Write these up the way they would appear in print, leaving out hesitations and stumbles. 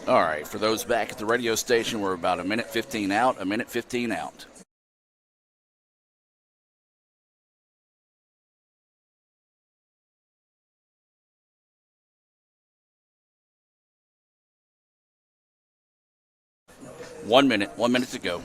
All right, for those back at the radio station, we're about a minute 15 out, a minute 15 out. One minute to go.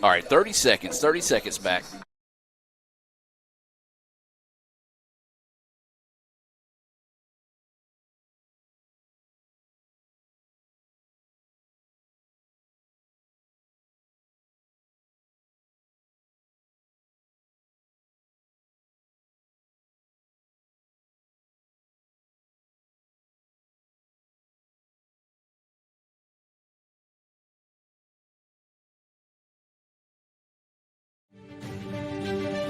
All right, 30 seconds back.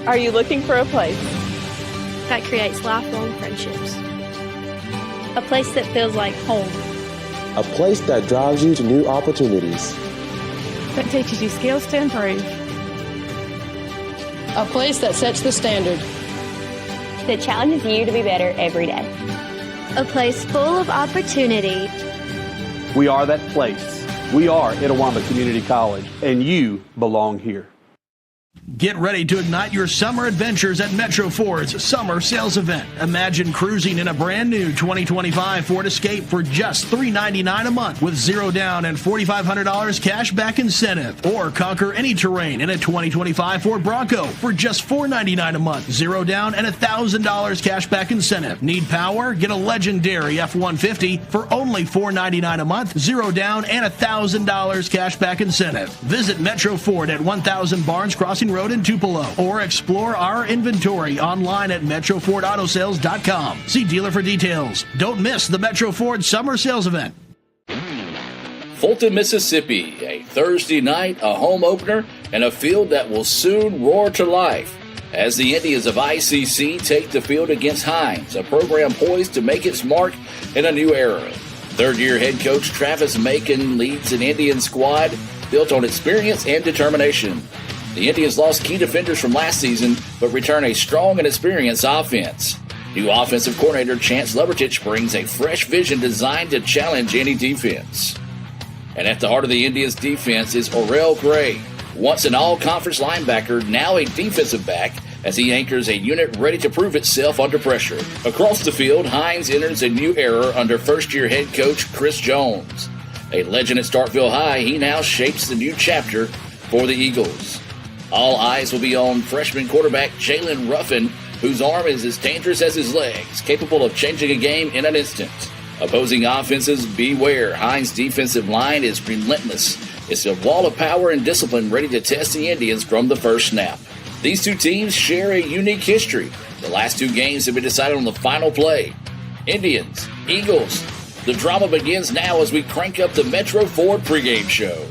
Are you looking for a place that creates lifelong friendships? A place that feels like home. A place that drives you to new opportunities. That teaches you skills to improve. A place that sets the standard. That challenges you to be better every day. A place full of opportunity. We are that place. We are Itawamba Community College, and you belong here. Get ready to ignite your summer adventures at Metro Ford's summer sales event. Imagine cruising in a brand new 2025 Ford Escape for just $399 a month with zero down and $4,500 cash back incentive. Or conquer any terrain in a 2025 Ford Bronco for just $499 a month, zero down and $1,000 cash back incentive. Need power? Get a legendary F-150 for only $499 a month, zero down and $1,000 cash back incentive. Visit Metro Ford at 1000 Barnes Crossing Road in Tupelo, or explore our inventory online at MetroFordAutoSales.com. See dealer for details. Don't miss the Metro Ford Summer Sales Event. Fulton, Mississippi, a Thursday night, a home opener, and a field that will soon roar to life as the Indians of ICC take the field against Hinds, a program poised to make its mark in a new era. Third-year head coach Travis Macon leads an Indian squad built on experience and determination. The Indians lost key defenders from last season, but return a strong and experienced offense. New offensive coordinator Chance Levertich brings a fresh vision designed to challenge any defense. And at the heart of the Indians' defense is Orrell Gray, once an all-conference linebacker, now a defensive back, as he anchors a unit ready to prove itself under pressure. Across the field, Hinds enters a new era under first-year head coach Chris Jones. A legend at Starkville High, he now shapes the new chapter for the Eagles. All eyes will be on freshman quarterback Jalen Ruffin, whose arm is as dangerous as his legs, capable of changing a game in an instant. Opposing offenses, beware. Hinds' defensive line is relentless. It's a wall of power and discipline ready to test the Indians from the first snap. These two teams share a unique history. The last two games have been decided on the final play. Indians, Eagles. The drama begins now as we crank up the Metro Ford pregame show.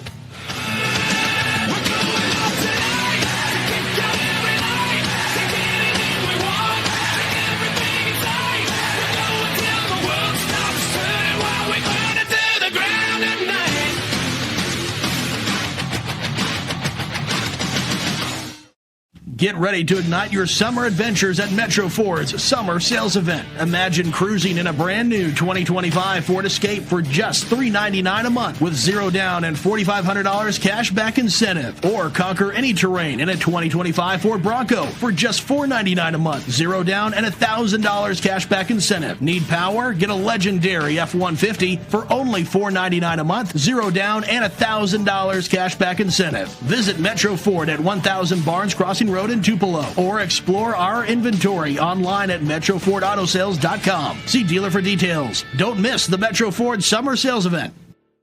Get ready to ignite your summer adventures at Metro Ford's Summer Sales Event. Imagine cruising in a brand new 2025 Ford Escape for just $399 a month with zero down and $4,500 cash back incentive. Or conquer any terrain in a 2025 Ford Bronco for just $499 a month, zero down and $1,000 cash back incentive. Need power? Get a legendary F-150 for only $499 a month, zero down and $1,000 cash back incentive. Visit Metro Ford at 1000 Barnes Crossing Road in Tupelo, or explore our inventory online at MetroFordAutoSales.com. See dealer for details. Don't miss the Metro Ford Summer Sales Event.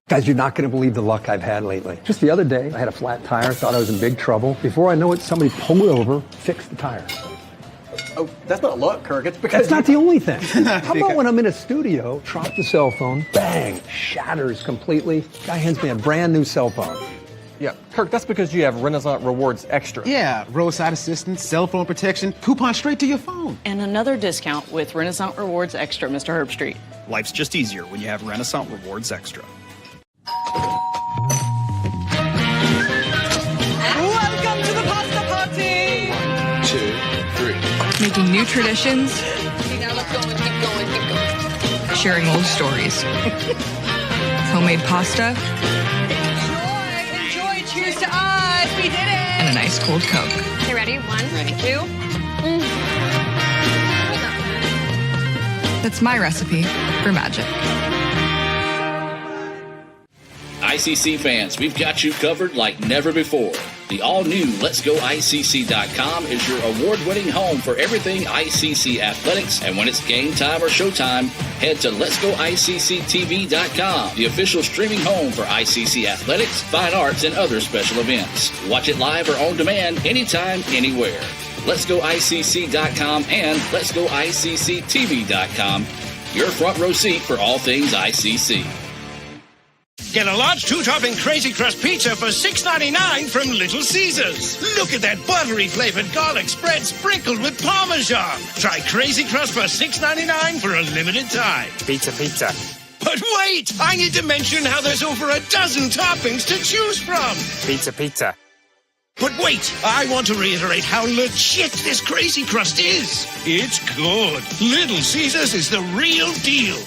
Guys, you're not going to believe the luck I've had lately. Just the other day, I had a flat tire, thought I was in big trouble. Before I know it, somebody pulled over, fixed the tire. Oh, that's not luck, Kirk. It's because That's not the only thing. How about when I'm in a studio, drop the cell phone, bang, shatters completely. Guy hands me a brand new cell phone. Yeah, Kirk, that's because you have Renaissance Rewards Extra. Yeah, roadside assistance, cell phone protection, coupon straight to your phone. And another discount with Renaissance Rewards Extra, Mr. Herbstreit. Life's just easier when you have Renaissance Rewards Extra. Welcome to the pasta party! 1, 2, 3. Making new traditions. Now let's go and keep going, keep going. Sharing old stories. Homemade pasta. Enjoy, cheers to us, we did it! And a nice cold Coke. Okay, ready? 1, Ready. 2. That's my recipe for magic. ICC fans, we've got you covered like never before. The all-new Let'sGoICC.com is your award-winning home for everything ICC athletics, and when it's game time or showtime, head to Let'sGoICCTV.com, the official streaming home for ICC athletics, fine arts, and other special events. Watch it live or on demand anytime, anywhere. Let'sGoICC.com and Let'sGoICCTV.com, your front row seat for all things ICC. Get a large 2-topping Crazy Crust pizza for $6.99 from Little Caesars. Look at that buttery flavored garlic spread sprinkled with Parmesan. Try Crazy Crust for $6.99 for a limited time. Pizza. But wait! I need to mention how there's over a dozen toppings to choose from. Pizza. But wait! I want to reiterate how legit this Crazy Crust is. It's good. Little Caesars is the real deal.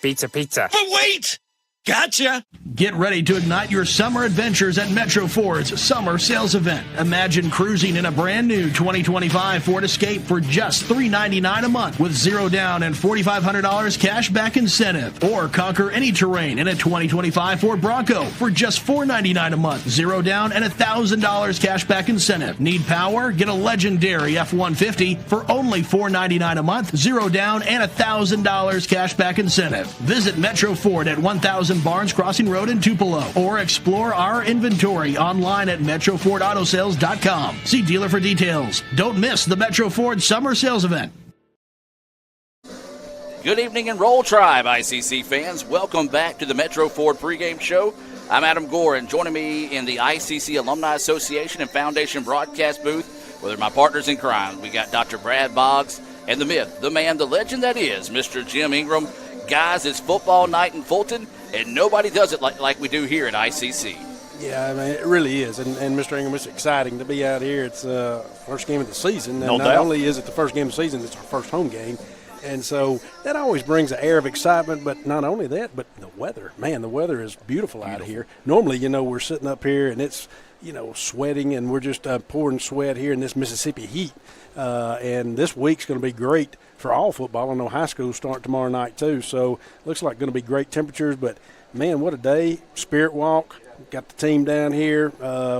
Pizza. But wait! Gotcha! Get ready to ignite your summer adventures at Metro Ford's summer sales event. Imagine cruising in a brand new 2025 Ford Escape for just $399 a month with zero down and $4,500 cash back incentive. Or conquer any terrain in a 2025 Ford Bronco for just $499 a month, zero down and $1,000 cash back incentive. Need power? Get a legendary F-150 for only $499 a month, zero down and $1,000 cash back incentive. Visit Metro Ford at 1000 Barnes Crossing Road in Tupelo, or explore our inventory online at MetroFordAutoSales.com. See dealer for details. Don't miss the Metro Ford Summer Sales Event. Good evening and Roll Tribe, ICC fans. Welcome back to the Metro Ford pregame show. I'm Adam Gore, and joining me in the ICC Alumni Association and Foundation broadcast booth, with my partners in crime, we got Dr. Brad Boggs and the myth, the man, the legend that is Mr. Jim Ingram. Guys, it's football night in Fulton, and nobody does it like we do here at ICC. Yeah, I mean, it really is. And Mr. Ingram, it's exciting to be out here. It's the first game of the season. And not only is it the first game of the season, it's our first home game. And so that always brings an air of excitement. But not only that, but the weather. Man, the weather is beautiful out here. Normally, we're sitting up here and it's, sweating, and we're just pouring sweat here in this Mississippi heat. And this week's going to be great for all football. I know high schools start tomorrow night too, so looks like going to be great temperatures. But man, what a day! Spirit Walk, got the team down here.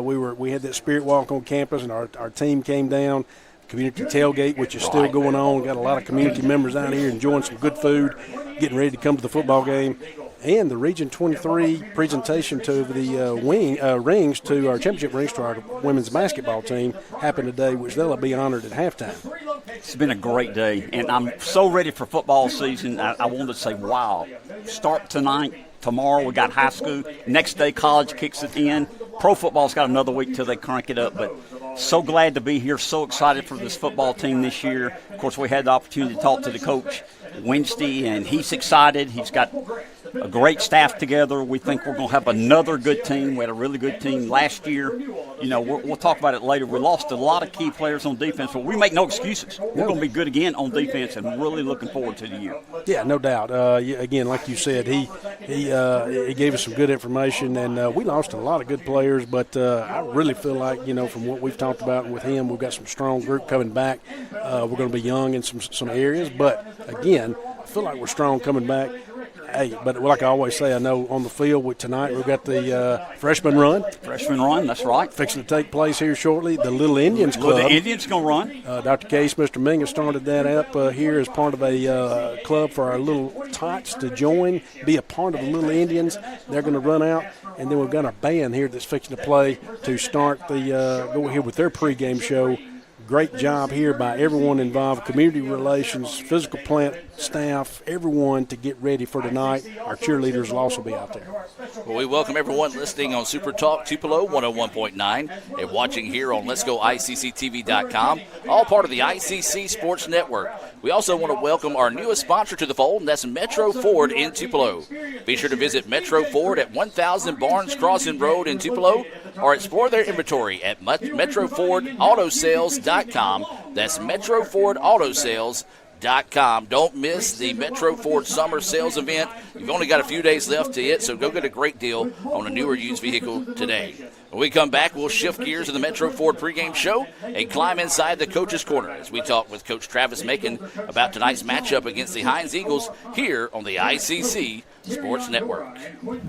We had that Spirit Walk on campus, and our team came down. Community tailgate, which is still going on. Got a lot of community members out here enjoying some good food, getting ready to come to the football game. And the Region 23 presentation to the rings, to our championship rings, to our women's basketball team happened today, which they'll be honored at halftime. It's been a great day, and I'm so ready for football season. I wanted to say, wow, start tonight. Tomorrow we got high school. Next day college kicks it in. Pro football's got another week till they crank it up, but so glad to be here, so excited for this football team this year. Of course, we had the opportunity to talk to the coach Wednesday, and he's excited. He's got a great staff together. We think we're going to have another good team. We had a really good team last year. We'll talk about it later. We lost a lot of key players on defense, but we make no excuses. We're going to be good again on defense, and really looking forward to the year. Yeah, no doubt. Again, like you said, he gave us some good information, and we lost a lot of good players, but I really feel like, from what we've talked about with him, we've got some strong group coming back. We're going to be young in some areas, but again, I feel like we're strong coming back. Hey, but like I always say, I know on the field tonight we've got the freshman run. Freshman run, that's right. Fixing to take place here shortly. The Little Indians Club. The Indians going to run. Dr. Case, Mr. Ming has started that up here as part of a club for our little tots to join, be a part of the Little Indians. They're going to run out. And then we've got a band here that's fixing to play to start go here with their pregame show. great job here by everyone involved, community relations, physical plant staff, everyone to get ready for tonight. Our cheerleaders will also be out there. Well, we welcome everyone listening on Super Talk Tupelo 101.9 and watching here on Let'sGoICCTV.com, all part of the ICC Sports Network. We also want to welcome our newest sponsor to the fold, and that's Metro Ford in Tupelo. Be sure to visit Metro Ford at 1000 Barnes Crossing Road in Tupelo or explore their inventory at MetroFordAutosales.com. That's MetroFordAutosales.com. Don't miss the Metro Ford Summer Sales Event. You've only got a few days left to it, so go get a great deal on a new or used vehicle today. When we come back, we'll shift gears to the Metro Ford pregame show and climb inside the Coach's Corner as we talk with Coach Travis Macon about tonight's matchup against the Hinds Eagles here on the ICC Sports Network.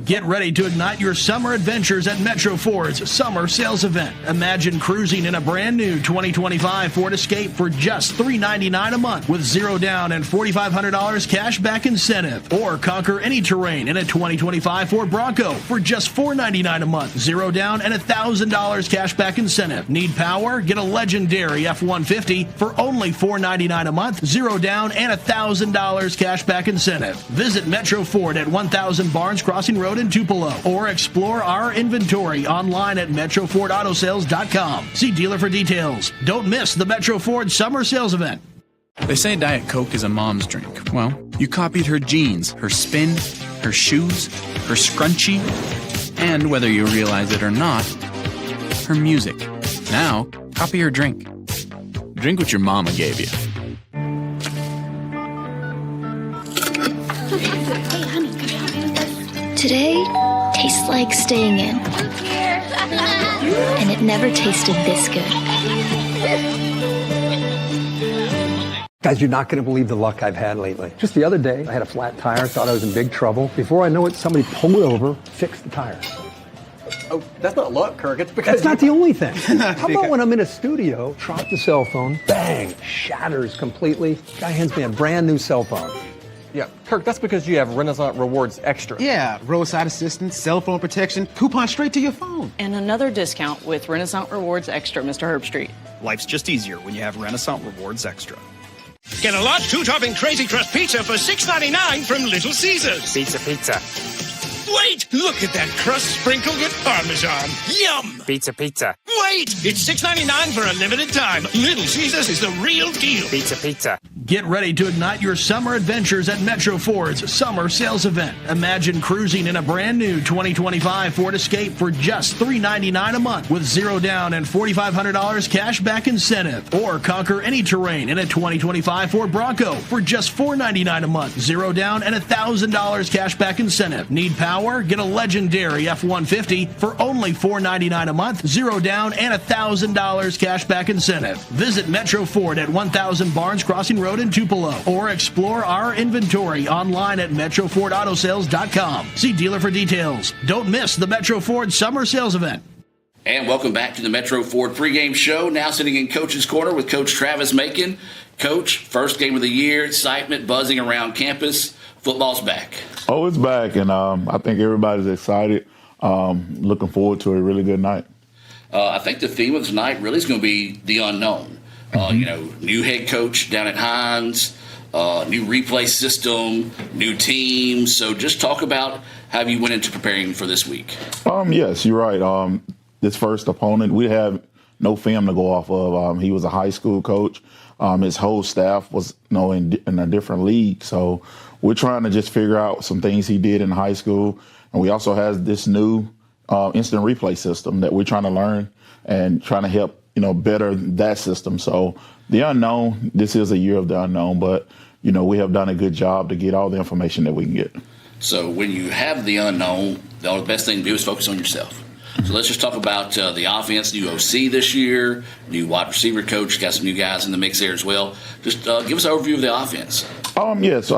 Get ready to ignite your summer adventures at Metro Ford's Summer Sales Event. Imagine cruising in a brand new 2025 Ford Escape for just $399 a month with zero down and $4,500 cash back incentive. Or conquer any terrain in a 2025 Ford Bronco for just $499 a month, zero down and $1,000 cash back incentive. Need power? Get a legendary F-150 for only $499 a month, zero down and $1,000 cash back incentive. Visit Metro Ford at 1000 Barnes Crossing Road in Tupelo or explore our inventory online at MetroFordAutosales.com. See dealer for details. Don't miss the Metro Ford Summer Sales Event. They say Diet Coke is a mom's drink. Well, you copied her jeans, her spin, her shoes, her scrunchie, and whether you realize it or not, her music. Now, copy her drink. Drink what your mama gave you. Today tastes like staying in. And it never tasted this good. Guys, you're not going to believe the luck I've had lately. Just the other day, I had a flat tire, thought I was in big trouble. Before I know it, somebody pulled over, fixed the tire. Oh, that's not luck, Kirk. It's because that's not the only thing. How about when I'm in a studio, drop the cell phone, bang, shatters completely. Guy hands me a brand new cell phone. Yeah, Kirk, that's because you have Renaissance Rewards Extra. Yeah, roadside assistance, cell phone protection, coupon straight to your phone. And another discount with Renaissance Rewards Extra, Mr. Herbstreit. Life's just easier when you have Renaissance Rewards Extra. Get a large two-topping Crazy Crust pizza for $6.99 from Little Caesars. Pizza. Wait! Look at that crust sprinkled with Parmesan. Yum! Pizza. Wait! It's $6.99 for a limited time. Little Caesars is the real deal. Pizza. Get ready to ignite your summer adventures at Metro Ford's Summer Sales Event. Imagine cruising in a brand new 2025 Ford Escape for just $399 a month with zero down and $4,500 cash back incentive. Or conquer any terrain in a 2025 Ford Bronco for just $499 a month, zero down and $1,000 cash back incentive. Need power? Get a legendary F-150 for only $499 a month, zero down and $1,000 cash back incentive. Visit Metro Ford at 1000 Barnes Crossing Road in Tupelo or explore our inventory online at MetroFordAutosales.com. See dealer for details. Don't miss the Metro Ford Summer Sales Event. And welcome back to the Metro Ford pregame show. Now sitting in Coach's Corner with Coach Travis Macon. Coach, first game of the year, excitement buzzing around campus. Football's back. Oh, it's back, and I think everybody's excited. Looking forward to a really good night. I think the theme of tonight really is going to be the unknown. New head coach down at Hinds, new replay system, new team. So just talk about how you went into preparing for this week. Yes, you're right. This first opponent, we have no film to go off of. He was a high school coach. His whole staff was in a different league. So we're trying to just figure out some things he did in high school. And we also have this new instant replay system that we're trying to learn and trying to help, better that system. So the unknown, this is a year of the unknown, but, we have done a good job to get all the information that we can get. So when you have the unknown, the best thing to do is focus on yourself. So let's just talk about the offense, new OC this year, new wide receiver coach, got some new guys in the mix there as well. Just give us an overview of the offense. Yes,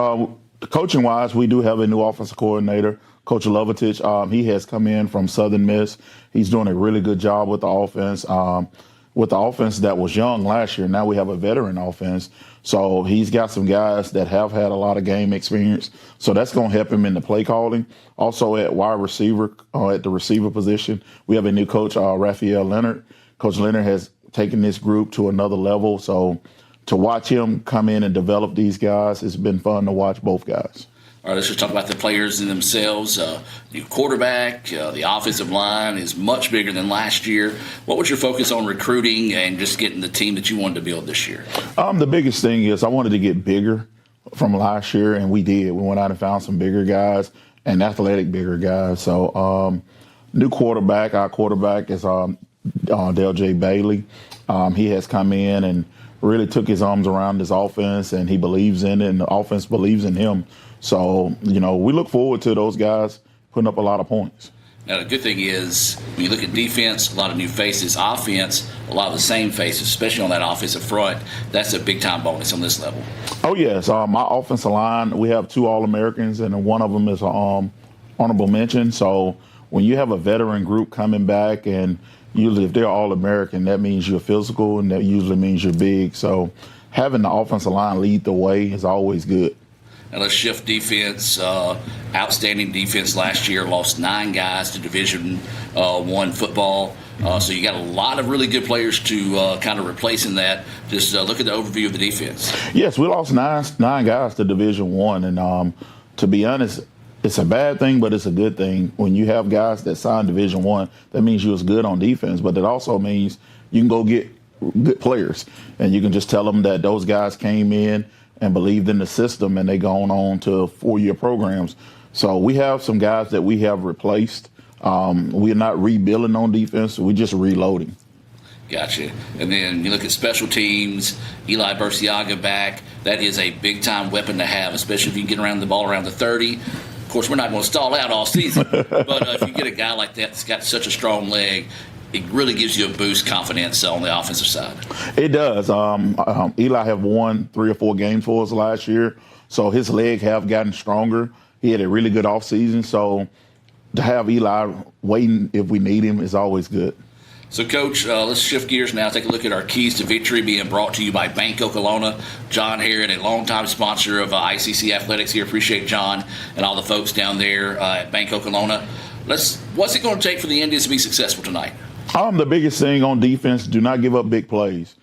coaching-wise, we do have a new offensive coordinator, Coach Lovetich. He has come in from Southern Miss. He's doing a really good job with the offense. With the offense that was young last year, now we have a veteran offense. So he's got some guys that have had a lot of game experience. So that's going to help him in the play calling. Also at wide receiver, at the receiver position, we have a new coach, Raphael Leonard. Coach Leonard has taking this group to another level. So to watch him come in and develop these guys, it's been fun to watch both guys. All right, let's just talk about the players in themselves. New quarterback, the offensive line is much bigger than last year. What was your focus on recruiting and just getting the team that you wanted to build this year? The biggest thing is I wanted to get bigger from last year, and we did. We went out and found some bigger guys and athletic bigger guys. So new quarterback, our quarterback is Dale J. Bailey. He has come in and really took his arms around this offense, and he believes in it, and the offense believes in him. So, we look forward to those guys putting up a lot of points. Now, the good thing is, when you look at defense, a lot of new faces. Offense, a lot of the same faces, especially on that offensive front. That's a big-time bonus on this level. Oh, yes. My offensive line, we have 2 All-Americans, and one of them is an honorable mention. So when you have a veteran group coming back, and usually if they're All-American, that means you're physical, and that usually means you're big. So having the offensive line lead the way is always good. Now let's shift defense. Outstanding defense last year. Lost 9 guys to Division I football. So you got a lot of really good players to kind of replacing that. Just look at the overview of the defense. Yes, we lost nine guys to Division I, and to be honest, it's a bad thing, but it's a good thing. When you have guys that sign Division I, that means you was good on defense, but it also means you can go get good players, and you can just tell them that those guys came in and believed in the system, and they gone on to 4-year programs. So we have some guys that we have replaced. We're not rebuilding on defense. We're just reloading. Gotcha. And then you look at special teams, Eli Burciaga back. That is a big-time weapon to have, especially if you can get around the ball around the 30. Of course, we're not going to stall out all season, but if you get a guy like that that's got such a strong leg, it really gives you a boost confidence on the offensive side. It does. Eli have won 3 or 4 games for us last year, so his leg have gotten stronger. He had a really good offseason, so to have Eli waiting if we need him is always good. So, Coach, let's shift gears now. Take a look at our keys to victory being brought to you by Bank Oklahoma. John Herod, a longtime sponsor of ICC Athletics here. Appreciate John and all the folks down there at Bank Oklahoma. What's it going to take for the Indians to be successful tonight? The biggest thing on defense, do not give up big plays.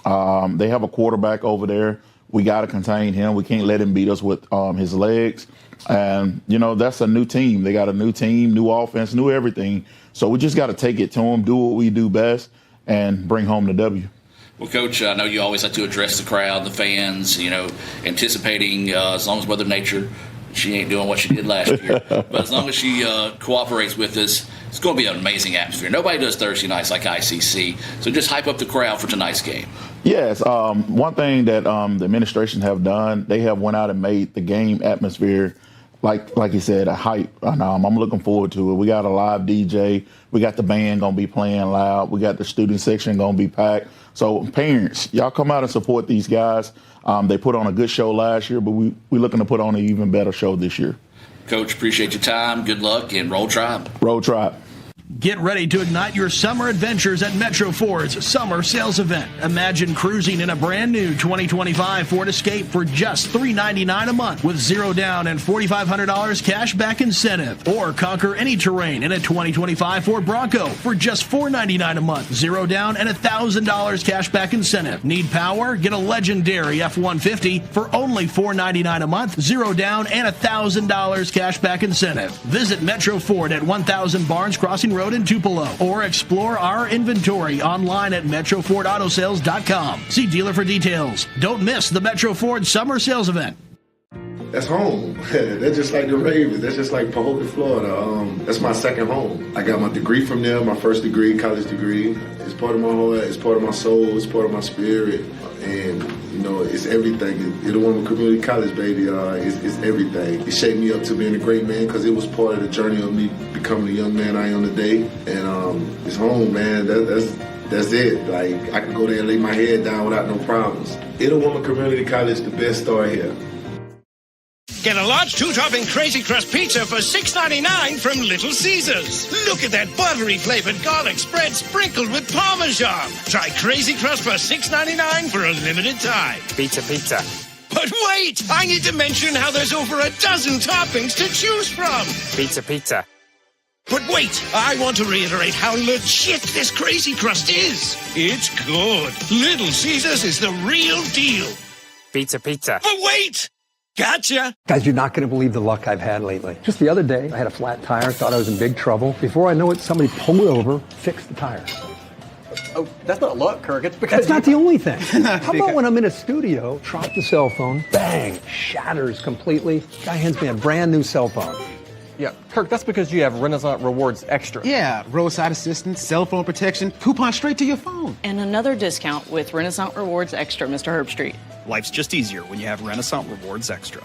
They have a quarterback over there. We got to contain him. We can't let him beat us with his legs. And, that's a new team. They got a new team, new offense, new everything. So we just got to take it to them, do what we do best, and bring home the W. Well, Coach, I know you always like to address the crowd, the fans, anticipating as long as Mother Nature, she ain't doing what she did last year. But as long as she cooperates with us, it's going to be an amazing atmosphere. Nobody does Thursday nights like ICC. So just hype up the crowd for tonight's game. Yes. One thing that the administration have done, they have went out and made the game atmosphere, like you said, a hype. And I'm looking forward to it. We got a live DJ. We got the band going to be playing loud. We got the student section going to be packed. So parents, y'all come out and support these guys. They put on a good show last year, but we're looking to put on an even better show this year. Coach, appreciate your time. Good luck, and roll Tribe. Roll Tribe. Get ready to ignite your summer adventures at Metro Ford's summer sales event. Imagine cruising in a brand new 2025 Ford Escape for just $399 a month with 0 down and $4,500 cash back incentive. Or conquer any terrain in a 2025 Ford Bronco for just $499 a month, 0 down and $1,000 cash back incentive. Need power? Get a legendary F-150 for only $499 a month, 0 down and $1,000 cash back incentive. Visit Metro Ford at 1000 Barnes Crossing Road in Tupelo, or explore our inventory online at MetroFordAutoSales.com. See dealer for details. Don't miss the Metro Ford Summer Sales Event. That's home. That's just like the Ravens. That's just like Pahokee, Florida. That's my second home. I got my degree from there, my first degree, college degree. It's part of my heart. It's part of my soul. It's part of my spirit. And, it's everything. Itawamba Community College, baby, it's everything. It shaped me up to being a great man because it was part of the journey of me becoming the young man I am today. And it's home, man. That's it. Like, I can go there and lay my head down without no problems. Itawamba Community College, the best store here. Get a large 2-topping Crazy Crust pizza for $6.99 from Little Caesars. Look at that buttery flavored garlic spread sprinkled with Parmesan. Try Crazy Crust for $6.99 for a limited time. Pizza. But wait! I need to mention how there's over a dozen toppings to choose from. Pizza. But wait, I want to reiterate how legit this Crazy Crust is. It's good. Little Caesars is the real deal. Pizza, pizza. But wait! Gotcha! Guys, you're not going to believe the luck I've had lately. Just the other day, I had a flat tire, thought I was in big trouble. Before I know it, somebody pulled over, fixed the tire. Oh, that's not luck, Kirk. It's because That's not the only thing. How about when I'm in a studio, drop the cell phone, bang, shatters completely. Guy hands me a brand new cell phone. Yeah, Kirk, that's because you have Renaissance Rewards Extra. Yeah, roadside assistance, cell phone protection, coupon straight to your phone. And another discount with Renaissance Rewards Extra, Mr. Herbstreit. Life's just easier when you have Renaissance Rewards Extra.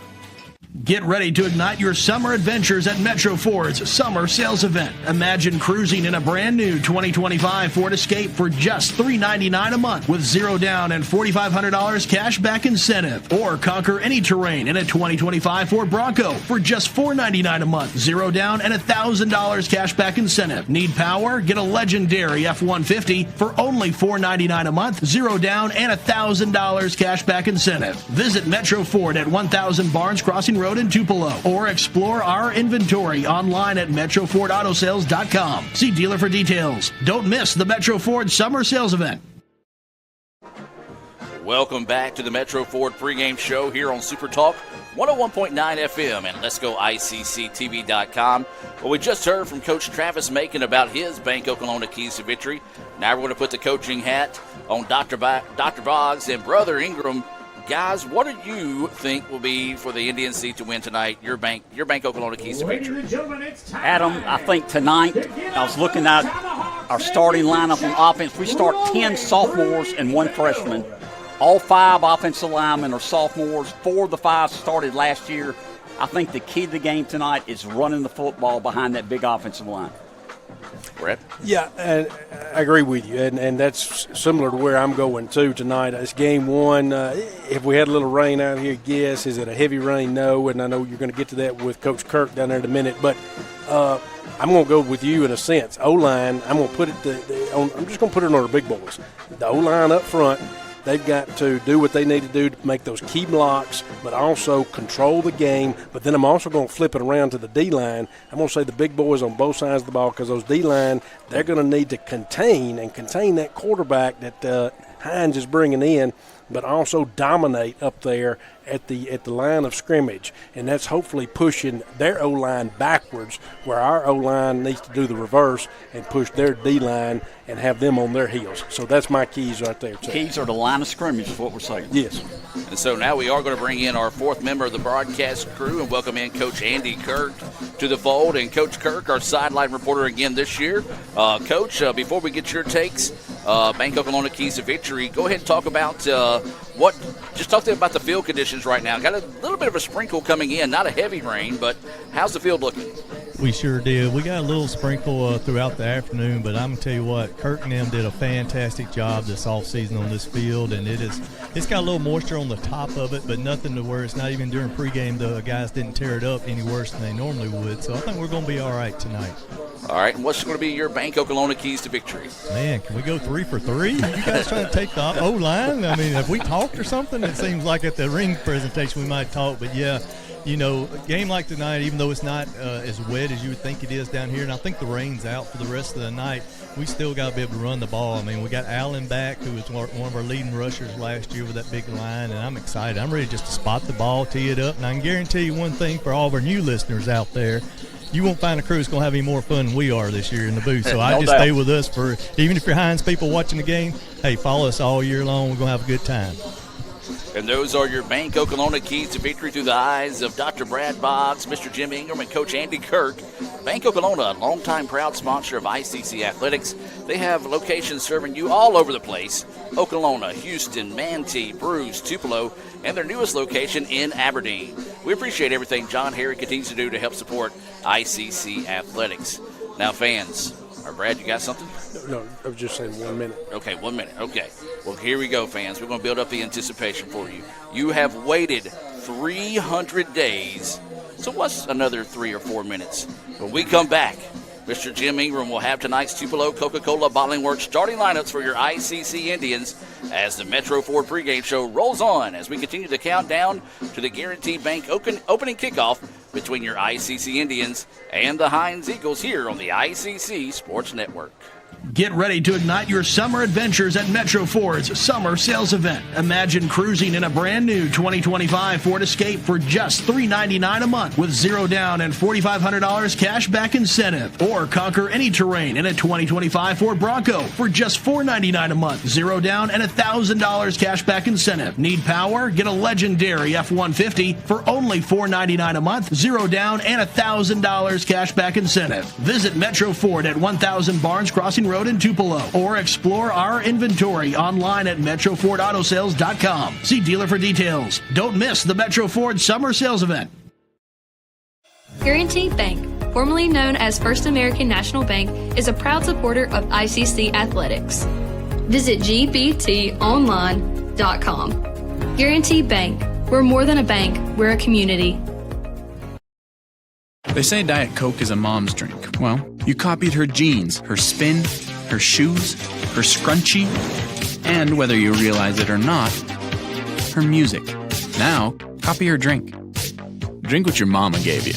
Get ready to ignite your summer adventures at Metro Ford's summer sales event. Imagine cruising in a brand new 2025 Ford Escape for just $399 a month with zero down and $4,500 cash back incentive. Or conquer any terrain in a 2025 Ford Bronco for just $499 a month, zero down and $1,000 cash back incentive. Need power? Get a legendary F-150 for only $499 a month, zero down and $1,000 cash back incentive. Visit Metro Ford at 1000 Barnes Crossing Road in Tupelo, or explore our inventory online at MetroFordAutoSales.com. See dealer for details. Don't miss the Metro Ford Summer Sales Event. Welcome back to the Metro Ford pregame show here on Super Talk 101.9 FM and Let's Go ICCTV.com. Well, we just heard from Coach Travis Macon about his Bank Oklahoma keys to victory. Now we're going to put the coaching hat on Dr. Boggs and Brother Ingram. Guys, what do you think will be for the Indian seed to win tonight? Your Bank Oklahoma keys to victory. Adam, I think tonight, I was looking at our starting lineup on offense. We start 10 sophomores and 1 freshman. All 5 offensive linemen are sophomores. 4 of the 5 started last year. I think the key to the game tonight is running the football behind that big offensive line. Brett? Yeah, and I agree with you, and that's similar to where I'm going to tonight. It's game 1. If we had a little rain out here, yes. Is it a heavy rain? No, and I know you're going to get to that with Coach Kirk down there in a minute, but I'm going to go with you in a sense. O-line, I'm going to put it I'm just going to put it on our big boys. The O-line up front. They've got to do what they need to do to make those key blocks, but also control the game. But then I'm also going to flip it around to the D-line. I'm going to say the big boys on both sides of the ball, because those D-line, they're going to need to contain that quarterback that Hinds is bringing in, but also dominate up there at the line of scrimmage, and that's hopefully pushing their O-line backwards, where our O-line needs to do the reverse and push their D-line and have them on their heels. So that's my keys right there, too. Keys are the line of scrimmage is what we're saying. Yes. And so now we are going to bring in our 4th member of the broadcast crew and welcome in Coach Andy Kirk to the fold. And Coach Kirk, our sideline reporter again this year. Coach, before we get your takes, Bank Oklahoma keys to victory, go ahead and talk about just talk to them about the field conditions right now. Got a little bit of a sprinkle coming in, not a heavy rain, but how's the field looking? We sure did. We got a little sprinkle throughout the afternoon, but I'm going to tell you what, Kirk and them did a fantastic job this offseason on this field, and it's got a little moisture on the top of it, but nothing to where it's not even during pregame the guys didn't tear it up any worse than they normally would. So I think we're going to be all right tonight. All right, and what's going to be your Bank Oklahoma keys to victory? Man, can we go 3 for 3? You guys trying to take the O-line? I mean, have we talked or something? It seems like at the ring presentation we might talk, but yeah, you know, a game like tonight, even though it's not as wet as you would think it is down here, and I think the rain's out for the rest of the night, we still got to be able to run the ball. I mean, we got Allen back, who was one of our leading rushers last year with that big line, and I'm excited. I'm ready just to spot the ball, tee it up, and I can guarantee you one thing for all of our new listeners out there, you won't find a crew that's going to have any more fun than we are this year in the booth. So I just stay with us for, even if you're Hinds people watching the game, hey, follow us all year long. We're going to have a good time. And those are your Bank Oklahoma keys to victory through the eyes of Dr. Brad Boggs, Mr. Jim Ingram, and Coach Andy Kirk. Bank Oklahoma, a longtime proud sponsor of ICC Athletics. They have locations serving you all over the place: Oklahoma, Houston, Manatee, Bruce, Tupelo, and their newest location in Aberdeen. We appreciate everything John Harry continues to do to help support ICC Athletics. Now, fans, Brad, you got something? No, I was just saying 1 minute. Okay, 1 minute. Okay. Well, here we go, fans. We're going to build up the anticipation for you. You have waited 300 days. So what's another 3 or 4 minutes? When we come back, Mr. Jim Ingram will have tonight's Tupelo Coca-Cola Bottling Works starting lineups for your ICC Indians as the Metro Ford pregame show rolls on as we continue to count down to the Guaranteed Bank opening kickoff between your ICC Indians and the Hinds Eagles here on the ICC Sports Network. Get ready to ignite your summer adventures at Metro Ford's summer sales event. Imagine cruising in a brand new 2025 Ford Escape for just $399 a month with zero down and $4,500 cash back incentive. Or conquer any terrain in a 2025 Ford Bronco for just $499 a month, zero down and $1,000 cash back incentive. Need power? Get a legendary F-150 for only $499 a month, zero down and $1,000 cash back incentive. Visit Metro Ford at 1000 Barnes Crossing Road in Tupelo, or explore our inventory online at MetroFordAutoSales.com. See dealer for details. Don't miss the Metro Ford Summer Sales Event. Guaranteed Bank, formerly known as First American National Bank, is a proud supporter of ICC athletics. Visit gbtonline.com. Guaranteed Bank, we're more than a bank, we're a community. They say Diet Coke is a mom's drink. Well, you copied her jeans, her spin, her shoes, her scrunchie, and whether you realize it or not, her music. Now, copy her drink. Drink what your mama gave you.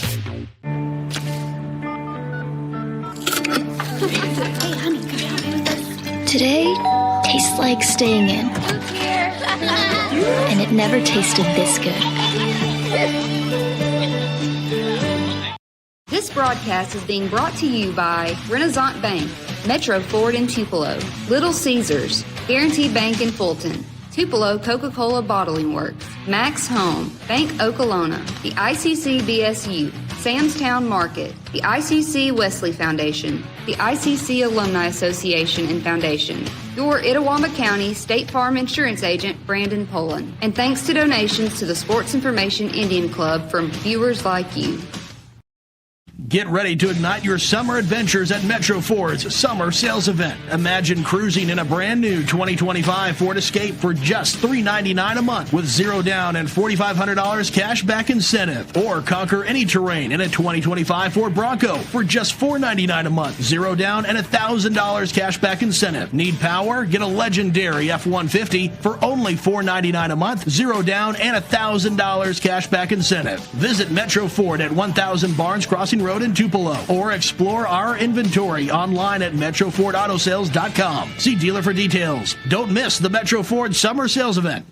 Today tastes like staying in. And it never tasted this good. This broadcast is being brought to you by Renaissance Bank, Metro Ford in Tupelo, Little Caesars, Guaranteed Bank in Fulton, Tupelo Coca-Cola Bottling Works, Max Home, Bank Okolona, the ICC BSU, Samstown Market, the ICC Wesley Foundation, the ICC Alumni Association and Foundation, your Itawamba County State Farm Insurance Agent, Brandon Poland, and thanks to donations to the Sports Information Indian Club from viewers like you. Get ready to ignite your summer adventures at Metro Ford's summer sales event. Imagine cruising in a brand new 2025 Ford Escape for just $399 a month with zero down and $4,500 cash back incentive. Or conquer any terrain in a 2025 Ford Bronco for just $499 a month, zero down and $1,000 cash back incentive. Need power? Get a legendary F-150 for only $499 a month, zero down and $1,000 cash back incentive. Visit Metro Ford at 1000 Barnes Crossing Road in Tupelo, or explore our inventory online at MetroFordAutoSales.com. See dealer for details. Don't miss the Metro Ford Summer Sales Event.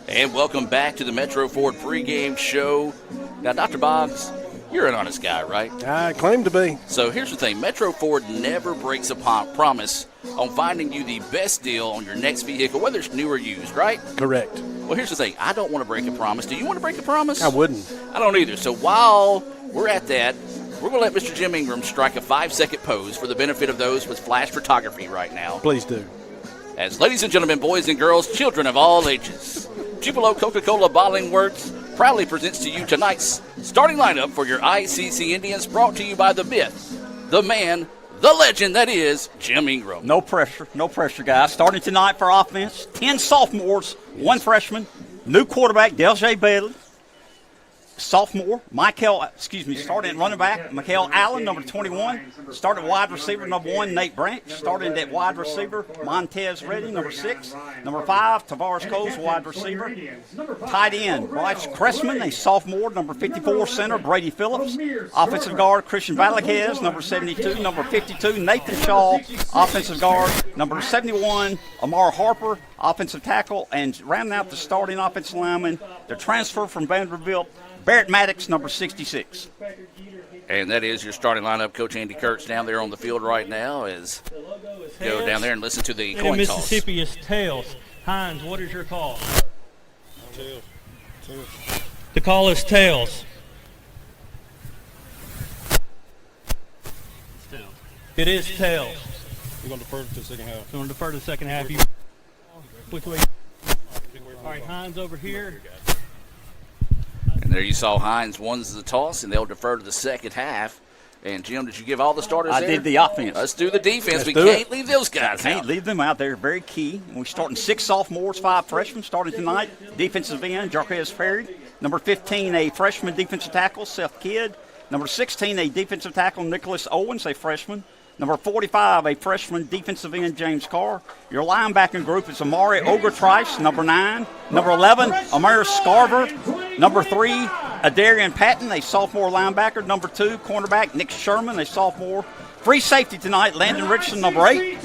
And welcome back to the Metro Ford pregame show. Now, Dr. Boggs, you're an honest guy, right? I claim to be. So here's the thing. Metro Ford never breaks a promise on finding you the best deal on your next vehicle, whether it's new or used, right? Correct. Well, here's the thing. I don't want to break a promise. Do you want to break a promise? I wouldn't. I don't either. So while we're at that, we're going to let Mr. Jim Ingram strike a 5-second pose for the benefit of those with flash photography right now. Please do. As ladies and gentlemen, boys and girls, children of all ages, Tupelo Coca-Cola Bottling Works proudly presents to you tonight's starting lineup for your ICC Indians, brought to you by the myth, the man, the legend that is Jim Ingram. No pressure, guys. Starting tonight for offense, 10 sophomores, 1 freshman, new quarterback, Deljay Bailey. Sophomore, starting at running back, Mikael Allen, number 21. Starting at wide receiver, number 1, Nate Branch. Starting at wide receiver, Montez Reddy, number 6. Number 5, Tavares Coles, wide receiver. Tight end, Bryce Cressman, a sophomore, number 54, center, Brady Phillips. Offensive guard, Christian Valquez, number 72. Number 52, Nathan Shaw, offensive guard. Number 71, Amar Harper, offensive tackle. And rounding out the starting offensive lineman, the transfer from Vanderbilt, Barrett Maddox, number 66. And that is your starting lineup. Coach Andy Kurtz down there on the field right now as go down there and listen to the coin toss. Mississippi is tails. Hinds, what is your call? Tails. The call is tails. It is tails. We're going to defer to the second half. We're going to defer to the second half. Which way? All right, Hinds over here. And there you saw Hinds wins the toss, and they'll defer to the second half. And, Jim, did you give all the starters I did the offense. Let's do the defense. We can't leave those guys out. Can't leave them out. They're very key. We're starting 6 sophomores, 5 freshmen starting tonight. Defensive end, Jarquez Perry. Number 15, a freshman defensive tackle, Seth Kidd. Number 16, a defensive tackle, Nicholas Owens, a freshman. Number 45, a freshman defensive end, James Carr. Your linebacking group is Amari Ogretrice, number 9. Number 11, Amaris Scarver. Number 3, Adarian Patton, a sophomore linebacker. Number 2, cornerback, Nick Sherman, a sophomore. Free safety tonight, Landon Richardson, number 8.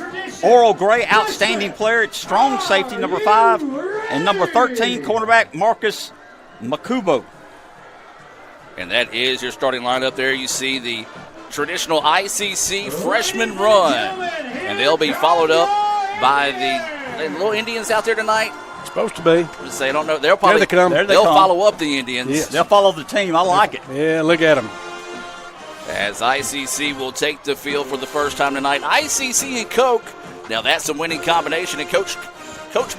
Oral Gray, outstanding player at strong safety, number 5. And number 13, cornerback, Marcus Makubo. And that is your starting lineup there. You see the traditional ICC freshman run. And they'll be followed up by the little Indians out there tonight. Supposed to be. Just say, I don't know. They'll probably There they come. they'll follow up the Indians. Yes. They'll follow the team. I like it. Yeah, look at them. As ICC will take the field for the first time tonight. ICC and Coke. Now that's a winning combination. And Coach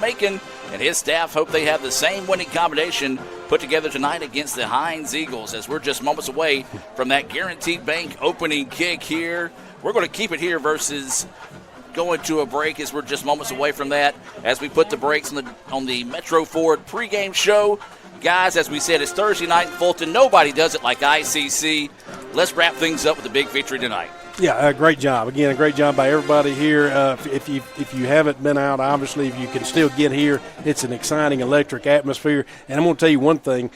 Macon and his staff hope they have the same winning combination put together tonight against the Hinds Eagles, as we're just moments away from that Guaranteed Bank opening kick here. We're going to keep it here versus going to a break, as we're just moments away from that as we put the brakes on the Metro Ford pregame show. Guys, as we said, it's Thursday night in Fulton. Nobody does it like ICC. Let's wrap things up with a big victory tonight. Yeah, great job. Again, a great job by everybody here. If you haven't been out, obviously, if you can still get here, it's an exciting, electric atmosphere. And I'm going to tell you one thing.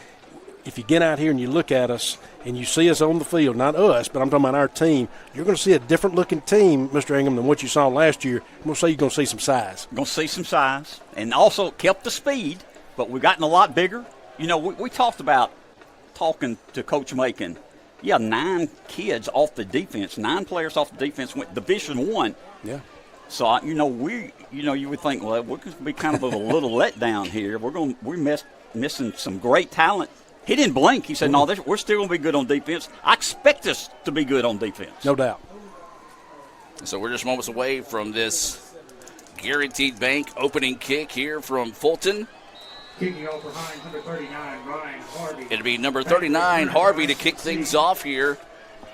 If you get out here and you look at us and you see us on the field, not us, but I'm talking about our team, you're going to see a different-looking team, Mr. Ingham, than what you saw last year. I'm going to say you're going to see some size. You're going to see some size. And also kept the speed, but we've gotten a lot bigger. You know, we talked about talking to Coach Macon. Yeah, 9 kids off the defense, 9 players off the defense went Division I. Yeah. So you would think, well, we're going to be kind of a little letdown here. We're missing some great talent. He didn't blink. He said, "No, we're still going to be good on defense. I expect us to be good on defense." No doubt. So we're just moments away from this Guaranteed Bank opening kick here from Fulton. Kicking off behind number 39, Ryan Harvey. It'll be number 39, Harvey, to kick things off here.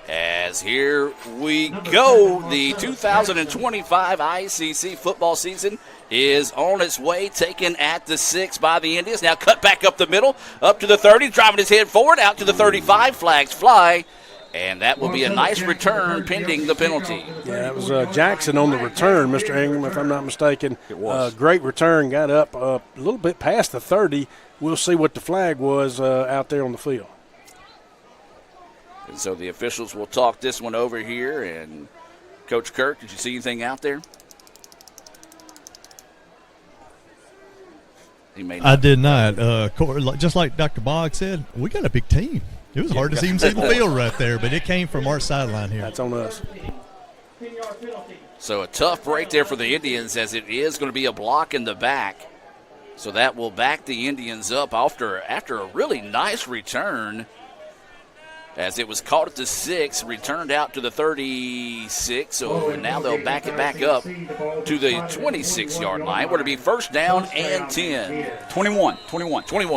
As here we go. The 2025 ICC football season is on its way, taken at the 6 by the Indians. Now cut back up the middle, up to the 30, driving his head forward, out to the 35, flags fly. And that will be a nice return pending the penalty. Yeah, that was Jackson on the return, Mr. Ingram, if I'm not mistaken. It was. Great return, got up a little bit past the 30. We'll see what the flag was out there on the field. And so the officials will talk this one over here. And Coach Kirk, did you see anything out there? I did not. Just like Dr. Bogg said, we got a big team. It was hard to even see the field right there, but it came from our sideline here. That's on us. So a tough break there for the Indians, as it is going to be a block in the back. So that will back the Indians up after a really nice return, as it was caught at the 6, returned out to the 36. So now they'll back it back up to the 26-yard line, where it'll be first down and 10. 21.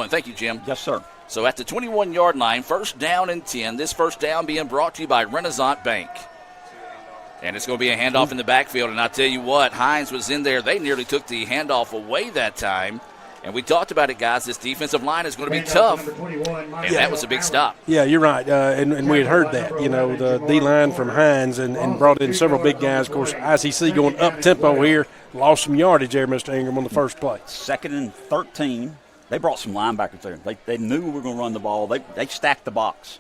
Thank you, Jim. Yes, sir. So at the 21-yard line, first down and 10. This first down being brought to you by Renaissance Bank. And it's going to be a handoff in the backfield. And I tell you what, Hinds was in there. They nearly took the handoff away that time. And we talked about it, guys. This defensive line is going to be tough. And that was a big stop. Yeah, you're right. And we had heard that, the D-line from Hinds and brought in several big guys. Of course, ICC going up-tempo here. Lost some yardage there, Mr. Ingram, on the first play. 2nd and 13. They brought some linebackers there. They knew we were going to run the ball. They stacked the box.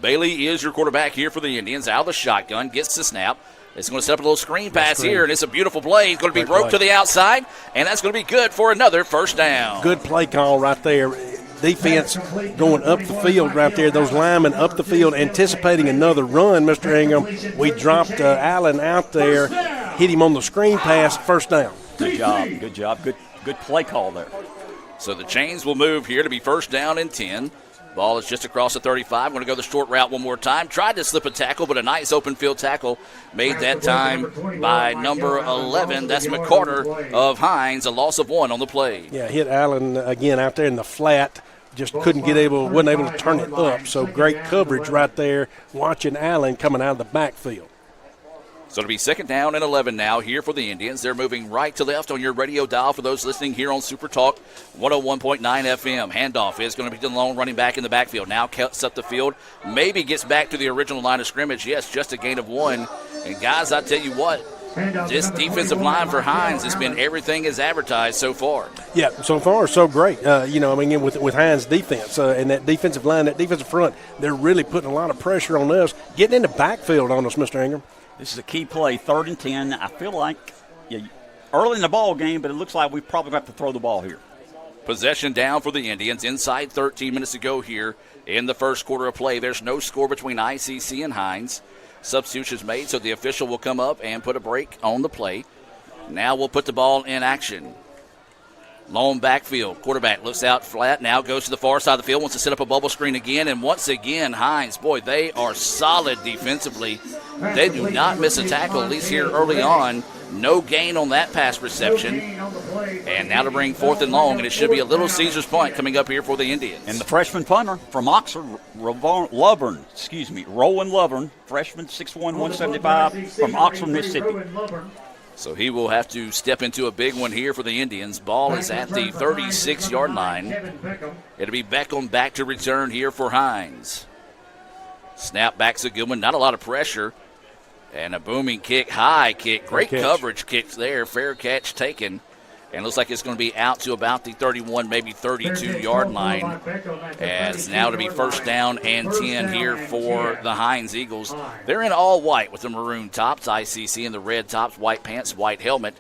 Bailey is your quarterback here for the Indians. Out of the shotgun, gets the snap. It's going to set up a little screen pass here, and it's a beautiful play. It's going to be broke to the outside, and that's going to be good for another first down. Good play call right there. Defense going up the field right there. Those linemen up the field, anticipating another run, Mr. Ingham. We dropped Allen out there, hit him on the screen pass, first down. Good job. Good play call there. So the chains will move here to be first down and 10. Ball is just across the 35. Going to go the short route one more time. Tried to slip a tackle, but a nice open field tackle made that time by number 11. That's McCarter of Hinds. A loss of 1 on the play. Yeah, hit Allen again out there in the flat. Just wasn't able to turn it up. So great coverage right there, watching Allen coming out of the backfield. So it'll be 2nd down and 11 now here for the Indians. They're moving right to left on your radio dial for those listening here on Super Talk 101.9 FM. Handoff is going to be to the lone running back in the backfield. Now cuts up the field, maybe gets back to the original line of scrimmage. Yes, just a gain of 1. And, guys, I tell you what, this defensive line for Hinds has been everything as advertised so far. Yeah, so far so great. With Hinds' defense and that defensive line, that defensive front, they're really putting a lot of pressure on us, getting in the backfield on us, Mr. Ingram. This is a key play, 3rd and 10. I feel like early in the ball game, but it looks like we probably have to throw the ball here. Possession down for the Indians. Inside 13 minutes to go here in the first quarter of play. There's no score between ICC and Hinds. Substitutions made, so the official will come up and put a break on the play. Now we'll put the ball in action. Lone backfield. Quarterback looks out flat, now goes to the far side of the field, wants to set up a bubble screen again, and once again, Hinds, boy, they are solid defensively. They do not miss a tackle, at least here early on. No gain on that pass reception. And now to bring 4th and long, and it should be a Little Caesars punt coming up here for the Indians. And the freshman punter from Oxford, Rowan Lovern, freshman, 6'1", 175, from Oxford, Mississippi. So he will have to step into a big one here for the Indians. Ball is at the 36-yard line. It'll be Beckham back to return here for Hinds. Snap back's a good one. Not a lot of pressure. And a booming kick, high kick. Great coverage kicks there. Fair catch taken. And looks like it's going to be out to about the 31, maybe 32-yard line. As now to be 1st down and 10 here for the Hinds Eagles. They're in all white with the maroon tops, ICC, and the red tops, white pants, white helmet.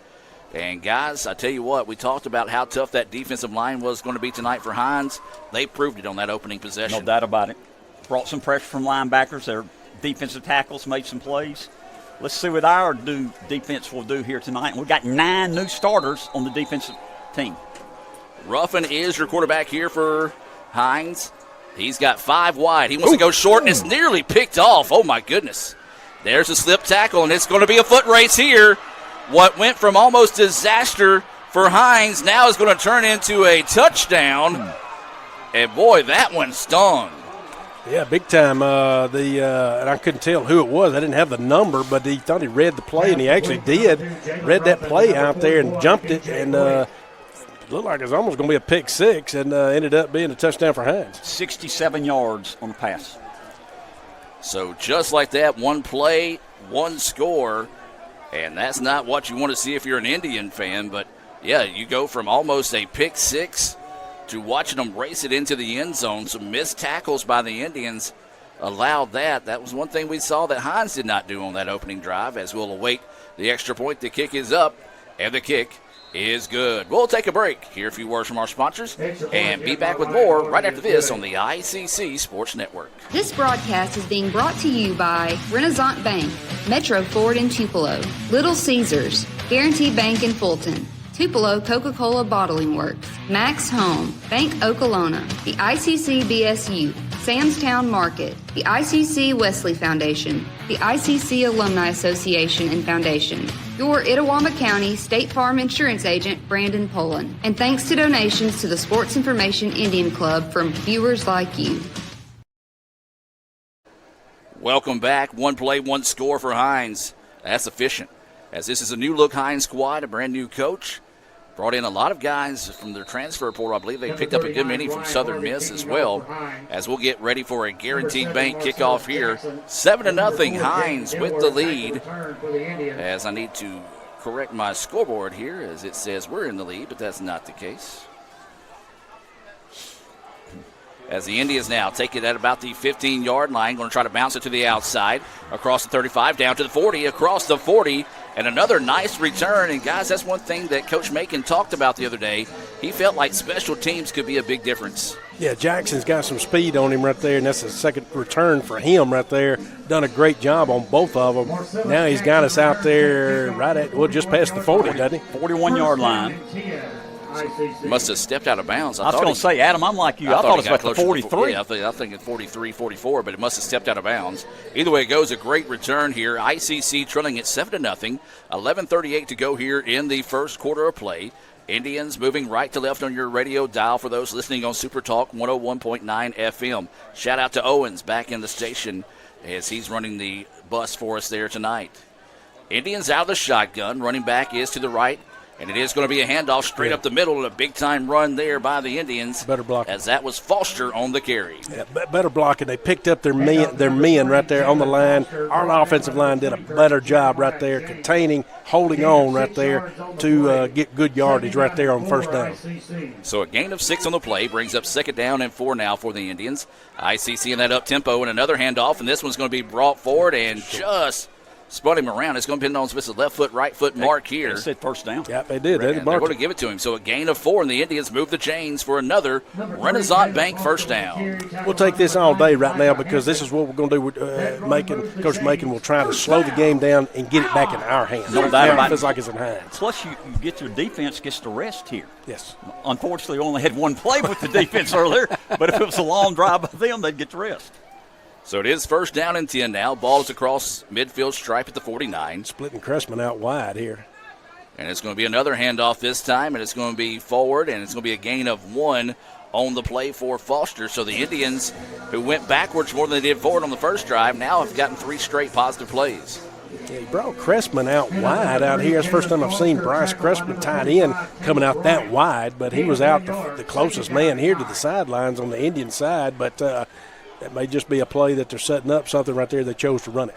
And, guys, I tell you what, we talked about how tough that defensive line was going to be tonight for Hinds. They proved it on that opening possession. No doubt about it. Brought some pressure from linebackers. Their defensive tackles made some plays. Let's see what our defense will do here tonight. We've got 9 new starters on the defensive team. Ruffin is your quarterback here for Hinds. He's got 5 wide. He wants to go short, and it's nearly picked off. Oh, my goodness. There's a slip tackle, and it's going to be a foot race here. What went from almost disaster for Hinds now is going to turn into a touchdown. And, boy, that one stung. Yeah, big time. And I couldn't tell who it was. I didn't have the number, but he thought he read the play, and he actually did. Read that play out there and jumped it, and it looked like it was almost going to be a pick 6, and ended up being a touchdown for Hinds. 67 yards on the pass. So just like that, 1 play, 1 score, and that's not what you want to see if you're an Indian fan. But, yeah, you go from almost a pick 6 to watching them race it into the end zone. Some missed tackles by the Indians allowed that. That was one thing we saw that Hinds did not do on that opening drive, as we'll await the extra point. The kick is up, and the kick is good. We'll take a break, hear a few words from our sponsors, and be back with more right after this on the ICC Sports Network. This broadcast is being brought to you by Renaissance Bank, Metro Ford in Tupelo, Little Caesars, Guarantee Bank in Fulton, Tupelo Coca-Cola Bottling Works, Max Home, Bank Okolona, the ICC BSU, Samstown Market, the ICC Wesley Foundation, the ICC Alumni Association and Foundation, your Itawamba County State Farm Insurance Agent, Brandon Poland, and thanks to donations to the Sports Information Indian Club from viewers like you. Welcome back. 1 play, 1 score for Hinds. That's efficient, as this is a new-look Hinds squad, a brand-new coach. Brought in a lot of guys from their transfer portal. I believe they picked up a good many from Southern Miss as well, as we'll get ready for a Guaranteed Bank kickoff here. 7-0, Hinds with the lead. As I need to correct my scoreboard here, as it says we're in the lead, but that's not the case. As the Indians now take it at about the 15-yard line, going to try to bounce it to the outside, across the 35, down to the 40, across the 40, and another nice return. And, guys, that's one thing that Coach Macon talked about the other day. He felt like special teams could be a big difference. Yeah, Jackson's got some speed on him right there, and that's a second return for him right there. Done a great job on both of them. Now he's got us out there right at, well, just past the 40, doesn't he? 41-yard line. Must have stepped out of bounds. I was going to say, Adam, I'm like you. I thought it was about the 43. Yeah, I think it's 43, 44, but it must have stepped out of bounds. Either way it goes, a great return here. ICC trailing at 7-0. 11:38 to go here in the first quarter of play. Indians moving right to left on your radio dial for those listening on Super Talk 101.9 FM. Shout out to Owens back in the station as he's running the bus for us there tonight. Indians out of the shotgun. Running back is to the right. And it is going to be a handoff straight up the middle, and a big-time run there by the Indians. Better block. As that was Foster on the carry. Yeah, better blocking. They picked up their men right there on the line. Our offensive line did a better job right there, containing, holding on right there to get good yardage right there on first down. So a gain of 6 on the play brings up 2nd down and 4 now for the Indians. ICC in that up-tempo, and another handoff, and this one's going to be brought forward and just spun him around. It's going to be on his left foot, right foot mark here. They said first down. Yeah, they did. They're going to give it to him. So a gain of 4, and the Indians move the chains for another Renaissance Bank first down. We'll take this all day right now because this is what we're going to do with Coach Macon will try to slow the game down and get it back in our hands. No doubt about it. It feels like it's in Hinds. Plus, you get your defense gets the rest here. Yes. Unfortunately, we only had one play with the defense earlier, but if it was a long drive by them, they'd get the rest. So it is 1st down and 10 now. Ball is across midfield stripe at the 49. Splitting Cressman out wide here. And it's going to be another handoff this time, and it's going to be forward, and it's going to be a gain of 1 on the play for Foster. So the Indians, who went backwards more than they did forward on the first drive, now have gotten 3 straight positive plays. Yeah, he brought Cressman out wide out here. It's the first time I've seen Bryce Cressman tied in coming out that wide, but he was out the closest man here to the sidelines on the Indian side, but that may just be a play that they're setting up something right there. They chose to run it.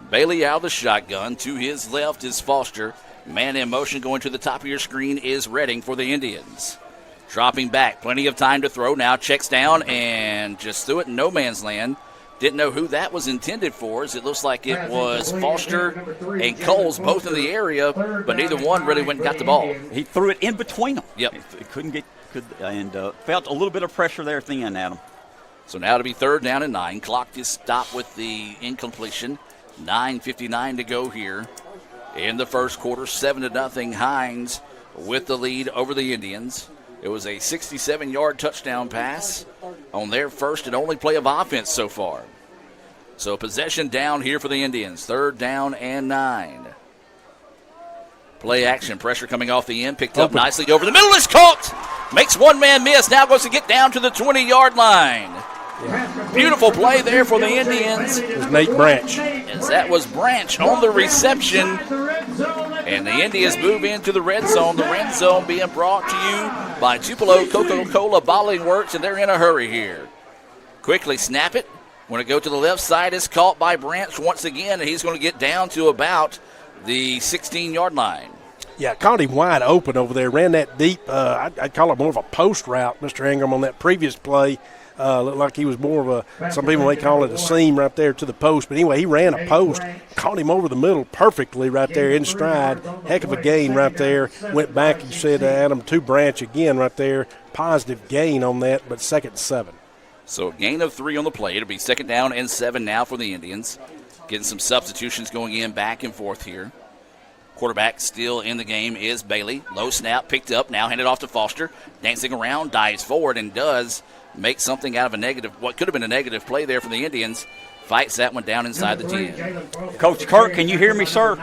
Bailey out of the shotgun. To his left is Foster. Man in motion going to the top of your screen is Redding for the Indians. Dropping back. Plenty of time to throw now. Checks down and just threw it in no man's land. Didn't know who that was intended for, as it looks like it was Foster and Coles both in the area, but neither one really went and got the ball. He threw it in between them. Yep. He couldn't get and felt a little bit of pressure there at the end, Adam. So now to be 3rd down and 9. Clock is stopped with the incompletion. 9:59 to go here in the first quarter. 7-0 Hinds with the lead over the Indians. It was a 67-yard touchdown pass on their first and only play of offense so far. So possession down here for the Indians. 3rd down and 9. Play action. Pressure coming off the end. Picked up nicely over the middle. Is caught. Makes one man miss. Now goes to get down to the 20-yard line. Yeah. Beautiful play there for the Indians. It was Nate Branch. As that was Branch on the reception. And the Indians move into the red zone. The red zone being brought to you by Tupelo Coca-Cola Bottling Works, and they're in a hurry here. Quickly snap it. When it go to the left side, it's caught by Branch once again, and he's going to get down to about the 16-yard line. Yeah, caught him wide open over there. Ran that deep, I'd call it more of a post route, Mr. Ingram, on that previous play. Looked like he was more of some people may call it a seam right there to the post. But anyway, he ran a post, caught him over the middle perfectly right there in stride. Heck of a gain right there. Went back, you said, Adam, to Branch again right there. Positive gain on that, but 2nd and 7. So a gain of 3 on the play. It'll be 2nd down and 7 now for the Indians. Getting some substitutions going in back and forth here. Quarterback still in the game is Bailey. Low snap, picked up, now handed off to Foster. Dancing around, dives forward, and does make something out of a negative, what could have been a negative play there for the Indians. Fights that one down inside the 10. Coach Kirk, can you hear me, sir?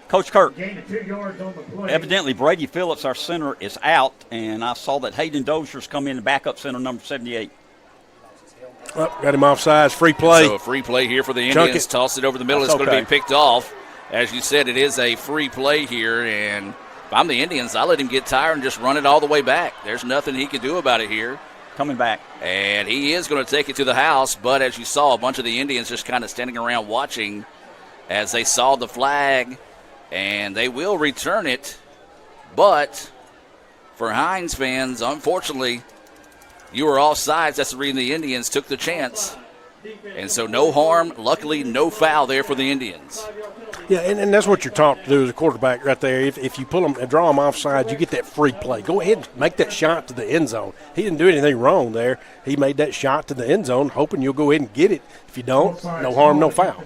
Coach Kirk, evidently Brady Phillips, our center, is out, and I saw that Hayden Dozier's come in, the backup center, number 78. Well, got him offsides, free play. So a free play here for the Indians. Toss it over the middle. It's going to be picked off. As you said, it is a free play here, and if I'm the Indians, I let him get tired and just run it all the way back. There's nothing he can do about it here. Coming back. And he is going to take it to the house, but as you saw, a bunch of the Indians just kind of standing around watching as they saw the flag, and they will return it. But for Hinds fans, unfortunately, you were offsides. That's the reason the Indians took the chance. And so no harm, luckily no foul there for the Indians. Yeah, and that's what you're taught to do as a quarterback right there. If you pull them and draw them offside, you get that free play. Go ahead and make that shot to the end zone. He didn't do anything wrong there. He made that shot to the end zone, hoping you'll go ahead and get it. If you don't, no harm, no foul.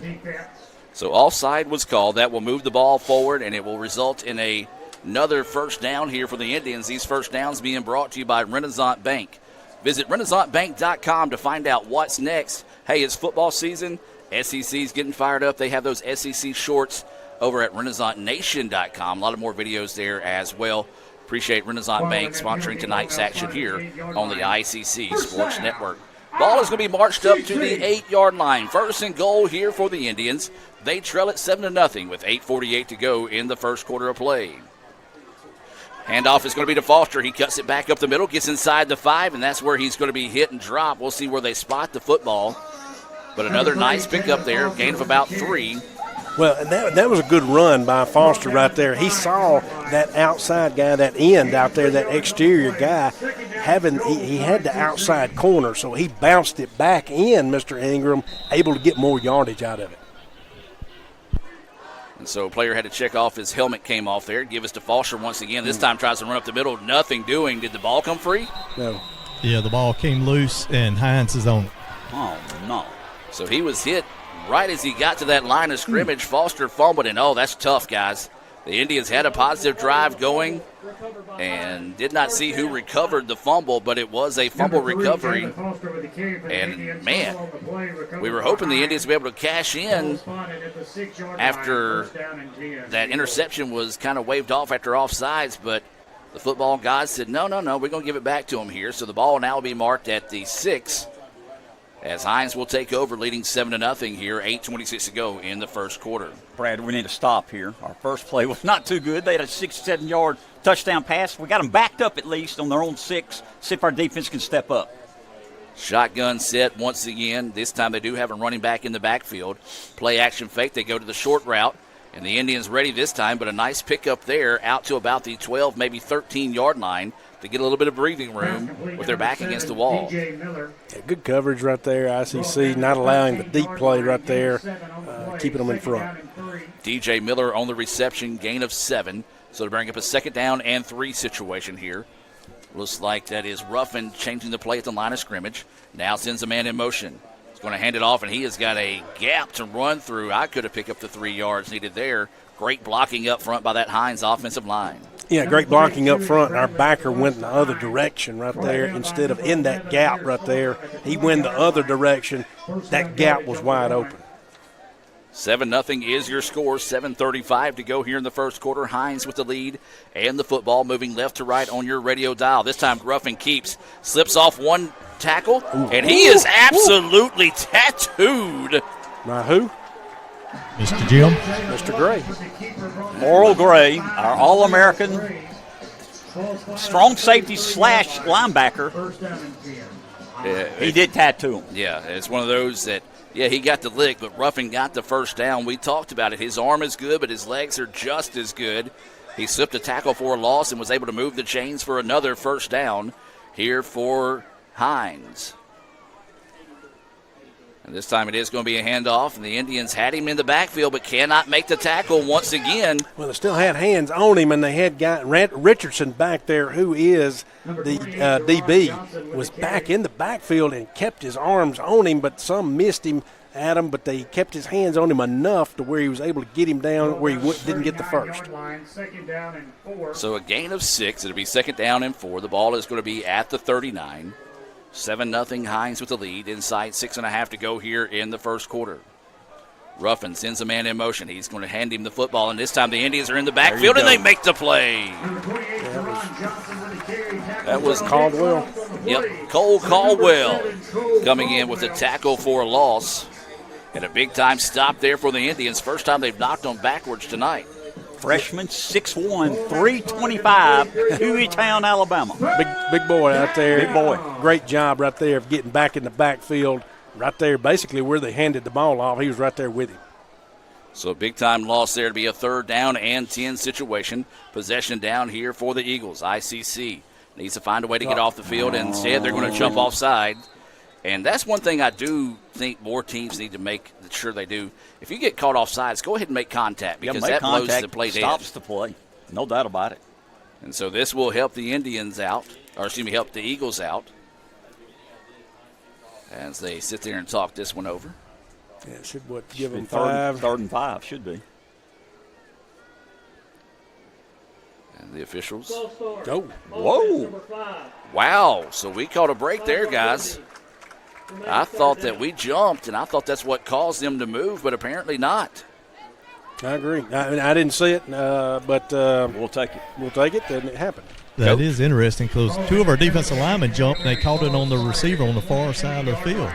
So offside was called. That will move the ball forward, and it will result in another first down here for the Indians. These first downs being brought to you by Renaissance Bank. Visit RenaissanceBank.com to find out what's next. Hey, it's football season. SEC's getting fired up. They have those SEC shorts over at RenaissanceNation.com. A lot of more videos there as well. Appreciate Renaissance Bank sponsoring tonight's action here on the ICC Sports Network. Ball is going to be marched up to the 8-yard line. First and goal here for the Indians. They trail it 7-0 with 8:48 to go in the first quarter of play. Handoff is going to be to Foster. He cuts it back up the middle, gets inside the 5, and that's where he's going to be hit and drop. We'll see where they spot the football. But another nice pickup there, gain of about 3. Well, and that was a good run by Foster right there. He saw that outside guy, that end out there, that exterior guy, he had the outside corner, so he bounced it back in, Mr. Ingram, able to get more yardage out of it. And so a player had to check off his helmet came off there. Give us to Foster once again. This time tries to run up the middle, nothing doing. Did the ball come free? No. Yeah, the ball came loose, and Hinds is on it. Oh, no. So he was hit right as he got to that line of scrimmage. Foster fumbled, and that's tough, guys. The Indians had a positive drive going and did not see who recovered the fumble, but it was a fumble recovery. And, man, we were hoping the Indians would be able to cash in after that interception was kind of waved off after offsides, but the football guys said, no, we're going to give it back to him here. So the ball now will be marked at the 6. As Hinds will take over, leading 7-0 here, 8:26 to go in the first quarter. Brad, we need to stop here. Our first play was not too good. They had a 6-7-yard touchdown pass. We got them backed up at least on their own 6. See if our defense can step up. Shotgun set once again. This time they do have a running back in the backfield. Play action fake. They go to the short route. And the Indians ready this time, but a nice pickup there out to about the 12, maybe 13-yard line to get a little bit of breathing room with their back against the wall. Yeah, good coverage right there. ICC not allowing the deep play right there, keeping them in front. DJ Miller on the reception, gain of 7. So to bring up a 2nd down and 3 situation here. Looks like that is Ruffin changing the play at the line of scrimmage. Now sends a man in motion. He's going to hand it off, and he has got a gap to run through. I could have picked up the 3 yards needed there. Great blocking up front by that Hinds offensive line. Yeah, great blocking up front. Our backer went in the other direction right there. Instead of in that gap right there, he went the other direction. That gap was wide open. 7-0 is your score. 7:35 to go here in the first quarter. Hinds with the lead and the football moving left to right on your radio dial. This time Ruffin keeps, slips off one tackle, and he is absolutely tattooed. Now who? Mr. Jim. Mr. Gray. Morrill Gray, our All-American strong safety / linebacker. He did tattoo him. Yeah, it's one of those that, he got the lick, but Ruffin got the first down. We talked about it. His arm is good, but his legs are just as good. He slipped a tackle for a loss and was able to move the chains for another first down here for Hinds. And this time it is going to be a handoff, and the Indians had him in the backfield but cannot make the tackle once again. Well, they still had hands on him, and they had got Richardson back there, who is the DB, was back in the backfield and kept his arms on him, but some missed him at him, but they kept his hands on him enough to where he was able to get him down where he didn't get the first. So a gain of 6. It'll be 2nd down and 4. The ball is going to be at the 39. 7-0 Hinds with the lead. Inside 6.5 to go here in the first quarter. Ruffin sends a man in motion. He's going to hand him the football, and this time the Indians are in the backfield, and they make the play. That was Caldwell. Yep, Cole Caldwell coming in with a tackle for a loss. And a big-time stop there for the Indians. First time they've knocked them backwards tonight. Freshman, 6'1", 325, Hueytown, Alabama. Big boy out there. Big boy. Great job right there of getting back in the backfield, right there basically where they handed the ball off. He was right there with him. So a big-time loss there to be a 3rd down and 10 situation. Possession down here for the Eagles. ICC needs to find a way to get off the field, and instead they're going to jump offside. And that's one thing I do think more teams need to make sure they do. If you get caught offsides, go ahead and make contact, because that blows the play dead. Stops the play. No doubt about it. And so this will help the Indians out, help the Eagles out as they sit there and talk this one over. Yeah, it should give them 5. 3rd and 5 should be. And the officials. Go. Whoa. Wow. So we caught a break there, guys. I thought that we jumped, and I thought that's what caused them to move, but apparently not. I agree. I didn't see it, but we'll take it. We'll take it, and it happened. That is interesting because two of our defensive linemen jumped, and they caught it on the receiver on the far side of the field.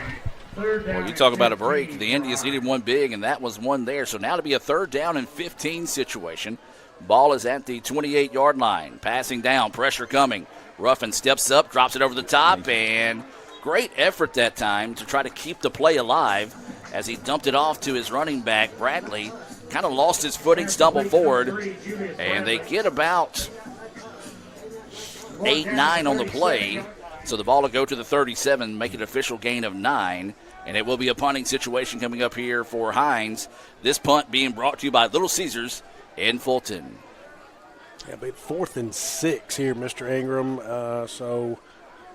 Well, you talk about a break. The Indians needed one big, and that was one there. So now to be a 3rd down and 15 situation. Ball is at the 28-yard line. Passing down, pressure coming. Ruffin steps up, drops it over the top, and great effort that time to try to keep the play alive as he dumped it off to his running back, Bradley. Kind of lost his footing, stumbled forward, and they get about 8-9 on the play. So the ball will go to the 37, make an official gain of 9, and it will be a punting situation coming up here for Hinds. This punt being brought to you by Little Caesars in Fulton. Yeah, but 4th and 6 here, Mr. Ingram. So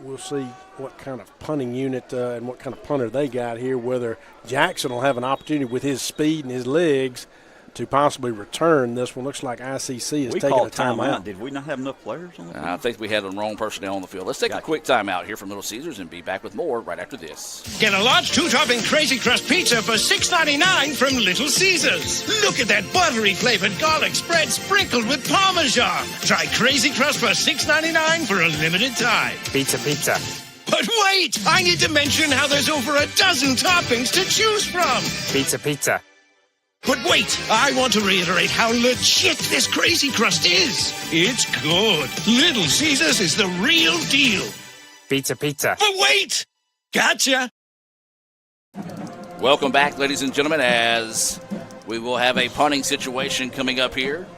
we'll see what kind of punting unit and what kind of punter they got here, whether Jackson will have an opportunity with his speed and his legs to possibly return this one. Looks like ICC is taking a timeout. Did we not have enough players on the field? I think we had the wrong personnel on the field. Let's take a quick timeout here from Little Caesars and be back with more right after this. Get a large 2-topping Crazy Crust pizza for $6.99 from Little Caesars. Look at that buttery flavored garlic spread sprinkled with Parmesan. Try Crazy Crust for $6.99 for a limited time. Pizza. But wait! I need to mention how there's over a dozen toppings to choose from. Pizza. But wait, I want to reiterate how legit this Crazy Crust is. It's good. Little Caesars is the real deal. Pizza. But wait! Gotcha! Welcome back, ladies and gentlemen, as we will have a punting situation coming up here.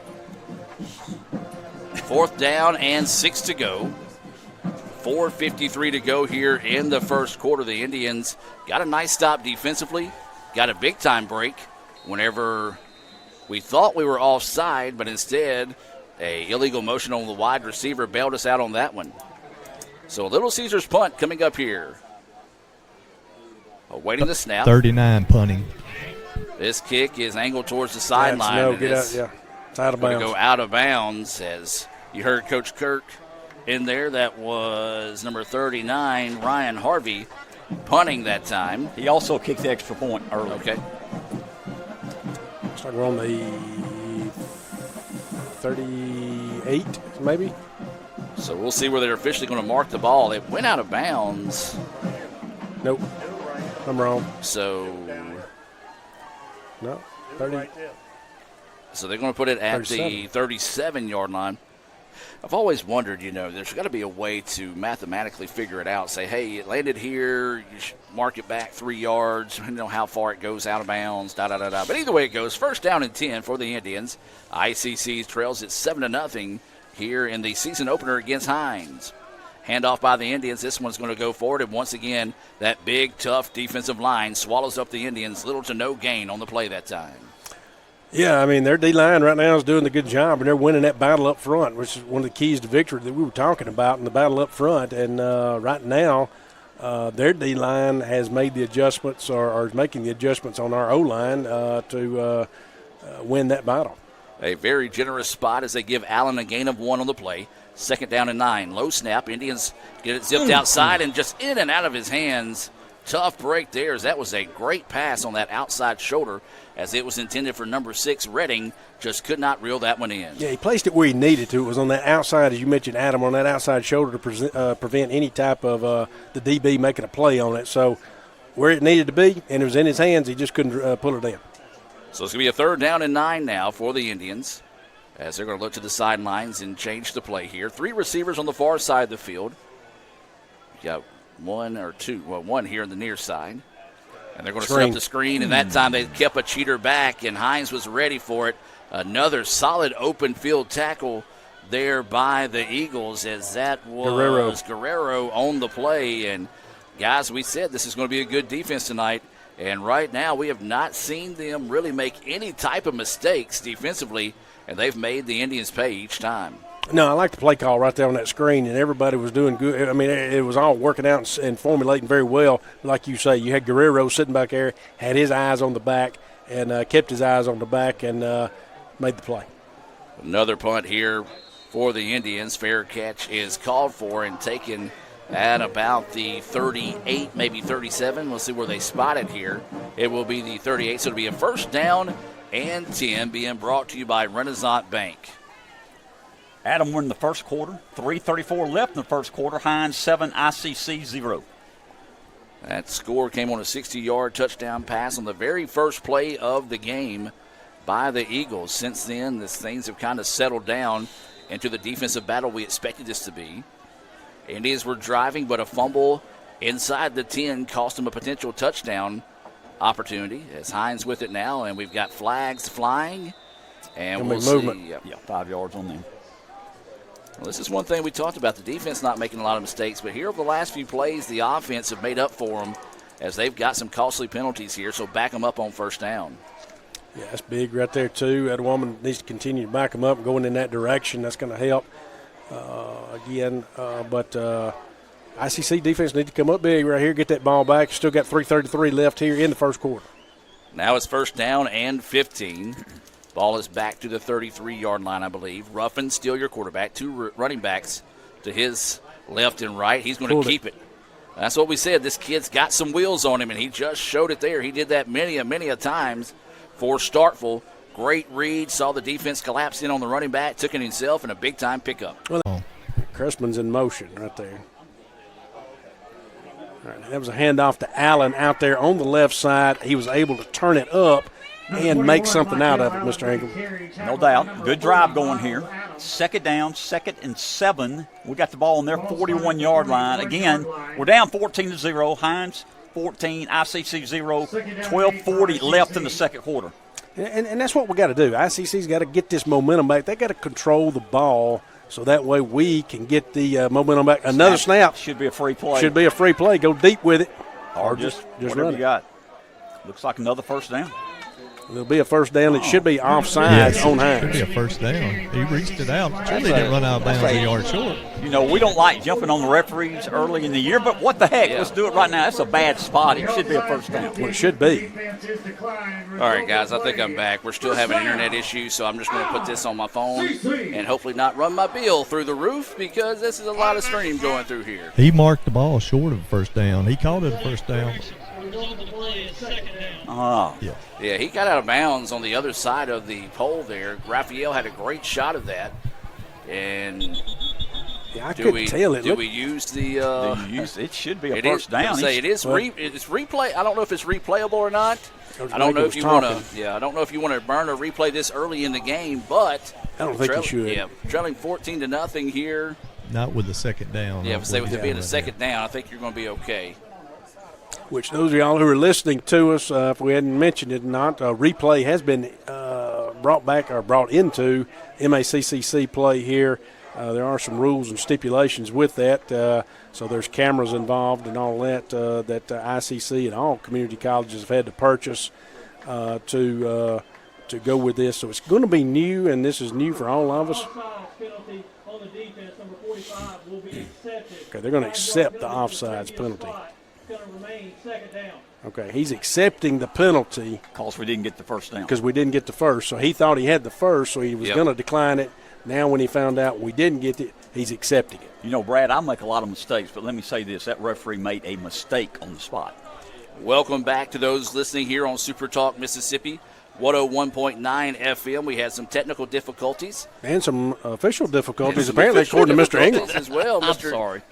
4th down and 6 to go. 4:53 to go here in the first quarter. The Indians got a nice stop defensively, got a big-time break whenever we thought we were offside, but instead a illegal motion on the wide receiver bailed us out on that one. So Little Caesars punt coming up here. Awaiting the snap. 39 punting. This kick is angled towards the sideline. No, get out, yeah. It's out of bounds. Go out of bounds, as you heard Coach Kirk in there. That was number 39, Ryan Harvey, punting that time. He also kicked the extra point early. Okay. Looks like we're on the 38, maybe. So we'll see where they're officially going to mark the ball. It went out of bounds. Nope. I'm wrong. So. No, 30. So they're going to put it at 37. The 37-yard line. I've always wondered, there's got to be a way to mathematically figure it out. Say, hey, it landed here. You should mark it back 3 yards. How far it goes out of bounds, But either way it goes, 1st down and 10 for the Indians. ICC trails it 7-0 here in the season opener against Hinds. Handoff by the Indians. This one's going to go forward, and once again, that big, tough defensive line swallows up the Indians. Little to no gain on the play that time. Yeah, their D-line right now is doing a good job, and they're winning that battle up front, which is one of the keys to victory that we were talking about in the battle up front. And right now, their D-line has made the adjustments or is making the adjustments on our O-line to win that battle. A very generous spot as they give Allen a gain of 1 on the play. 2nd down and 9. Low snap. Indians get it zipped outside and just in and out of his hands. Tough break there, as that was a great pass on that outside shoulder as it was intended for number 6, Redding. Just could not reel that one in. Yeah, he placed it where he needed to. It was on that outside, as you mentioned, Adam, on that outside shoulder to prevent any type of the DB making a play on it. So where it needed to be, and it was in his hands, he just couldn't pull it in. So it's going to be a 3rd down and 9 now for the Indians, as they're going to look to the sidelines and change the play here. 3 receivers on the far side of the field. You got one here on the near side. And they're going to set up the screen, and that time they kept a cheater back, and Hinds was ready for it. Another solid open field tackle there by the Eagles, as that was Guerrero on the play. And, guys, we said this is going to be a good defense tonight. And right now we have not seen them really make any type of mistakes defensively, and they've made the Indians pay each time. No, I like the play call right there on that screen, and everybody was doing good. It was all working out and formulating very well. Like you say, you had Guerrero sitting back there, had his eyes on the back, and kept his eyes on the back and made the play. Another punt here for the Indians. Fair catch is called for and taken at about the 38, maybe 37. We'll see where they spot it here. It will be the 38, so it'll be a 1st down and 10, being brought to you by Renaissance Bank. Adam, we're in the first quarter. 3:34 left in the first quarter. Hinds 7, ICC 0. That score came on a 60-yard touchdown pass on the very first play of the game by the Eagles. Since then, things have kind of settled down into the defensive battle we expected this to be. Indians were driving, but a fumble inside the 10 cost them a potential touchdown opportunity. As Hinds with it now, and we've got flags flying. And we'll see. Yeah, 5 yards on them. Well, this is one thing we talked about, the defense not making a lot of mistakes, but here over the last few plays, the offense have made up for them as they've got some costly penalties here, so back them up on first down. Yeah, that's big right there, too. That woman needs to continue to back them up and going in that direction. That's going to help but ICC defense need to come up big right here, get that ball back. Still got 3:33 left here in the first quarter. Now it's first down and 15. Ball is back to the 33-yard line, I believe. Ruffin, still your quarterback. Two running backs to his left and right. He's going to keep it. That's what we said. This kid's got some wheels on him, and he just showed it there. He did that many a times for Starkville. Great read. Saw the defense collapse in on the running back. Took it himself, and a big-time pickup. Well, Cressman's in motion right there. All right, that was a handoff to Allen out there on the left side. He was able to turn it up and make something out of it, Mr. Ingram. No doubt. Good drive going here. Second down, 2nd and 7. We got the ball on their 41-yard line. Again, we're down 14-0. Hinds 14, ICC 0. 12:40 left in the second quarter. And that's what we got to do. ICC's got to get this momentum back. They got to control the ball so that way we can get the momentum back. Another snap. Should be a free play. Should be a free play. Go deep with it. Or just run you got. Looks like another first down. There'll be a first down. It should be offside on Hinds. Should be a first down. He reached it out. Surely didn't run out of bounds a yard short. You know, we don't like jumping on the referees early in the year, but what the heck? Yeah. Let's do it right now. That's a bad spot. It should be a first down. Well, it should be. All right, guys, I think I'm back. We're still having internet issues, so I'm just going to put this on my phone and hopefully not run my bill through the roof because this is a lot of stream going through here. He marked the ball short of a first down. He called it a first down. Yeah, he got out of bounds on the other side of the pole there. Raphael had a great shot of that. And I couldn't tell it. Do we use the it should be a first down. It's replay. I don't know if it's replayable or not. I don't know if you want to. Yeah, I don't know if you want to burn or replay this early in the game, but I don't think you should. Yeah, trailing 14-0 here. Not with the second down. Yeah, with it being a second down, I think you're going to be okay. Which those of y'all who are listening to us, if we hadn't mentioned it or not, replay has been brought into MACCC play here. There are some rules and stipulations with that. So there's cameras involved and all that that ICC and all community colleges have had to purchase to go with this. So it's going to be new, and this is new for all of us. Okay, they're going to accept the offsides penalty. Okay, he's accepting the penalty. Because we didn't get the first down. Because we didn't get the first. So he thought he had the first, so he was going to decline it. Now when he found out we didn't get it, he's accepting it. You know, Brad, I make a lot of mistakes, but let me say this. That referee made a mistake on the spot. Welcome back to those listening here on Super Talk Mississippi. 101.9 FM. We had some technical difficulties. And some official difficulties, apparently, according to Mr. English. As well, I'm sorry.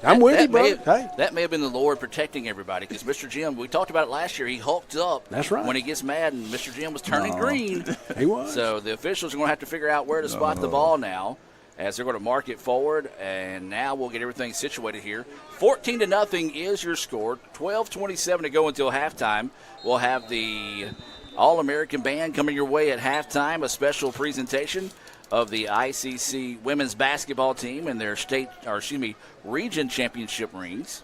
I'm with you, bro. That may have been the Lord protecting everybody because Mr. Jim, we talked about it last year, he hulked up. That's right. When he gets mad, and Mr. Jim was turning green. He was. So the officials are going to have to figure out where to spot the ball now as they're going to mark it forward, and now we'll get everything situated here. 14-0 is your score. 12:27 to go until halftime. We'll have the All-American Band coming your way at halftime, a special presentation of the ICC women's basketball team and their region championship rings.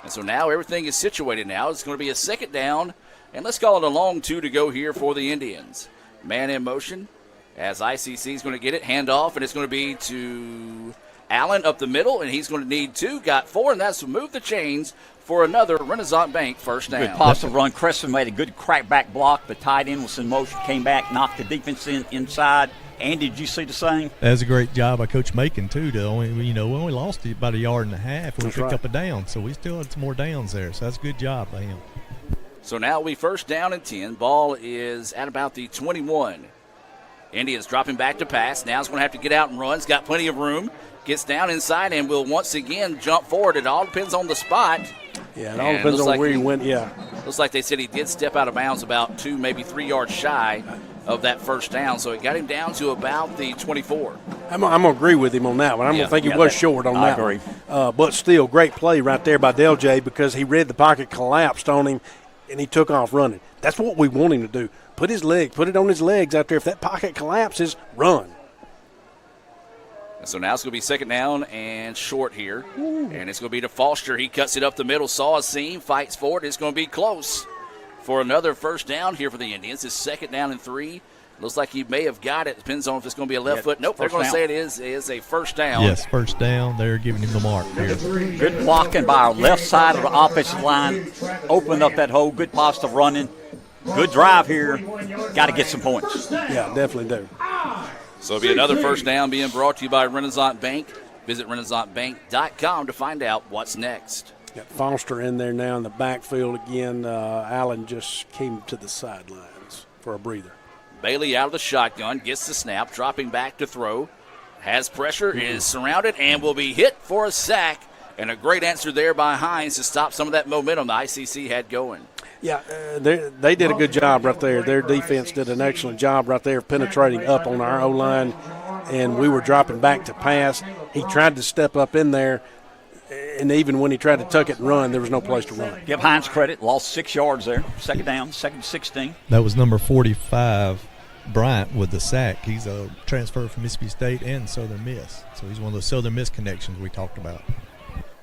And so now everything is situated now. It's going to be a second down, and let's call it a long 2 to go here for the Indians. Man in motion as ICC is going to get it, hand off, and it's going to be to Allen up the middle, and he's going to need 2, got 4, and that's move the chains for another Renaissance Bank first down. Good positive run. Cressman made a good crackback block. The tight end was in motion, came back, knocked the defense inside. Andy, did you see the same? That was a great job by Coach Macon, too. We only lost about 1.5 yards when we picked up a down, so we still had some more downs there. So that's a good job by him. So now we first down and 10. Ball is at about the 21. Indians dropping back to pass. Now he's going to have to get out and run. He's got plenty of room. Gets down inside and will once again jump forward. It all depends on the spot. Yeah, it all depends on where he went. Yeah. Looks like they said he did step out of bounds about 2, maybe 3 yards shy of that first down. So it got him down to about the 24. I'm going to agree with him on that one. I'm going to think he was short on that one. But still, great play right there by Del J because he read the pocket collapsed on him, and he took off running. That's what we want him to do. Put it on his legs out there. If that pocket collapses, run. And so now it's going to be second down and short here. And it's going to be to Foster. He cuts it up the middle, saw a seam, fights forward. It's going to be close for another first down here for the Indians. It's second down and 3. Looks like he may have got it. Depends on if it's going to be a left foot. Nope, they're going to say it is a first down. Yes, first down. They're giving him the mark here. Good blocking by our left side of the offensive line. Opened up that hole. Good positive running. Good drive here. Got to get some points. Yeah, definitely do. So it'll be another first down being brought to you by Renaissance Bank. Visit RenaissanceBank.com to find out what's next. Got Foster in there now in the backfield again. Allen just came to the sidelines for a breather. Bailey out of the shotgun, gets the snap, dropping back to throw. Has pressure, is surrounded, and will be hit for a sack. And a great answer there by Hinds to stop some of that momentum the ICC had going. Yeah, they did a good job right there. Their defense did an excellent job right there penetrating up on our O-line, and we were dropping back to pass. He tried to step up in there, and even when he tried to tuck it and run, there was no place to run. Give Hinds credit. Lost 6 yards there. Second down, second 16. That was number 45, Bryant, with the sack. He's a transfer from Mississippi State and Southern Miss. So he's one of those Southern Miss connections we talked about.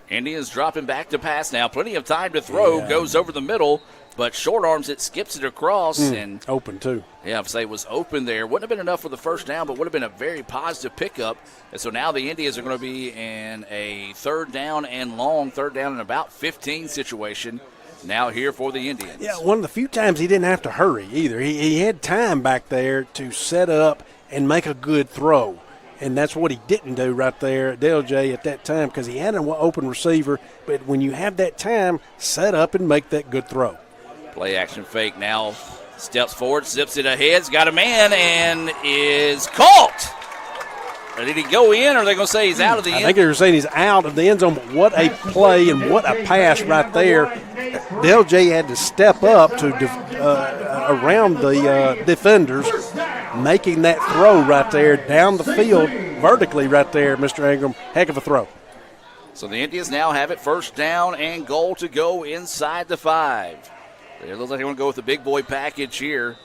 Indians dropping back to pass now. Plenty of time to throw. Goes over the middle, but short arms it, skips it across. And open, too. Yeah, I'd say it was open there. Wouldn't have been enough for the first down, but would have been a very positive pickup. And so now the Indians are going to be in a third down and long, third down and about 15 situation now here for the Indians. Yeah, one of the few times he didn't have to hurry either. He had time back there to set up and make a good throw. And that's what he didn't do right there, Del J, at that time, because he had an open receiver. But when you have that time, set up and make that good throw. Play action fake now. Steps forward, zips it ahead, got a man, and is caught. Or did he go in, or are they going to say he's out of the end? I think they were saying he's out of the end zone, but what a play and what a pass right there. Del J had to step up to around the defenders, making that throw right there down the field vertically right there, Mr. Ingram. Heck of a throw. So the Indians now have it first down and goal to go inside the 5. It looks like they want to go with the big boy package here.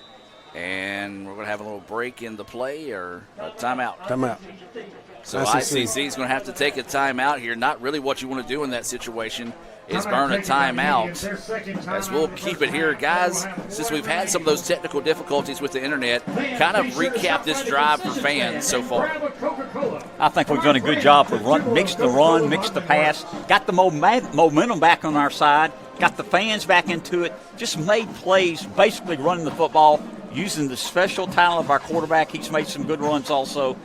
And we're going to have a little break in the play or a timeout. Timeout. So ICC is going to have to take a timeout here. Not really what you want to do in that situation is burn a timeout. As we'll keep it here, guys, since we've had some of those technical difficulties with the internet, kind of recap this drive for fans so far. I think we've done a good job for mix the pass, got the momentum back on our side, got the fans back into it, just made plays, basically running the football, using the special talent of our quarterback. He's made some good runs also.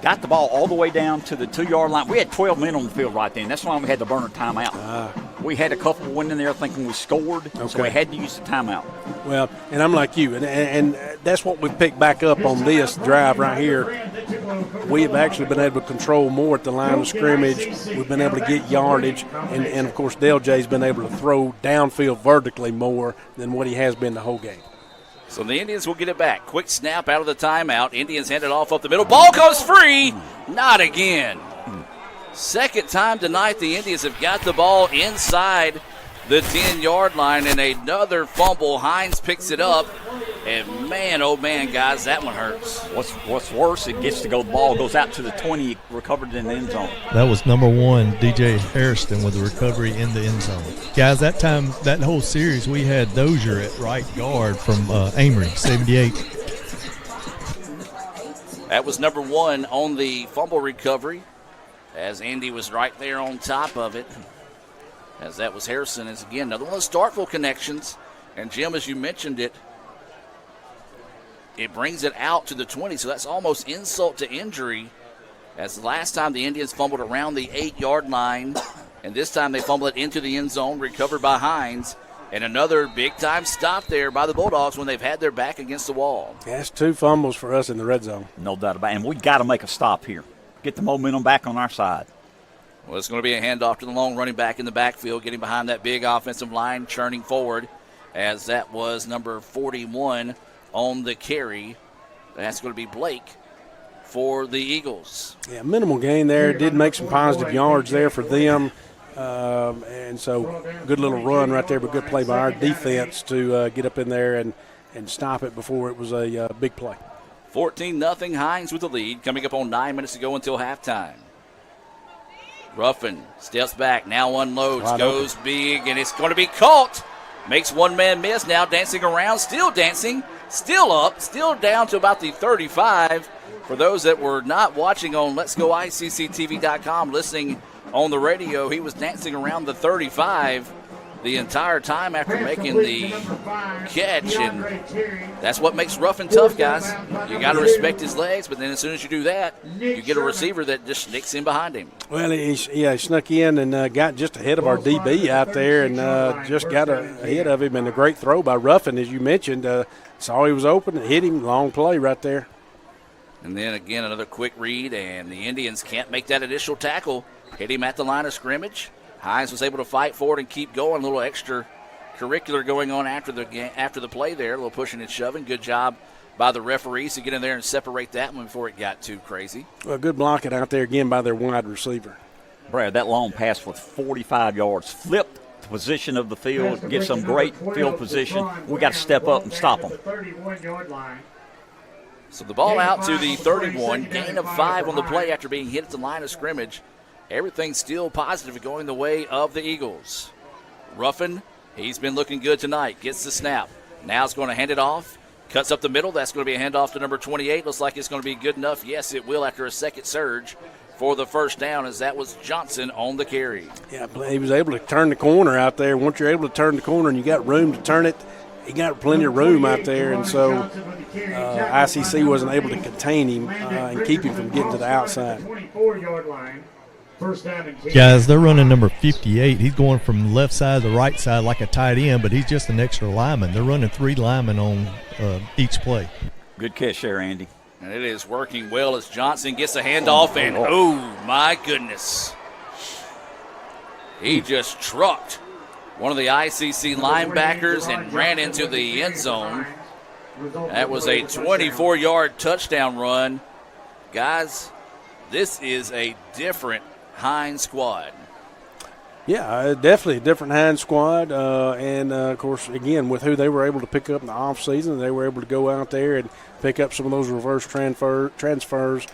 Got the ball all the way down to the 2-yard line. We had 12 men on the field right then. That's why we had to burn a timeout. We had a couple went in there thinking we scored, so we had to use the timeout. Well, and I'm like you, and that's what we picked back up on this drive right here. We have actually been able to control more at the line of scrimmage. We've been able to get yardage, and of course, Del J's been able to throw downfield vertically more than what he has been the whole game. So the Indians will get it back. Quick snap out of the timeout. Indians hand it off up the middle. Ball goes free. Not again. Second time tonight the Indians have got the ball inside the 10-yard line, and another fumble. Hinds picks it up, and man, oh man, guys, that one hurts. What's worse, it gets to go. The ball goes out to the 20, recovered in the end zone. That was number 1, DJ Hairston, with the recovery in the end zone. Guys, that time, that whole series, we had Dozier at right guard from Amory, 78. That was number 1 on the fumble recovery, as Andy was right there on top of it. As that was Harrison, is again another one of those Starkville connections. And Jim, as you mentioned it brings it out to the 20, so that's almost insult to injury. As the last time the Indians fumbled around the 8-yard line, and this time they fumbled it into the end zone, recovered by Hinds. And another big-time stop there by the Bulldogs when they've had their back against the wall. That's 2 fumbles for us in the red zone. No doubt about it. And we got to make a stop here. Get the momentum back on our side. Well, it's going to be a handoff to the long running back in the backfield, getting behind that big offensive line, churning forward, as that was number 41 on the carry. That's going to be Blake for the Eagles. Yeah, minimal gain there. Did make some positive yards there for them. And so good little run right there, but good play by our defense to get up in there and stop it before it was a big play. 14-0, Hinds with the lead, coming up on 9 minutes to go until halftime. Ruffin steps back, now unloads, goes big, and it's going to be caught. Makes one man miss, now dancing around, still dancing, still up, still down to about the 35. For those that were not watching on Let'sGoICCTV.com, listening on the radio, he was dancing around the 35 the entire time after making the catch, and that's what makes Ruffin tough, guys. You got to respect his legs, but then as soon as you do that, you get a receiver that just sneaks in behind him. Well, he snuck in and got just ahead of our DB out there and just got ahead of him, and a great throw by Ruffin, as you mentioned. Saw he was open and hit him, long play right there. And then again, another quick read, and the Indians can't make that initial tackle. Hit him at the line of scrimmage. Hinds was able to fight for it and keep going. A little extra curricular going on after the play there. A little pushing and shoving. Good job by the referees to get in there and separate that one before it got too crazy. Well, good blocking out there again by their wide receiver. Brad, that long pass was 45 yards. Flipped the position of the field, get some great field position. We got to step up and stop them. So the ball out to the 31. Gain of 5 on the play after being hit at the line of scrimmage. Everything's still positive going the way of the Eagles. Ruffin, he's been looking good tonight. Gets the snap. Now it's going to hand it off. Cuts up the middle. That's going to be a handoff to number 28. Looks like it's going to be good enough. Yes, it will after a second surge for the first down, as that was Johnson on the carry. Yeah, he was able to turn the corner out there. Once you're able to turn the corner and you got room to turn it, he got plenty of room out there, and so ICC wasn't able to contain him and keep him from getting to the outside. 24-yard line. First down and 10. Guys, they're running number 58. He's going from left side to right side like a tight end, but he's just an extra lineman. They're running 3 linemen on each play. Good catch there, Andy. And it is working well as Johnson gets a handoff, and oh my goodness. He just trucked one of the ICC linebackers and ran into the end zone. That was a 24-yard touchdown run. Guys, this is a different Hinds squad. Yeah, definitely a different Hinds squad. And, of course, again, with who they were able to pick up in the offseason, they were able to go out there and pick up some of those reverse transfers,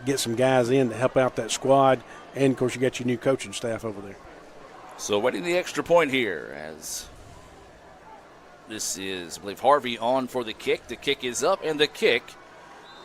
get some guys in to help out that squad. And, of course, you got your new coaching staff over there. So waiting the extra point here as this is, I believe, Harvey on for the kick. The kick is up, and the kick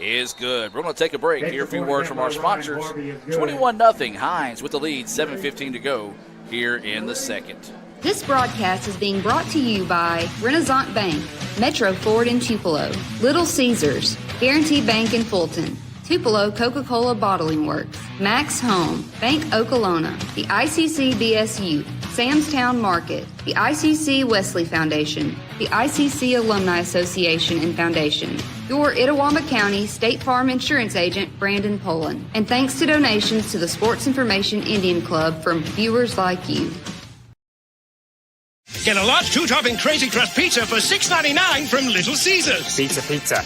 is good. We're going to take a break. Hear a few words from our sponsors. 21-0, Hinds with the lead, 7:15 to go here in the second. This broadcast is being brought to you by Renaissance Bank, Metro Ford in Tupelo, Little Caesars, Guarantee Bank in Fulton, Tupelo Coca-Cola Bottling Works, Max Home, Bank Okolona, the ICC BSU, Samstown Market, the ICC Wesley Foundation, the ICC Alumni Association and Foundation, your Itawamba County State Farm Insurance Agent, Brandon Poland, and thanks to donations to the Sports Information Indian Club from viewers like you. Get a large 2-topping Crazy Crust pizza for $6.99 from Little Caesars. Pizza.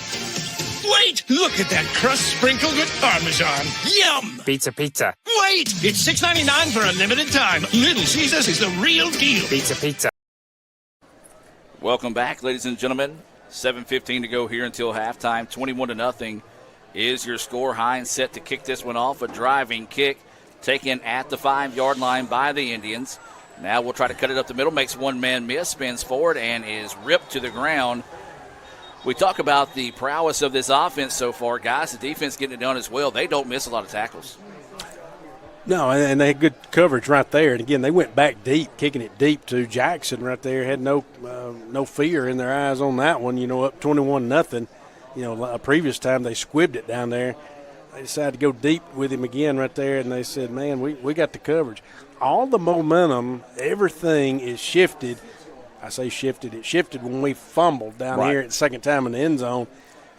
Wait! Look at that crust sprinkled with Parmesan. Yum! Pizza. Wait! It's $6.99 for a limited time. Little Caesars is the real deal. Pizza. Welcome back, ladies and gentlemen. 7:15 to go here until halftime. 21-0 is your score. Hinds set to kick this one off. A driving kick taken at the 5-yard line by the Indians. Now we'll try to cut it up the middle. Makes one man miss, spins forward, and is ripped to the ground. We talk about the prowess of this offense so far, guys. The defense getting it done as well. They don't miss a lot of tackles. No, and they had good coverage right there. And, again, they went back deep, kicking it deep to Jackson right there. Had no fear in their eyes on that one, up 21-0. A previous time they squibbed it down there. They decided to go deep with him again right there, and they said, man, we got the coverage. All the momentum, everything is shifted. I say shifted. It shifted when we fumbled down Right. here at the second time in the end zone,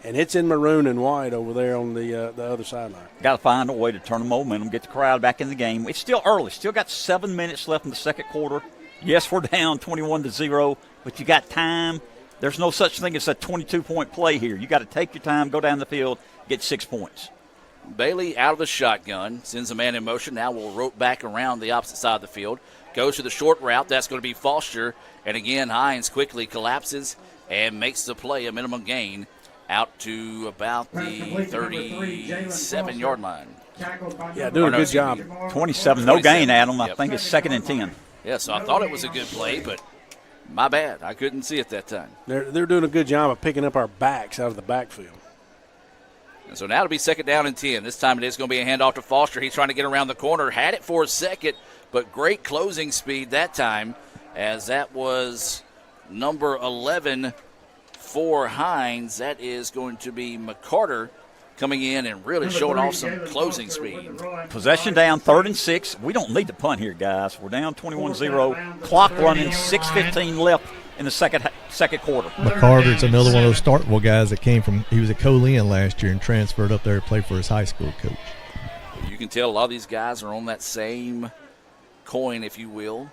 and it's in maroon and white over there on the other sideline. Got to find a way to turn the momentum, get the crowd back in the game. It's still early. Still got 7 minutes left in the second quarter. Yes, we're down 21-0, but you got time. There's no such thing as a 22-point play here. You got to take your time, go down the field, get 6 points. Bailey out of the shotgun, sends a man in motion. Now will rope back around the opposite side of the field. Goes to the short route. That's going to be Foster. And again, Hinds quickly collapses and makes the play, a minimum gain, out to about the 37-yard line. Yeah, doing a good job. 27, no gain, Adam. I think it's 2nd and 10. Yeah, so I thought it was a good play, but my bad. I couldn't see it that time. They're doing a good job of picking up our backs out of the backfield. And so now it'll be 2nd down and 10. This time it is going to be a handoff to Foster. He's trying to get around the corner. Had it for a second, but great closing speed that time, as that was number 11 for Hinds. That is going to be McCarter coming in and really showing off some closing speed. Possession down, 3rd and 6. We don't need to punt here, guys. We're down 21-0. Clock running, 6:15 left in the second quarter. McCarter's another one of those Starkville guys that came from, he was at Colin last year and transferred up there to play for his high school coach. You can tell a lot of these guys are on that same coin, if you will.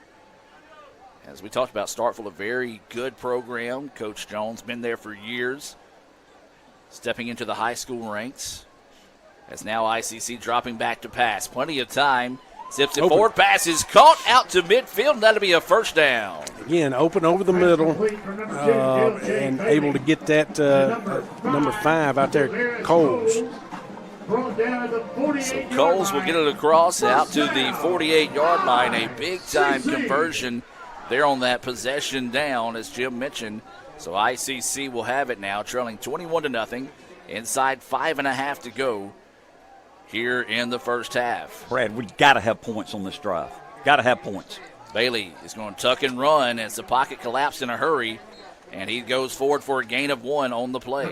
As we talked about, Starkville, a very good program. Coach Jones been there for years. Stepping into the high school ranks. As now ICC dropping back to pass. Plenty of time. Zips it forward. Pass is caught out to midfield, and that'll be a first down. Again, open over the middle and able to get that number 5 out there, Coles. So Coles will get it across out to the 48-yard line. A big-time conversion there on that possession down, as Jim mentioned. So ICC will have it now, trailing 21-0. Inside 5.5 to go here in the first half. Brad, we got to have points on this drive. Got to have points. Bailey is going to tuck and run as the pocket collapsed in a hurry, and he goes forward for a gain of 1 on the play.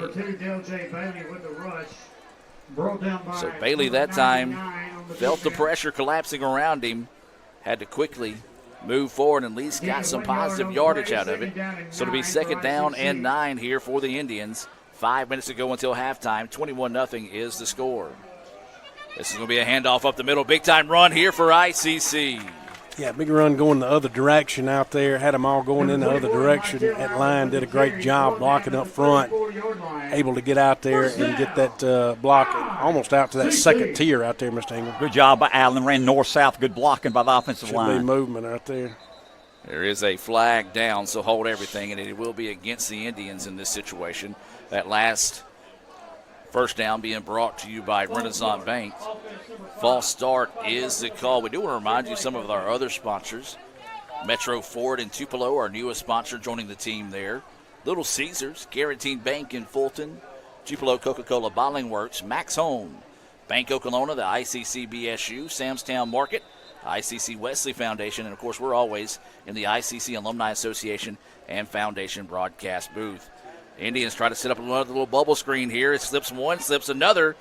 So Bailey that time felt the pressure collapsing around him, had to quickly move forward and at least got some positive yardage out of it. So it'll be 2nd down and 9 here for the Indians. 5 minutes to go until halftime. 21-0 is the score. This is going to be a handoff up the middle. Big-time run here for ICC. Yeah, big run going the other direction out there. Had them all going in the other direction. That line did a great job blocking up front. Able to get out there and get that block almost out to that second tier out there, Mr. Engel. Good job by Allen. Ran north-south. Good blocking by the offensive line. Should be movement out there. There is a flag down, so hold everything, and it will be against the Indians in this situation. That last first down being brought to you by Renaissance Bank. False start is the call. We do want to remind you some of our other sponsors. Metro Ford in Tupelo, our newest sponsor, joining the team there. Little Caesars, Guaranteed Bank in Fulton, Tupelo Coca-Cola Bottling Works, Max Home, Bank Oklahoma, the ICC BSU, Samstown Market, ICC Wesley Foundation, and, of course, we're always in the ICC Alumni Association and Foundation broadcast booth. Indians try to set up another little bubble screen here. It slips one, slips another,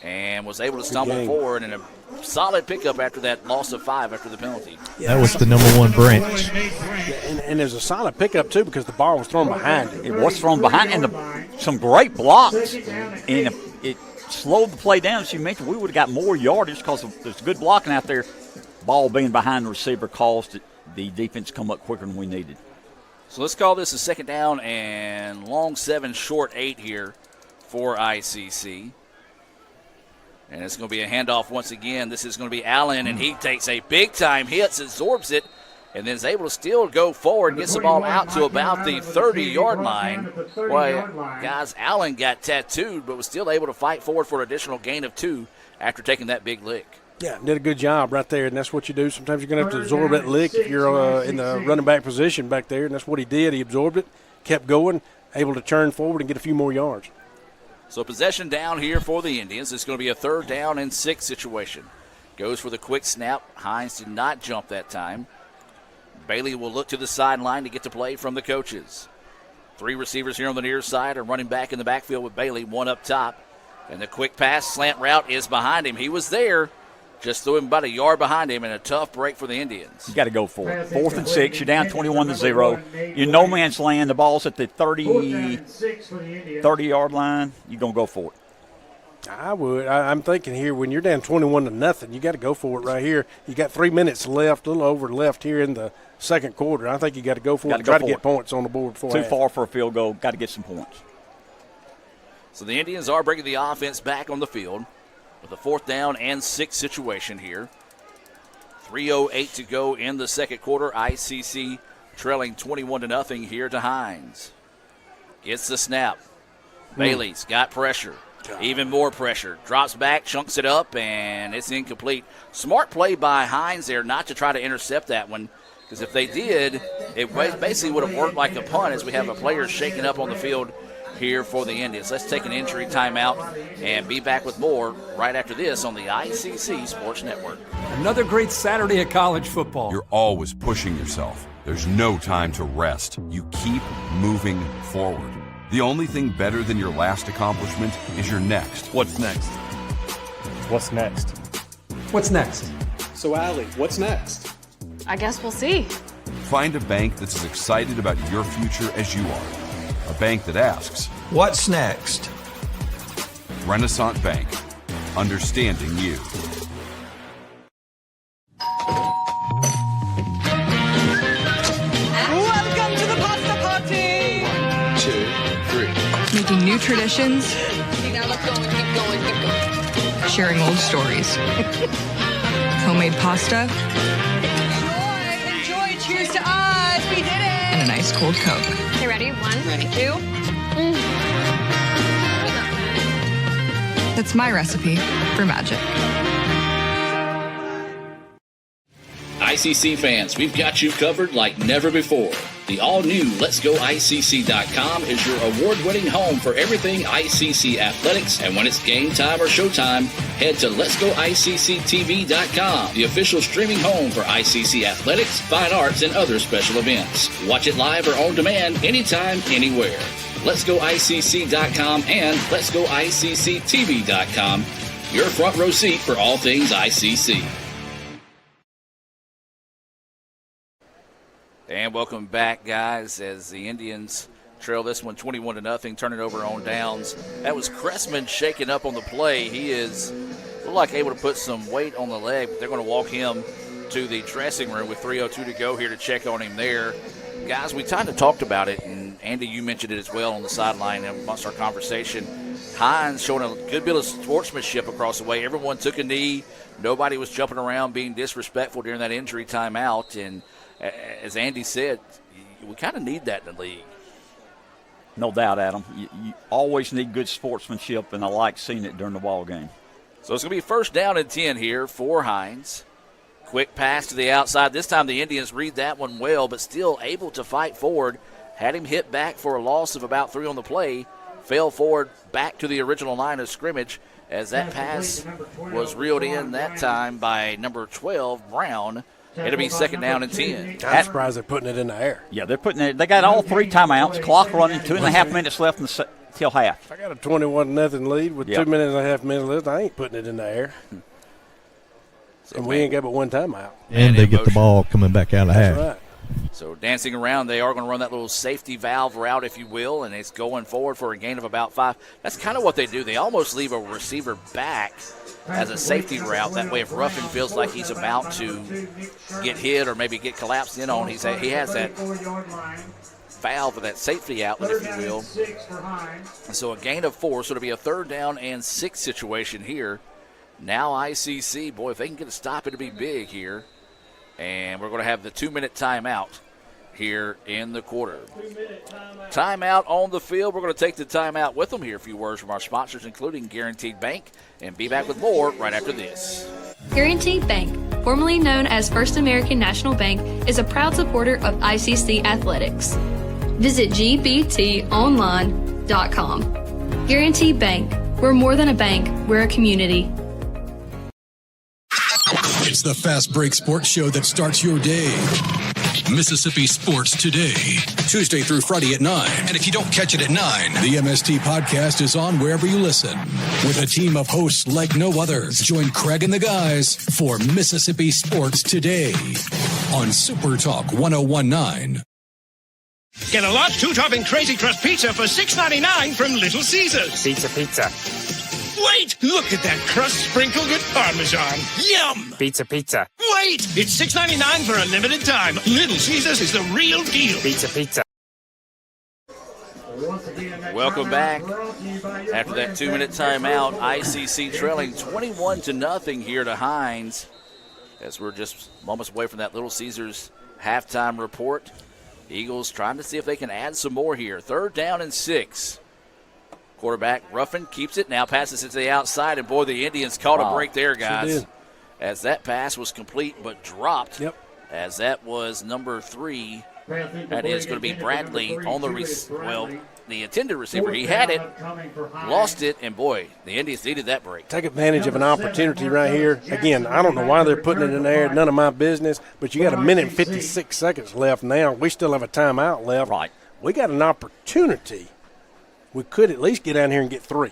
and was able to stumble forward, and a solid pickup after that loss of 5 after the penalty. That was the number 1 branch. Yeah, and there's a solid pickup, too, because the ball was thrown behind it. It was thrown behind, and some great blocks. And it slowed the play down, as you mentioned. We would have got more yardage because there's good blocking out there. Ball being behind the receiver caused the defense come up quicker than we needed. So let's call this a 2nd down and long 7, short 8 here for ICC. And it's going to be a handoff once again. This is going to be Allen, and he takes a big-time hit, absorbs it, and then is able to still go forward and gets the ball out to about the 30-yard line. Well, guys, Allen got tattooed, but was still able to fight forward for an additional gain of 2 after taking that big lick. Yeah, did a good job right there, and that's what you do. Sometimes you're going to have to absorb that lick if you're in the running back position back there, and that's what he did. He absorbed it, kept going, able to turn forward and get a few more yards. So possession down here for the Indians. It's going to be a 3rd down and 6 situation. Goes for the quick snap. Hinds did not jump that time. Bailey will look to the sideline to get the play from the coaches. 3 receivers here on the near side are running back in the backfield with Bailey, 1 up top. And the quick pass, slant route is behind him. He was there, just threw him about a yard behind him, and a tough break for the Indians. You got to go for it. 4th and 6. You're down 21-0. You're no man's land. The ball's at the 30-yard line. You're going to go for it. I would. I'm thinking here, when you're down 21-0, you got to go for it right here. You got 3 minutes left, a little over left here in the second quarter. I think you got to go for it. Try to get points on the board before Too far for a field goal. Got to get some points. So the Indians are bringing the offense back on the field with a 4th down and 6 situation here. 3:08 to go in the second quarter. ICC trailing 21-0 here to Hinds. Gets the snap. Bailey's got pressure. Even more pressure. Drops back, chunks it up, and it's incomplete. Smart play by Hinds there not to try to intercept that one, because if they did, it basically would have worked like a punt, as we have a player shaking up on the field here for the Indians. Let's take an injury timeout and be back with more right after this on the ICC Sports Network. Another great Saturday of college football. You're always pushing yourself. There's no time to rest. You keep moving forward. The only thing better than your last accomplishment is your next. What's next? What's next? What's next? So, Allie, what's next? I guess we'll see. Find a bank that's as excited about your future as you are. A bank that asks, what's next? Renaissance Bank. Understanding you. Welcome to the pasta party. 1, 2, 3. Making new traditions. Okay, now let's go and keep going, keep going. Sharing old stories. Homemade pasta. Enjoy. Cheers to us. We did it. And a nice cold Coke. Okay, ready? 1, 2. That's my recipe for magic. ICC fans, we've got you covered like never before. The all-new Let'sGoICC.com is your award-winning home for everything ICC athletics, and when it's game time or showtime, head to Let'sGoICCTV.com, the official streaming home for ICC athletics, fine arts, and other special events. Watch it live or on demand anytime, anywhere. Let'sGoICC.com and Let'sGoICCTV.com, your front row seat for all things ICC. And welcome back, guys, as the Indians trail this one 21-0, turn it over on downs. That was Cressman shaking up on the play. He is like able to put some weight on the leg, but they're going to walk him to the dressing room with 3:02 to go here to check on him there. Guys, we kind of talked about it, and Andy, you mentioned it as well on the sideline amongst our conversation. Hinds showing a good bit of sportsmanship across the way. Everyone took a knee. Nobody was jumping around being disrespectful during that injury timeout, and as Andy said, we kind of need that in the league. No doubt, Adam. You always need good sportsmanship, and I like seeing it during the ball game. So it's going to be 1st down and 10 here for Hinds. Quick pass to the outside. This time the Indians read that one well, but still able to fight forward. Had him hit back for a loss of about 3 on the play. Fell forward back to the original line of scrimmage as that pass was reeled in that time by number 12, Brown. It'll be 2nd down and 10. I'm surprised they're putting it in the air. Yeah, they're putting it. They got all 3 timeouts. Clock running. 2.5 minutes left till half. I got a 21-0 lead with 2.5 minutes left. I ain't putting it in the air. And we ain't got but 1 timeout. And they get the ball coming back out of half. Right. So dancing around, they are going to run that little safety valve route, if you will, and it's going forward for a gain of about 5. That's kind of what they do. They almost leave a receiver back as a safety route. That way, if Ruffin feels like he's about to get hit or maybe get collapsed in on, he has that valve or that safety outlet, if you will. And so a gain of 4, so it'll be a 3rd down and 6 situation here. Now ICC, boy, if they can get a stop, it'll be big here. And we're going to have the 2-minute timeout here in the quarter. Timeout on the field. We're going to take the timeout with them. Here a few words from our sponsors, including Guaranteed Bank, and be back with more right after this. Guaranteed Bank, formerly known as First American National Bank, is a proud supporter of ICC athletics. Visit gbtonline.com. Guaranteed Bank. We're more than a bank. We're a community. It's the Fast Break Sports Show that starts your day. Mississippi Sports Today, Tuesday through Friday at 9. And if you don't catch it at 9, the MST podcast is on wherever you listen. With a team of hosts like no others, join Craig and the guys for Mississippi Sports Today on Super Talk 1019. Get a large two-topping Crazy Crust pizza for $6.99 from Little Caesars. Pizza. Wait! Look at that crust sprinkled with Parmesan. Yum! Pizza. Wait! It's $6.99 for a limited time. Little Caesars is the real deal. Pizza. Welcome back. After that 2-minute timeout, ICC trailing 21-0 here to Hinds. As we're just moments away from that Little Caesars halftime report. Eagles trying to see if they can add some more here. 3rd down and 6. Quarterback Ruffin keeps it, now passes it to the outside, and boy, the Indians caught a break there, guys. As that pass was complete but dropped. Yep. As that was number 3. That is going to be Bradley on the intended receiver. He had it, lost it, and boy, the Indians needed that break. Take advantage of an opportunity right here. Again, I don't know why they're putting it in there. None of my business. But you got 1 minute and 56 seconds left now. We still have a timeout left. Right. We got an opportunity. We could at least get down here and get 3.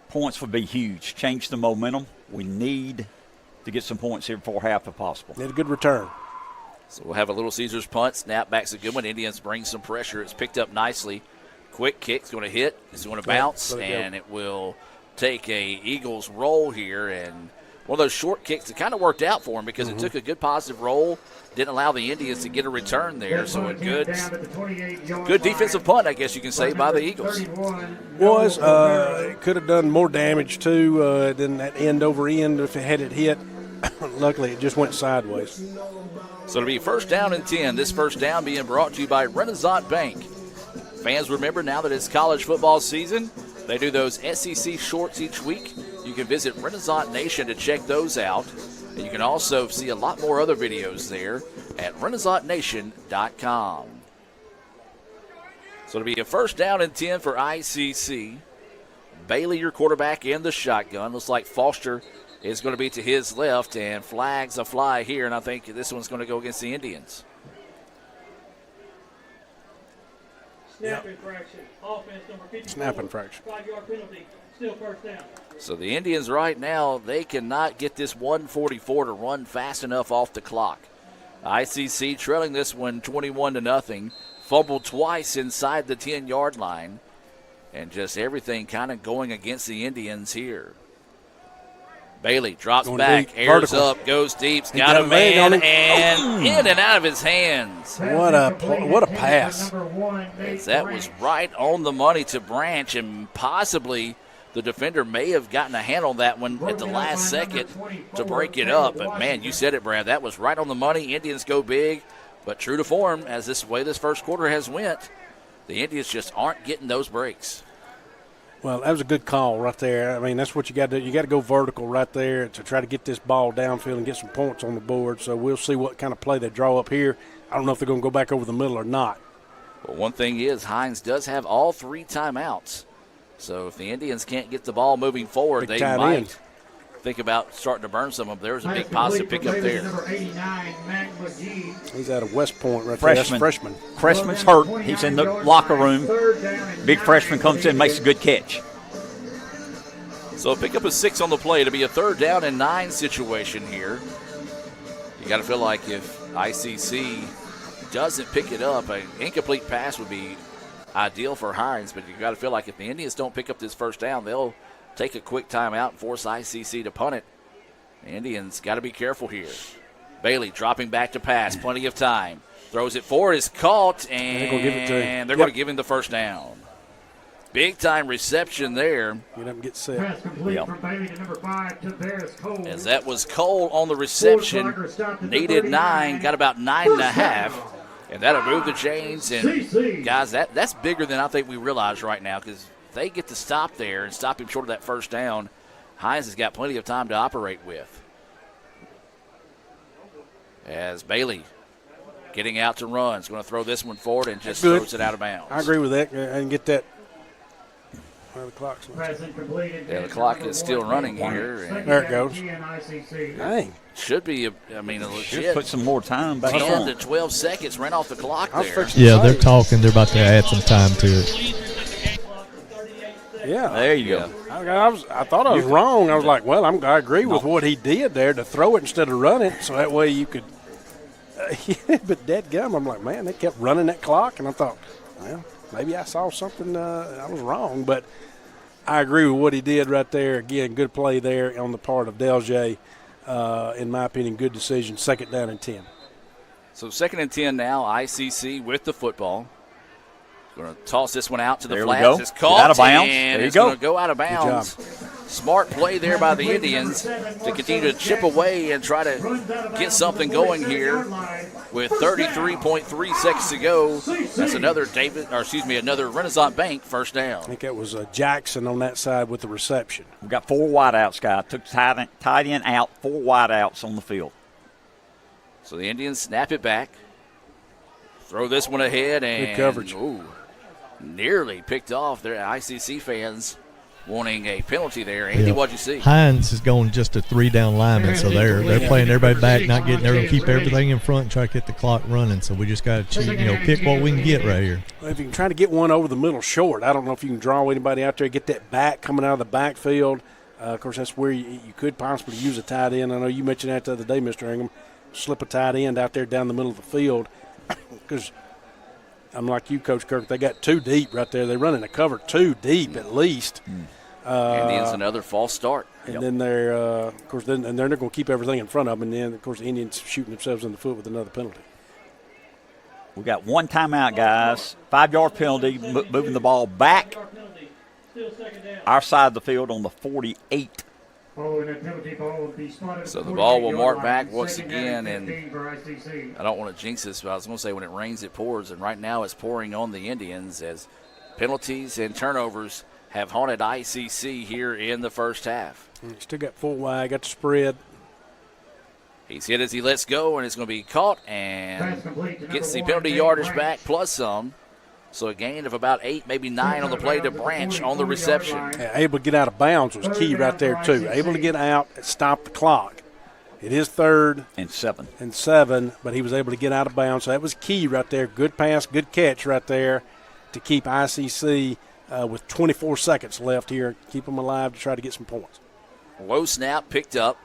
Points would be huge. Change the momentum. We need to get some points here before half if possible. Need a good return. So we'll have a Little Caesars punt. Snap back's a good one. Indians bring some pressure. It's picked up nicely. Quick kick. It's going to hit. It's going to bounce. And it will take a Eagles roll here. And one of those short kicks that kind of worked out for him because it took a good positive roll. Didn't allow the Indians to get a return there. So a good defensive punt, I guess you can say, by the Eagles. It could have done more damage, too, than that end over end if it had it hit. Luckily, it just went sideways. So it'll be 1st down and 10. This first down being brought to you by Renaissance Bank. Fans, remember now that it's college football season, they do those SEC shorts each week. You can visit Renaissance Nation to check those out. And you can also see a lot more other videos there at RenaissanceNation.com. So it'll be a 1st down and 10 for ICC. Bailey, your quarterback, in the shotgun. Looks like Foster is going to be to his left, and flags a fly here, and I think this one's going to go against the Indians. Snap infraction. Offense number 54. Snap infraction. 5-yard penalty. Still 1st down. So the Indians right now, they cannot get this 144 to run fast enough off the clock. ICC trailing this one 21-0. Fumbled twice inside the 10-yard line. And just everything kind of going against the Indians here. Bailey drops going back, deep, airs vertical. up, goes deep, got a man, and in and out of his hands. What a pass. As that was right on the money to Branch, and possibly the defender may have gotten a hand on that one at the last second to break it up. But, man, you said it, Brad. That was right on the money. Indians go big, but true to form, as this way this first quarter has went, the Indians just aren't getting those breaks. Well, that was a good call right there. I mean, that's what you got to do. You got to go vertical right there to try to get this ball downfield and get some points on the board. So we'll see what kind of play they draw up here. I don't know if they're going to go back over the middle or not. Well, one thing is Hinds does have all 3 timeouts. So if the Indians can't get the ball moving forward, they might think about starting to burn some of them. There's a big positive pickup there. He's out of West Point right there. That's freshman. Freshman's hurt. He's in the locker room. Big freshman comes in, makes a good catch. So pick up a 6 on the play. It'll be a 3rd down and 9 situation here. You got to feel like if ICC doesn't pick it up, an incomplete pass would be ideal for Hinds, but you got to feel like if the Indians don't pick up this 1st down, they'll take a quick timeout and force ICC to punt it. The Indians got to be careful here. Bailey dropping back to pass, plenty of time. Throws it forward, is caught, and they're going to give him the 1st down. Big time reception there. Get up and get set. Pass complete from Bailey to number 5 to Paris Cole. As that was Cole on the reception. Needed 9, got about 9.5. And that'll move the chains. And, guys, that's bigger than I think we realize right now, because if they get to stop there and stop him short of that 1st down, Hinds has got plenty of time to operate with. As Bailey getting out to run. Is going to throw this one forward and just throws it out of bounds. I agree with that. And get that. Well, the clock's not. Yeah, the clock is still running here. And There it goes. Dang. Should be, a legit. Should put some more time back 10 on. to 12 seconds ran off the clock there. Yeah, they're talking. They're about to add some time to it. Yeah. There you go. I thought I was wrong. I was like, well, I agree with what he did there to throw it instead of run it, so that way you could. But dadgum, I'm like, man, they kept running that clock, and I thought, well, maybe I saw something. I was wrong, but I agree with what he did right there. Again, good play there on the part of Deljay. In my opinion, good decision. 2nd down and 10. So 2nd and 10 now. ICC with the football. Going to toss this one out to the flats. Go. It's caught. Out of bounds. And there you it's go. going to go out of bounds. Smart play there by the Indians to continue to chip away and try to get something going here with 33.3 seconds to go. That's another another Renaissance Bank first down. I think that was Jackson on that side with the reception. We've got 4 wideouts, guys. Took tight end out, 4 wideouts on the field. So the Indians snap it back. Throw this one ahead and good coverage. Nearly picked off. Their ICC fans wanting a penalty there. Andy, what'd you see? Hinds is going just a 3-down lineman, so they're playing everybody back, not getting. They're going to keep everything in front and try to get the clock running. So we just got to pick what we can get right here. Well, if you can try to get one over the middle short, I don't know if you can draw anybody out there, get that back coming out of the backfield. Of course, that's where you could possibly use a tight end. I know you mentioned that the other day, Mr. Ingham. Slip a tight end out there down the middle of the field because I'm like you, Coach Kirk. They got 2 deep right there. They're running a cover 2 deep at least. Indians another false start. And then they're, of course, then they're going to keep everything in front of them. And then, of course, the Indians shooting themselves in the foot with another penalty. We got 1 timeout, guys. 5-yard penalty, moving the ball back our side of the field on the 48. So the ball will mark back once again, and I don't want to jinx this, but I was going to say when it rains, it pours, and right now it's pouring on the Indians as penalties and turnovers have haunted ICC here in the first half. Still got 4 wide, got the spread. He's hit as he lets go, and it's going to be caught and gets the penalty yardage back plus some. So a gain of about 8, maybe 9 on the play to Branch on the reception. Yeah, able to get out of bounds was key right there, too. Able to get out and stop the clock. It is 3rd and 7, but he was able to get out of bounds. So that was key right there. Good pass, good catch right there to keep ICC with 24 seconds left here. Keep them alive to try to get some points. Low snap picked up.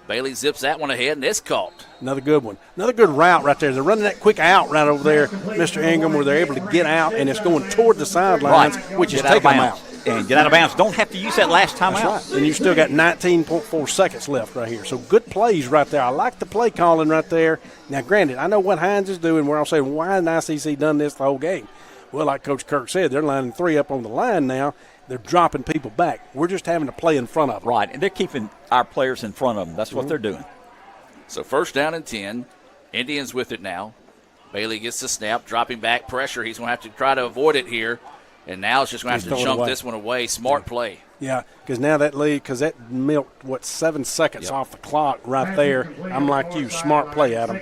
Bailey zips that one ahead, and it's caught. Another good one. Another good route right there. They're running that quick out right over there, Mr. Ingham, where they're able to get out, and it's going toward the sidelines, which is taking them out. And get out of bounds. Don't have to use that last time That's out. Right. And you still got 19.4 seconds left right here. So good plays right there. I like the play calling right there. Now, granted, I know what Hinds is doing where I'm saying, why hasn't ICC done this the whole game? Well, like Coach Kirk said, they're lining 3 up on the line now. They're dropping people back. We're just having to play in front of them. Right, and they're keeping our players in front of them. That's what they're doing. So 1st down and 10. Indians with it now. Bailey gets the snap, dropping back pressure. He's going to have to try to avoid it here. And now it's just going to have to chunk this one away. Smart play. Yeah, because now that lead, because that milked, 7 seconds off the clock right there. I'm like you, smart play, Adam.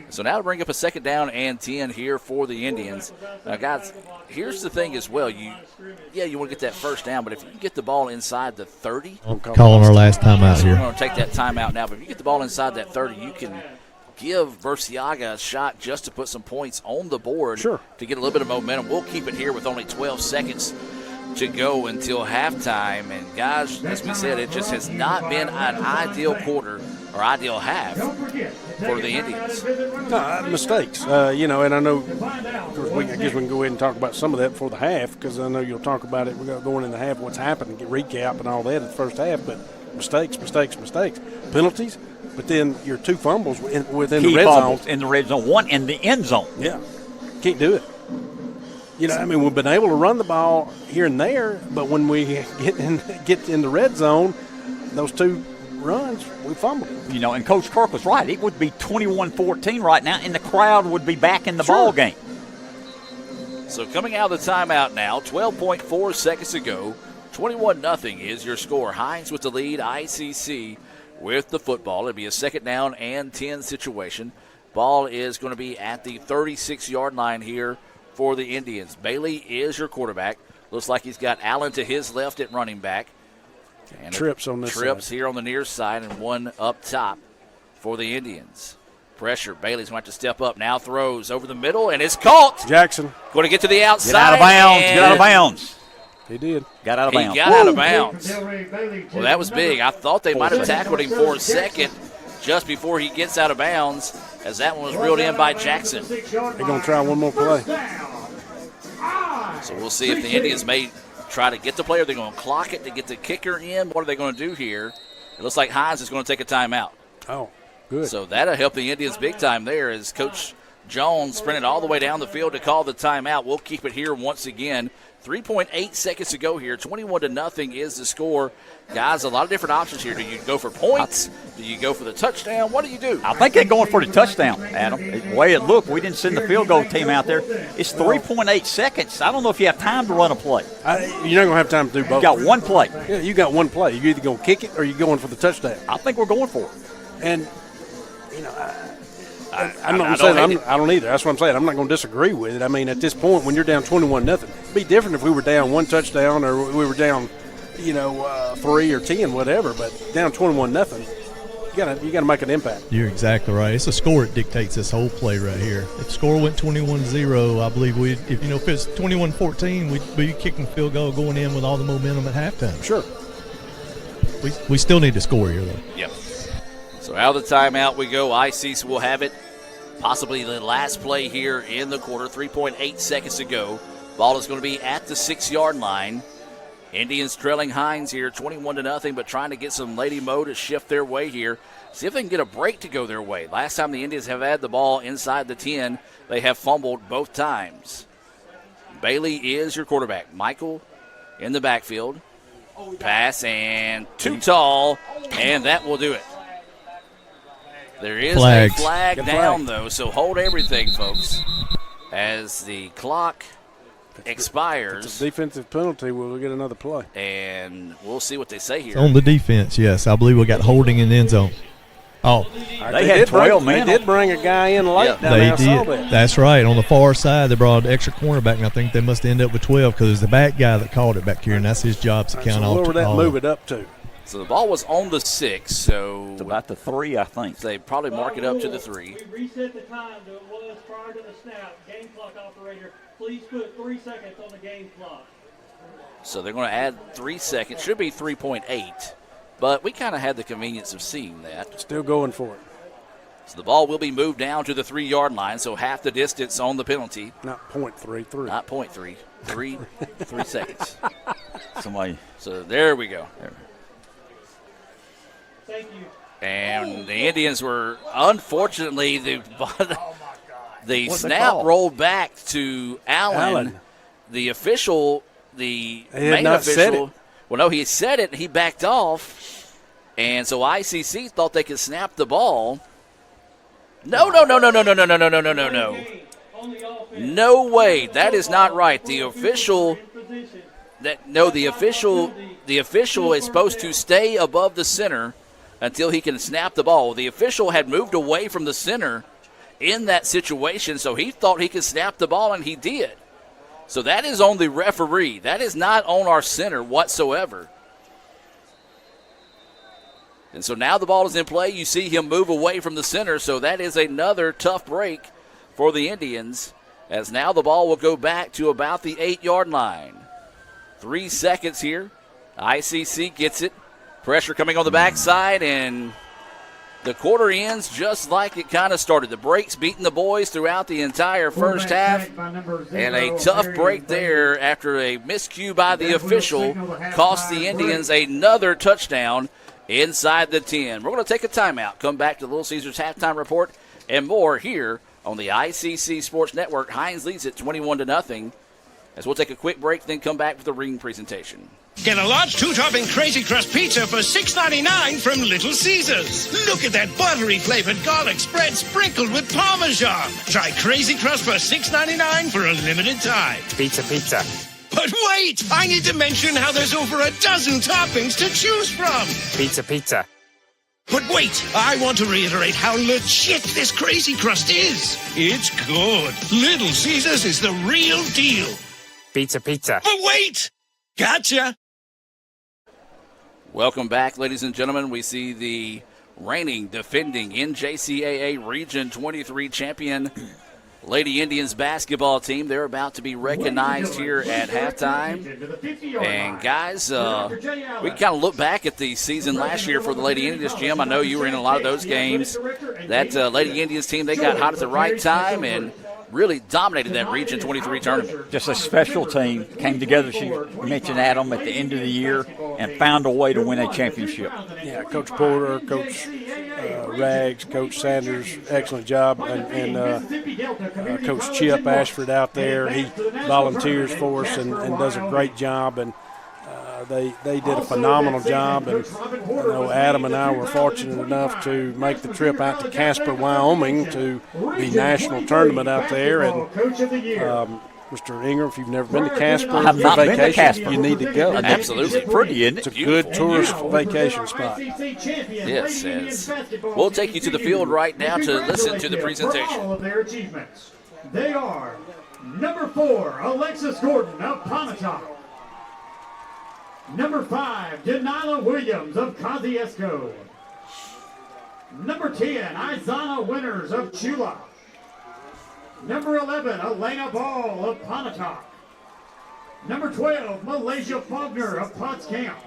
So now to bring up a 2nd down and 10 here for the Indians. Now, guys, here's the thing as well. You want to get that 1st down, but if you get the ball inside the 30. Calling our last time out here. We're going to take that timeout now, but if you get the ball inside that 30, you can give Burciaga a shot just to put some points on the board to get a little bit of momentum. We'll keep it here with only 12 seconds to go until halftime. And, guys, as we said, it just has not been an ideal quarter or ideal half for the Indians. Mistakes, and I know, of course, I guess we can go ahead and talk about some of that before the half because I know you'll talk about it. We're going in the half, what's happened, get recap and all that in the first half, but mistakes, penalties. But then your 2 fumbles within the red zone. In the red zone, 1 in the end zone. Yeah, can't do it. We've been able to run the ball here and there, but when we get in the red zone, those 2 runs, we fumbled. And Coach Kirk was right. It would be 21-14 right now, and the crowd would be back in the ball game. So coming out of the timeout now, 12.4 seconds to go, 21-0 is your score. Hinds with the lead, ICC with the football. It'll be a 2nd down and 10 situation. Ball is going to be at the 36-yard line here for the Indians. Bailey is your quarterback. Looks like he's got Allen to his left at running back. And trips on this trips side. here on the near side and one up top for the Indians. Pressure. Bailey's going to have to step up. Now throws over the middle, and it's caught. Jackson. Going to get to the outside. Get out of bounds. Get out of bounds. He did. Got out of bounds. He got out of bounds. Well, that was big. I thought they might have tackled him for a second just before he gets out of bounds, as that one was reeled in by Jackson. They're going to try one more play. So we'll see if the Indians may try to get the play. Are they going to clock it to get the kicker in? What are they going to do here? It looks like Hinds is going to take a timeout. Oh, good. So that'll help the Indians big time there as Coach Jones sprinted all the way down the field to call the timeout. We'll keep it here once again. 3.8 seconds to go here. 21-0 is the score. Guys, a lot of different options here. Do you go for points? Do you go for the touchdown? What do you do? I think they're going for the touchdown, Adam. The way it looked, we didn't send the field goal team out there. It's 3.8 seconds. I don't know if you have time to run a play. You're not going to have time to do both. You got one play. Yeah, you got one play. You're either going to kick it or you're going for the touchdown. I think we're going for it. And, you know, I'm not saying I don't either. That's what I'm saying. I'm not going to disagree with it. I mean, at this point, when you're down 21-0, it'd be different if we were down one touchdown or we were down, 3 or 10, whatever. But down 21-0, you got to make an impact. You're exactly right. It's a score that dictates this whole play right here. If the score went 21-0, I believe if it's 21-14, we'd be kicking the field goal going in with all the momentum at halftime. Sure. We still need to score here, though. Yep. So out of the timeout we go. ICC will have it. Possibly the last play here in the quarter. 3.8 seconds to go. Ball is going to be at the 6-yard line. Indians trailing Hinds here 21-0, but trying to get some Lady Mo to shift their way here. See if they can get a break to go their way. Last time the Indians have had the ball inside the 10, they have fumbled both times. Bailey is your quarterback. Michael in the backfield. Pass and too tall, and that will do it. There is a flag down, though, so hold everything, folks, as the clock expires. It's a defensive penalty. We'll get another play. And we'll see what they say here. It's on the defense, yes. I believe we got holding in the end zone. Oh. They had 12 men. They did bring a guy in late down there. They did. That's right. On the far side, they brought an extra cornerback, and I think they must end up with 12 because it's the back guy that called it back here, and that's his job to count all. So where would that move it up to? So the ball was on the 6, so it's about the 3, I think. They probably mark it up to the 3. We reset the time to what was prior to the snap. Game clock operator, please put 3 seconds on the game clock. So they're going to add 3 seconds. Should be 3.8, but we kind of had the convenience of seeing that. Still going for it. So the ball will be moved down to the 3-yard line, so half the distance on the penalty. Not 0.33. Not 0.3. 3 seconds. Somebody. So there we go. Thank you. And the Indians were, unfortunately, the snap rolled back to Allen. The official, the main official. Well, no, he said it. He backed off. And so ICC thought they could snap the ball. No. No way. That is not right. The official is supposed to stay above the center until he can snap the ball. The official had moved away from the center in that situation, so he thought he could snap the ball, and he did. So that is on the referee. That is not on our center whatsoever. And so now the ball is in play. You see him move away from the center, so that is another tough break for the Indians, as now the ball will go back to about the 8-yard line. 3 seconds here. ICC gets it. Pressure coming on the backside, and the quarter ends just like it kind of started. The breaks beating the boys throughout the entire first half, and a tough break there after a miscue by the official cost the Indians another touchdown inside the 10. We're going to take a timeout, come back to Little Caesars halftime report and more here on the ICC Sports Network. Hinds leads it 21-0. As we'll take a quick break, then come back with the ring presentation. Get a large 2-topping Crazy Crust pizza for $6.99 from Little Caesars. Look at that buttery flavored garlic spread sprinkled with Parmesan. Try Crazy Crust for $6.99 for a limited time. Pizza. But wait, I need to mention how there's over a dozen toppings to choose from. Pizza. But wait, I want to reiterate how legit this Crazy Crust is. It's good. Little Caesars is the real deal. Pizza, pizza. But wait! Gotcha! Welcome back, ladies and gentlemen. We see the reigning, defending NJCAA Region 23 champion Lady Indians basketball team. They're about to be recognized here at halftime. And, guys, we kind of look back at the season last year for the Lady Indians, Jim. I know you were in a lot of those games. That Lady Indians team, they got hot at the right time and really dominated that Region 23 tournament. Just a special team. Came together, she mentioned Adam, at the end of the year and found a way to win a championship. Yeah, Coach Porter, Coach Rags, Coach Sanders, excellent job. And Coach Chip Ashford out there, he volunteers for us and does a great job. And they did a phenomenal job. And I know Adam and I were fortunate enough to make the trip out to Casper, Wyoming to the national tournament out there. And Mr. Ingram, if you've never been to Casper, I have not been to Casper. You need to go. Absolutely. Pretty, isn't it? It's a good tourist vacation spot. Yes, yes. We'll take you to the field right now to listen to the presentation. All of their achievements. They are number 4, Alexis Gordon of Pontotoc. Number 5, Denila Williams of Kosciuszko. Number 10, Izana Winters of Chula. Number 11, Elena Ball of Pontotoc. Number 12, Malaysia Faulkner of Potts Camp.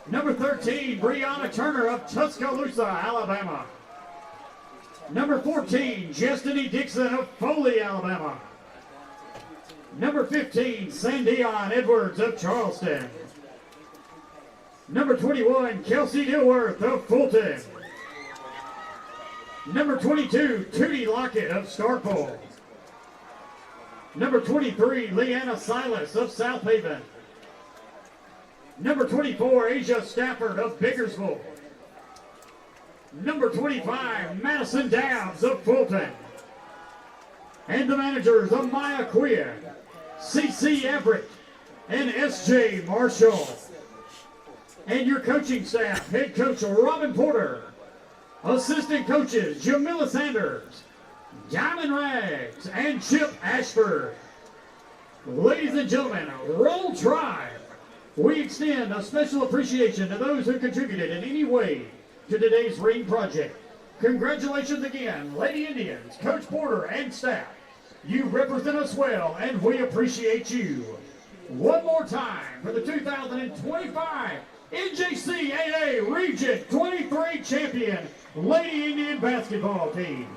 Number 13, Brianna Turner of Tuscaloosa, Alabama. Number 14, Jestany Dixon of Foley, Alabama. Number 15, Sandion Edwards of Charleston. Number 21, Kelsey Dilworth of Fulton. Number 22, Tootie Lockett of Starkville. Number 23, Leanna Silas of South Haven. Number 24, Asia Stafford of Bakersville. Number 25, Madison Dowds of Fulton. And the managers of Maya Quinn, C.C. Everett, and S.J. Marshall. And your coaching staff, head coach Robin Porter, assistant coaches Jamila Sanders, Diamond Rags, and Chip Ashford. Ladies and gentlemen, Roll Tribe, we extend a special appreciation to those who contributed in any way to today's ring project. Congratulations again, Lady Indians, Coach Porter, and staff. You represent us well, and we appreciate you. One more time for the 2025 NJCAA Region 23 champion Lady Indian basketball team.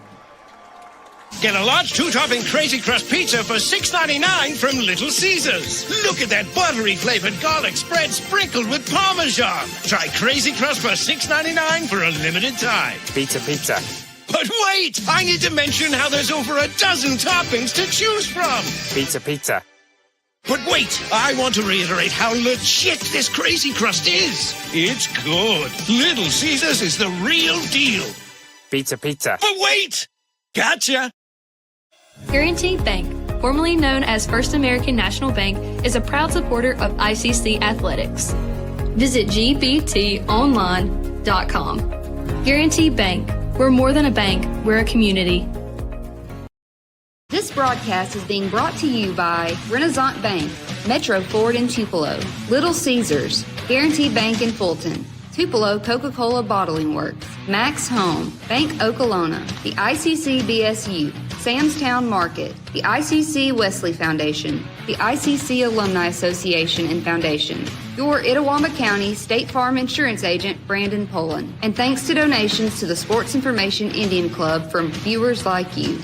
Get a large two-topping Crazy Crust pizza for $6.99 from Little Caesars. Look at that buttery flavored garlic spread sprinkled with Parmesan. Try Crazy Crust for $6.99 for a limited time. Pizza, pizza. But wait! I need to mention how there's over a dozen toppings to choose from. Pizza, pizza. But wait! I want to reiterate how legit this Crazy Crust is. It's good. Little Caesars is the real deal. Pizza, pizza. But wait! Gotcha! Guaranty Bank, formerly known as First American National Bank, is a proud supporter of ICC athletics. Visit gbtonline.com. Guaranty Bank. We're more than a bank, we're a community. This broadcast is being brought to you by Renaissance Bank, Metro Ford in Tupelo, Little Caesars, Guaranty Bank in Fulton, Tupelo Coca-Cola Bottling Works, Max Home, Bank Okolona, the ICC BSU, Samstown Market, the ICC Wesley Foundation, the ICC Alumni Association and Foundation, your Itawamba County State Farm Insurance Agent, Brandon Poland, and thanks to donations to the Sports Information Indian Club from viewers like you.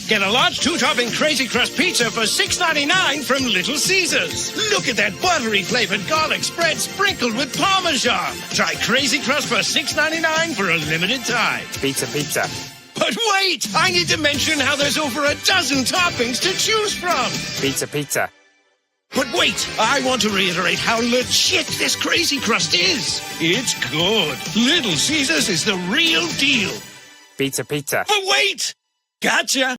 Get a large two-topping Crazy Crust pizza for $6.99 from Little Caesars. Look at that buttery flavored garlic spread sprinkled with Parmesan. Try Crazy Crust for $6.99 for a limited time. Pizza, pizza. But wait! I need to mention how there's over a dozen toppings to choose from. Pizza, pizza. But wait! I want to reiterate how legit this Crazy Crust is. It's good. Little Caesars is the real deal. Pizza, pizza. But wait! Gotcha!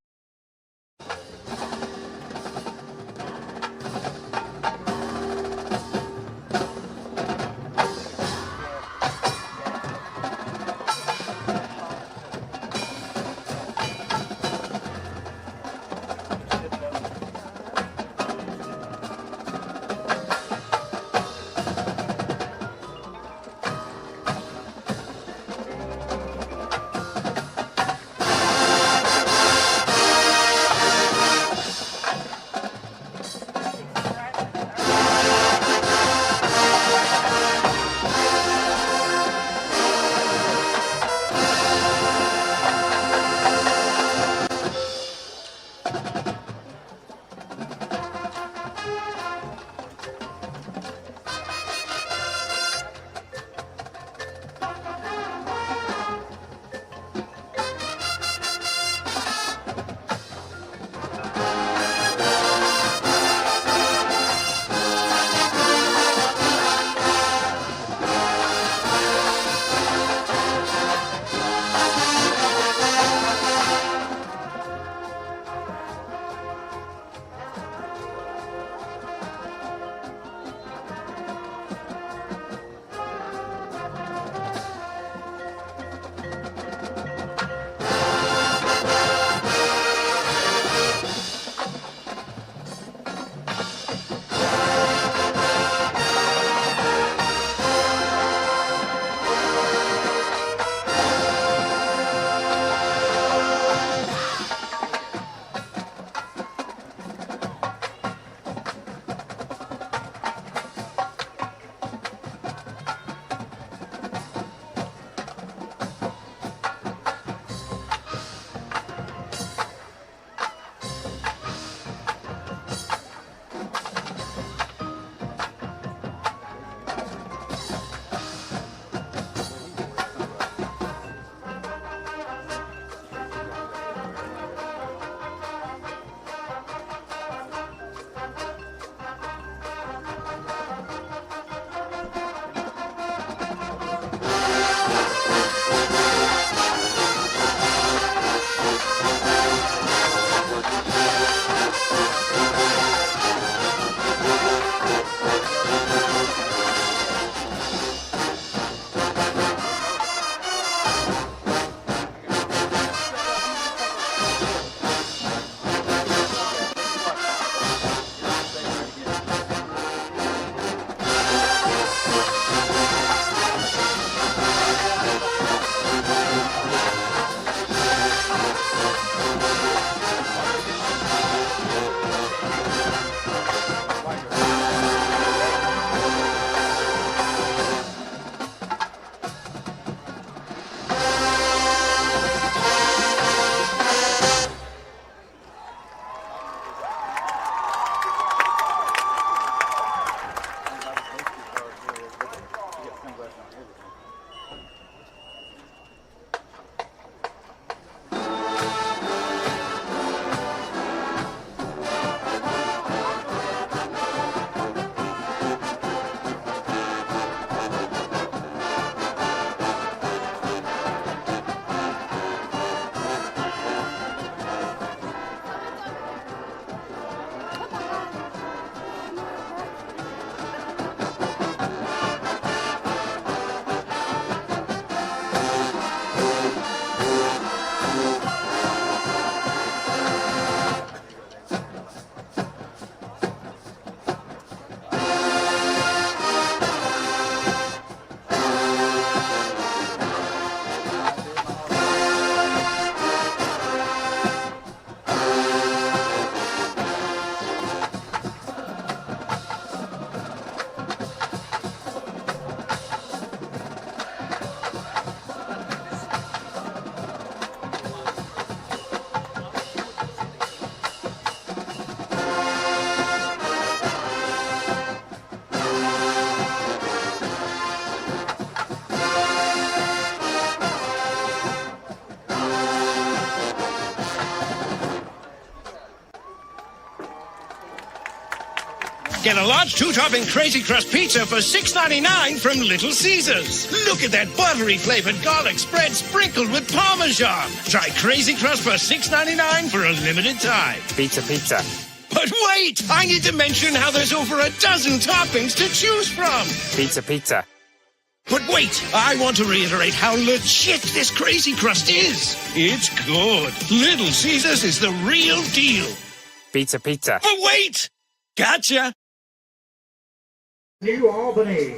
Get a large two-topping Crazy Crust pizza for $6.99 from Little Caesars. Look at that buttery flavored garlic spread sprinkled with Parmesan. Try Crazy Crust for $6.99 for a limited time. Pizza, pizza. But wait! I need to mention how there's over a dozen toppings to choose from. Pizza, pizza. But wait, I want to reiterate how legit this Crazy Crust is. It's good. Little Caesars is the real deal. Pizza, pizza. But wait! Gotcha! New Albany.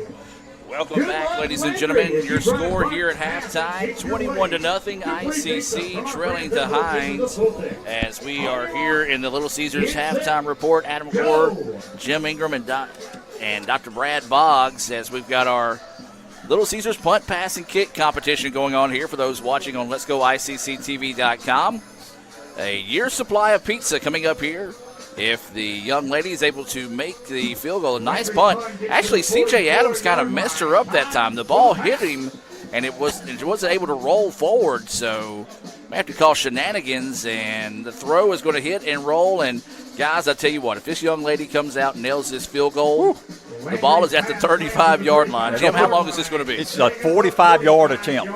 Welcome back, ladies and gentlemen. Your score here at halftime, 21-0, ICC trailing to Hinds. As we are here in the Little Caesars halftime report, Adam Gore, Jim Ingram, and Dr. Brad Boggs, as we've got our Little Caesars punt, pass, and kick competition going on here for those watching on Let'sGoICCTV.com. A year's supply of pizza coming up here. If the young lady is able to make the field goal, a nice punt. Actually, C.J. Adams kind of messed her up that time. The ball hit him, and it wasn't able to roll forward. So we have to call shenanigans, and the throw is going to hit and roll. And, guys, I tell you what, if this young lady comes out and nails this field goal, the ball is at the 35-yard line. Jim, how long is this going to be? It's a 45-yard attempt.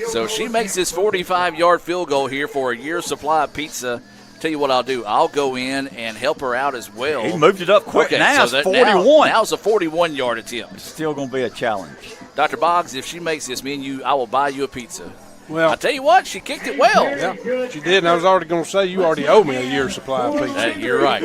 So she makes this 45-yard field goal here for a year's supply of pizza. Tell you what I'll do. I'll go in and help her out as well. He moved it up quick. Okay, now so it's 41. Now it's a 41-yard attempt. It's still going to be a challenge. Dr. Boggs, if she makes this, me and you, I will buy you a pizza. Well, I tell you what, she kicked it well. Yeah, she did, and I was already going to say you already owe me a year's supply of pizza. You're right.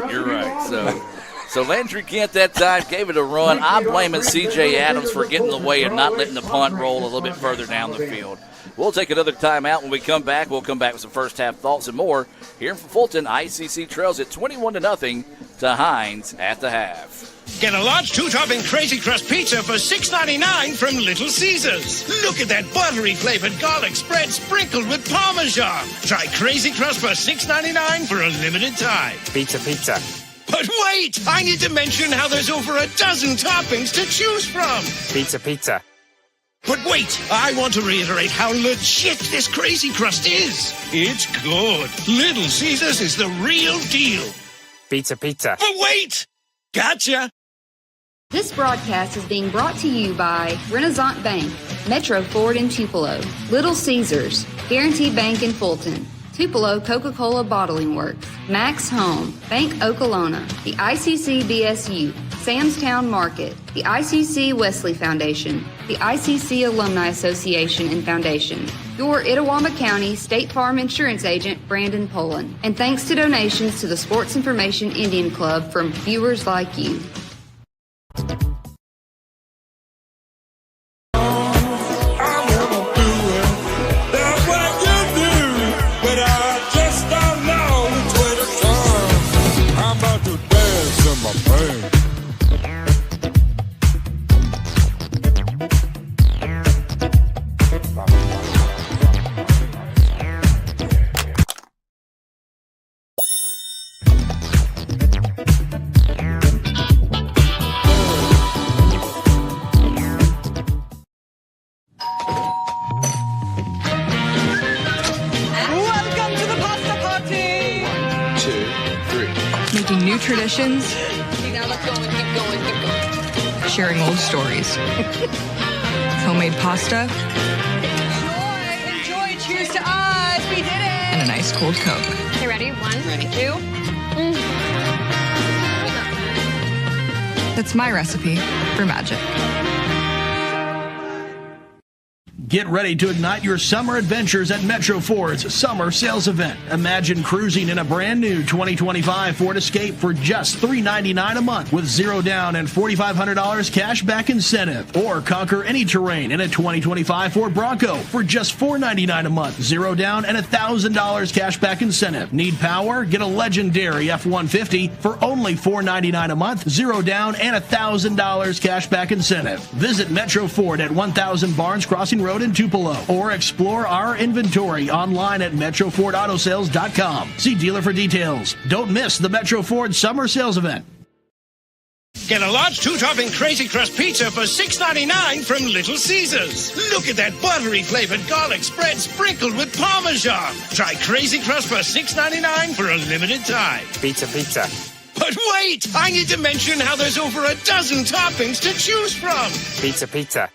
So Landry Kent that time gave it a run. I'm blaming C.J. Adams for getting in the way and not letting the punt roll a little bit further down the field. We'll take another timeout. When we come back, we'll come back with some first-half thoughts and more. Here from Fulton, ICC trails at 21-0 to Hinds at the half. Get a large two-topping Crazy Crust pizza for $6.99 from Little Caesars. Look at that buttery flavored garlic spread sprinkled with Parmesan. Try Crazy Crust for $6.99 for a limited time. Pizza, pizza. But wait! I need to mention how there's over a dozen toppings to choose from. Pizza, pizza. But wait, I want to reiterate how legit this Crazy Crust is. It's good. Little Caesars is the real deal. Pizza, pizza. But wait! Gotcha! This broadcast is being brought to you by Renaissance Bank, Metro Ford in Tupelo, Little Caesars, Guarantee Bank in Fulton, Tupelo Coca-Cola Bottling Works, Max Home, Bank Okolona, the ICC BSU, Samstown Market, the ICC Wesley Foundation, the ICC Alumni Association and Foundation, your Itawamba County State Farm Insurance Agent, Brandon Poland, and thanks to donations to the Sports Information Indian Club from viewers like you. Traditions, Now let's go and keep going. sharing old stories, homemade pasta, Enjoy. Cheers to us. We did it. and a nice cold Coke. Okay, ready? 1, 2. That's my recipe for magic. Get ready to ignite your summer adventures at Metro Ford's summer sales event. Imagine cruising in a brand new 2025 Ford Escape for just $399 a month with zero down and $4,500 cash back incentive. Or conquer any terrain in a 2025 Ford Bronco for just $499 a month, zero down and $1,000 cash back incentive. Need power? Get a legendary F-150 for only $499 a month, zero down and $1,000 cash back incentive. Visit Metro Ford at 1000 Barnes Crossing Road in Tupelo, or explore our inventory online at MetroFordAutoSales.com. See dealer for details. Don't miss the Metro Ford Summer Sales Event. Get a large two-topping Crazy Crust pizza for $6.99 from Little Caesars. Look at that buttery flavored garlic spread sprinkled with Parmesan. Try Crazy Crust for $6.99 for a limited time. Pizza, pizza. But wait! I need to mention how there's over a dozen toppings to choose from. Pizza, pizza.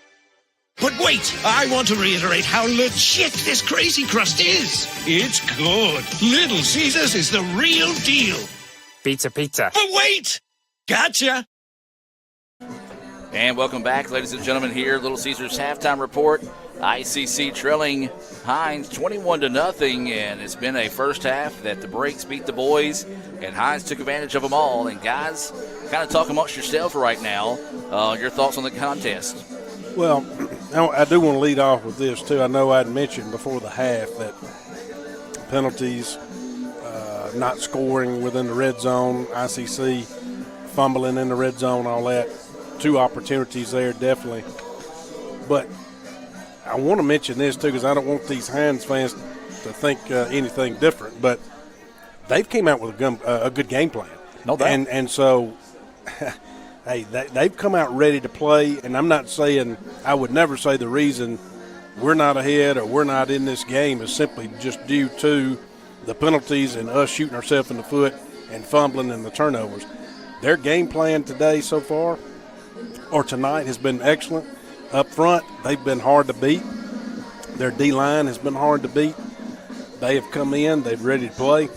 But wait, I want to reiterate how legit this crazy crust is. It's good. Little Caesars is the real deal. Pizza, pizza. But wait! Gotcha! And welcome back, ladies and gentlemen, here, Little Caesars halftime report. ICC trailing Hinds 21-0, and it's been a first half that the Breaks beat the boys, and Hinds took advantage of them all. And guys, kind of talk amongst yourself right now. Your thoughts on the contest? Well, I do want to lead off with this, too. I know I'd mentioned before the half that penalties, not scoring within the red zone, ICC fumbling in the red zone, all that. 2 opportunities there, definitely. But I want to mention this, too, because I don't want these Hinds fans to think anything different. But they've came out with a good game plan. No doubt. And so, hey, they've come out ready to play. And I'm not saying – I would never say the reason we're not ahead or we're not in this game is simply just due to the penalties and us shooting ourselves in the foot and fumbling and the turnovers. Their game plan today so far – or tonight has been excellent. Up front, they've been hard to beat. Their D-line has been hard to beat. They have come in. They're ready to play.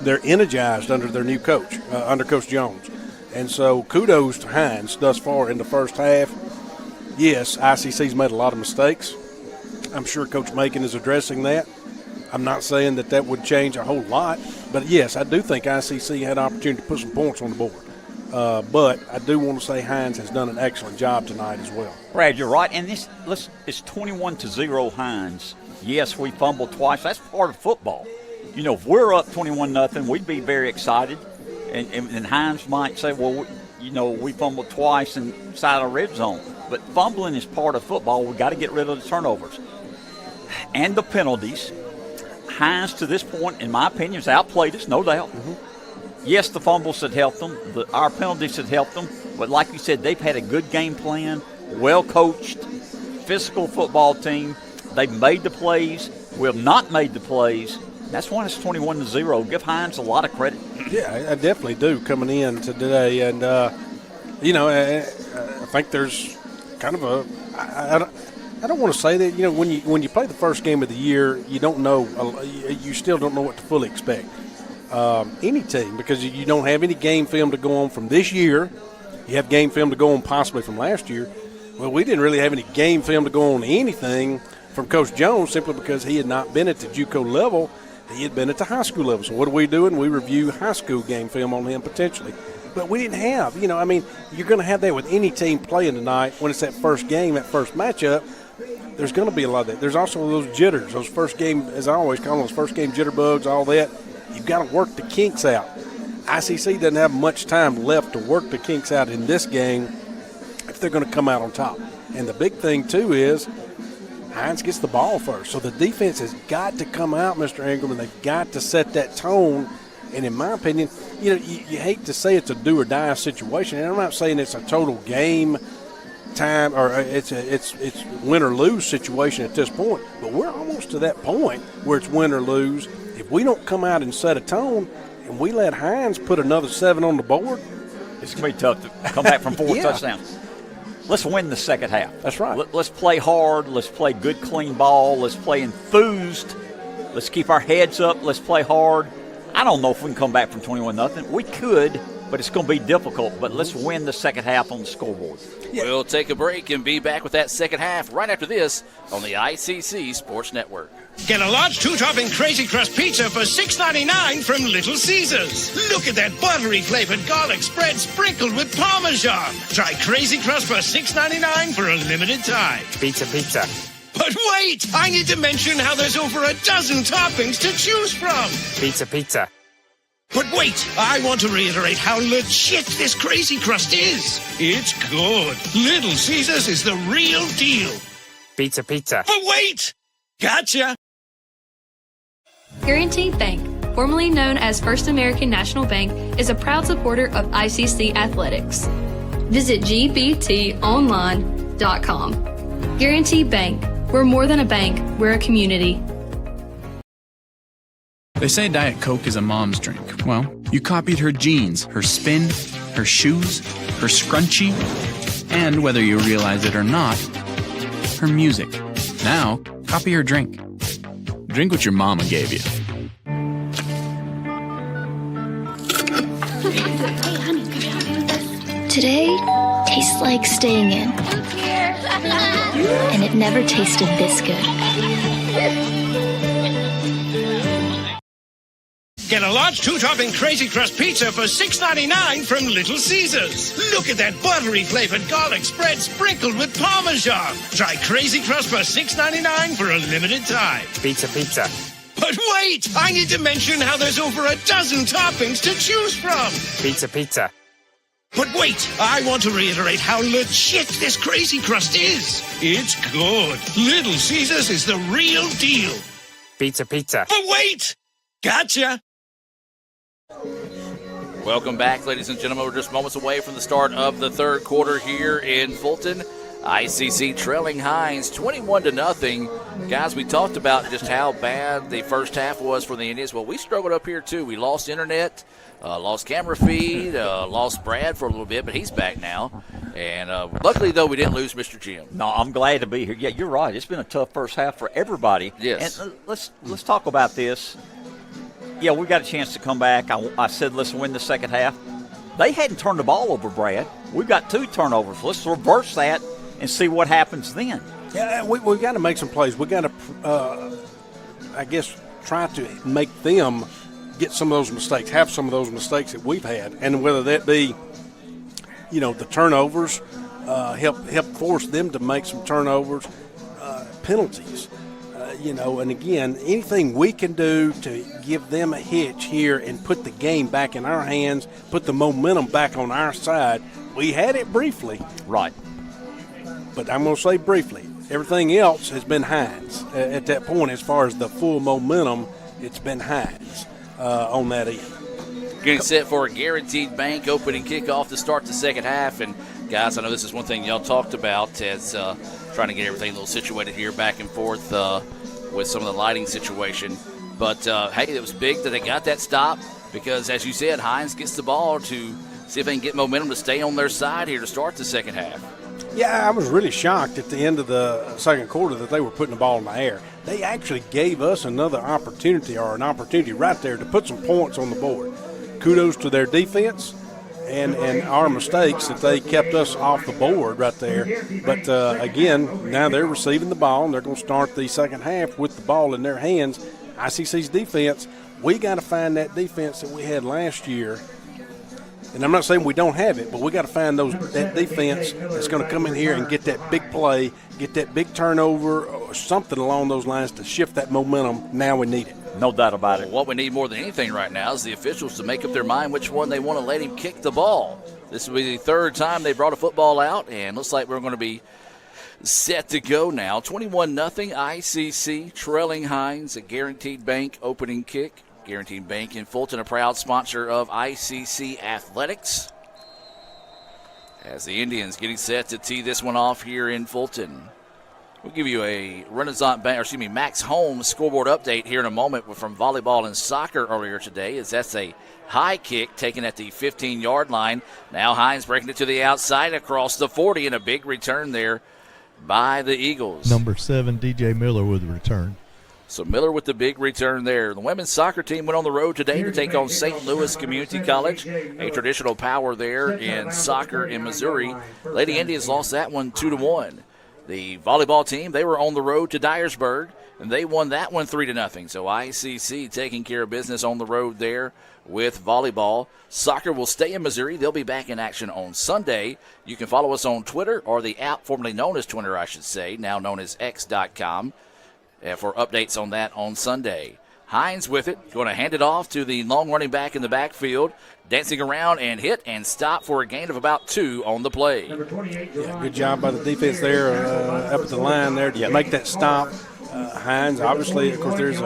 They're energized under their new coach, under Coach Jones. And so kudos to Hinds thus far in the first half. Yes, ICC's made a lot of mistakes. I'm sure Coach Macon is addressing that. I'm not saying that would change a whole lot. But, yes, I do think ICC had an opportunity to put some points on the board. But I do want to say Hinds has done an excellent job tonight as well. Brad, you're right. And it's 21-0 Hinds. Yes, we fumbled twice. That's part of football. You know, if we're up 21-0, we'd be very excited. And Hinds might say, well, we fumbled twice inside our red zone. But fumbling is part of football. We've got to get rid of the turnovers. And the penalties. Hinds, to this point, in my opinion, has outplayed us, no doubt. Mm-hmm. Yes, the fumbles had helped them. Our penalties had helped them. But like you said, they've had a good game plan, well-coached, physical football team. They've made the plays. We have not made the plays. That's why it's 21-0. Give Hinds a lot of credit. Yeah, I definitely do coming in today. And, I think there's kind of I don't want to say that. When you play the first game of the year, you don't know. You still don't know what to fully expect. Any team, because you don't have any game film to go on from this year. You have game film to go on possibly from last year. Well, we didn't really have any game film to go on anything from Coach Jones simply because he had not been at the JUCO level. He had been at the high school level. So what are we doing? We review high school game film on him potentially. But we didn't have, you're going to have that with any team playing tonight when it's that first game, that first matchup. There's going to be a lot of that. There's also those jitters, those first game, as I always call them, those first game jitterbugs, all that. You've got to work the kinks out. ICC doesn't have much time left to work the kinks out in this game if they're going to come out on top. And the big thing, too, is Hinds gets the ball first. So the defense has got to come out, Mr. Ingram, and they've got to set that tone. And in my opinion, you hate to say it's a do-or-die situation. And I'm not saying it's a total game time or it's win or lose situation at this point. But we're almost to that point where it's win or lose. If we don't come out and set a tone and we let Hinds put another 7 on the board, it's going to be tough to come back from 4 touchdowns. Let's win the second half. That's right. Let's play hard. Let's play good, clean ball. Let's play enthused. Let's keep our heads up. Let's play hard. I don't know if we can come back from 21-0. We could, but it's going to be difficult. But let's win the second half on the scoreboard. Yeah. We'll take a break and be back with that second half right after this on the ICC Sports Network. Get a large 2-topping Crazy Crust pizza for $6.99 from Little Caesars. Look at that buttery flavored garlic spread sprinkled with Parmesan. Try Crazy Crust for $6.99 for a limited time. Pizza, pizza. But wait! I need to mention how there's over a dozen toppings to choose from. Pizza, pizza. But wait! I want to reiterate how legit this Crazy Crust is. It's good. Little Caesars is the real deal. Pizza, pizza. But wait! Gotcha! Guaranteed Bank, formerly known as First American National Bank, is a proud supporter of ICC athletics. Visit gbtonline.com. Guaranteed Bank, we're more than a bank, we're a community. They say Diet Coke is a mom's drink. Well, you copied her jeans, her spin, her shoes, her scrunchie, and whether you realize it or not, her music. Now, copy her drink. Drink what your mama gave you. Today tastes like staying in. And it never tasted this good. Get a large two-topping Crazy Crust pizza for $6.99 from Little Caesars. Look at that buttery flavored garlic spread sprinkled with Parmesan. Try Crazy Crust for $6.99 for a limited time. Pizza, pizza. But wait! I need to mention how there's over a dozen toppings to choose from. Pizza, pizza. But wait, I want to reiterate how legit this Crazy Crust is. It's good. Little Caesars is the real deal. Pizza, pizza. But wait! Gotcha! Welcome back, ladies and gentlemen. We're just moments away from the start of the third quarter here in Fulton. ICC trailing Hinds 21-0. Guys, we talked about just how bad the first half was for the Indians. Well, we struggled up here, too. We lost internet, lost camera feed, lost Brad for a little bit, but he's back now. And luckily, though, we didn't lose Mr. Jim. No, I'm glad to be here. Yeah, you're right. It's been a tough first half for everybody. Yes. And let's talk about this. Yeah, we got a chance to come back. I said, let's win the second half. They hadn't turned the ball over, Brad. We've got 2 turnovers. Let's reverse that and see what happens then. Yeah, we've got to make some plays. We've got to, I guess, try to make them get some of those mistakes, have some of those mistakes that we've had. And whether that be, the turnovers, help force them to make some turnovers, penalties. And again, anything we can do to give them a hitch here and put the game back in our hands, put the momentum back on our side. We had it briefly. Right. But I'm going to say briefly, everything else has been Hinds. At that point, as far as the full momentum, it's been Hinds on that end. Getting set for a Guaranteed Bank opening kickoff to start the second half. And, guys, I know this is one thing y'all talked about as trying to get everything a little situated here back and forth with some of the lighting situation. But, hey, it was big that they got that stop because, as you said, Hinds gets the ball to see if they can get momentum to stay on their side here to start the second half. Yeah, I was really shocked at the end of the second quarter that they were putting the ball in the air. They actually gave us another opportunity right there to put some points on the board. Kudos to their defense and our mistakes that they kept us off the board right there. But, again, now they're receiving the ball, and they're going to start the second half with the ball in their hands. ICC's defense, we got to find that defense that we had last year. And I'm not saying we don't have it, but we got to find that defense that's going to come in here and get that big play, get that big turnover, or something along those lines to shift that momentum. Now we need it. No doubt about it. What we need more than anything right now is the officials to make up their mind which one they want to let him kick the ball. This will be the third time they brought a football out, and looks like we're going to be set to go now. 21-0 ICC trailing Hinds, a Guaranteed Bank opening kick. Guaranteed Bank in Fulton, a proud sponsor of ICC Athletics. As the Indians getting set to tee this one off here in Fulton. We'll give you a Max Holmes scoreboard update here in a moment from volleyball and soccer earlier today, as that's a high kick taken at the 15-yard line. Now Hinds breaking it to the outside across the 40, and a big return there by the Eagles. Number 7, DJ Miller with the return. So Miller with the big return there. The women's soccer team went on the road today to take on St. Louis Community College, a traditional power there in soccer in Missouri. Lady Indians lost that one 2-1. The volleyball team, they were on the road to Dyersburg, and they won that one 3-0. So ICC taking care of business on the road there with volleyball. Soccer will stay in Missouri. They'll be back in action on Sunday. You can follow us on Twitter, or the app formerly known as Twitter, I should say, now known as X.com, for updates on that on Sunday. Hinds with it, going to hand it off to the long running back in the backfield, dancing around and hit and stop for a gain of about 2 on the play. Yeah, good job by the defense there up at the line there to make that stop. Hinds, obviously, of course, there's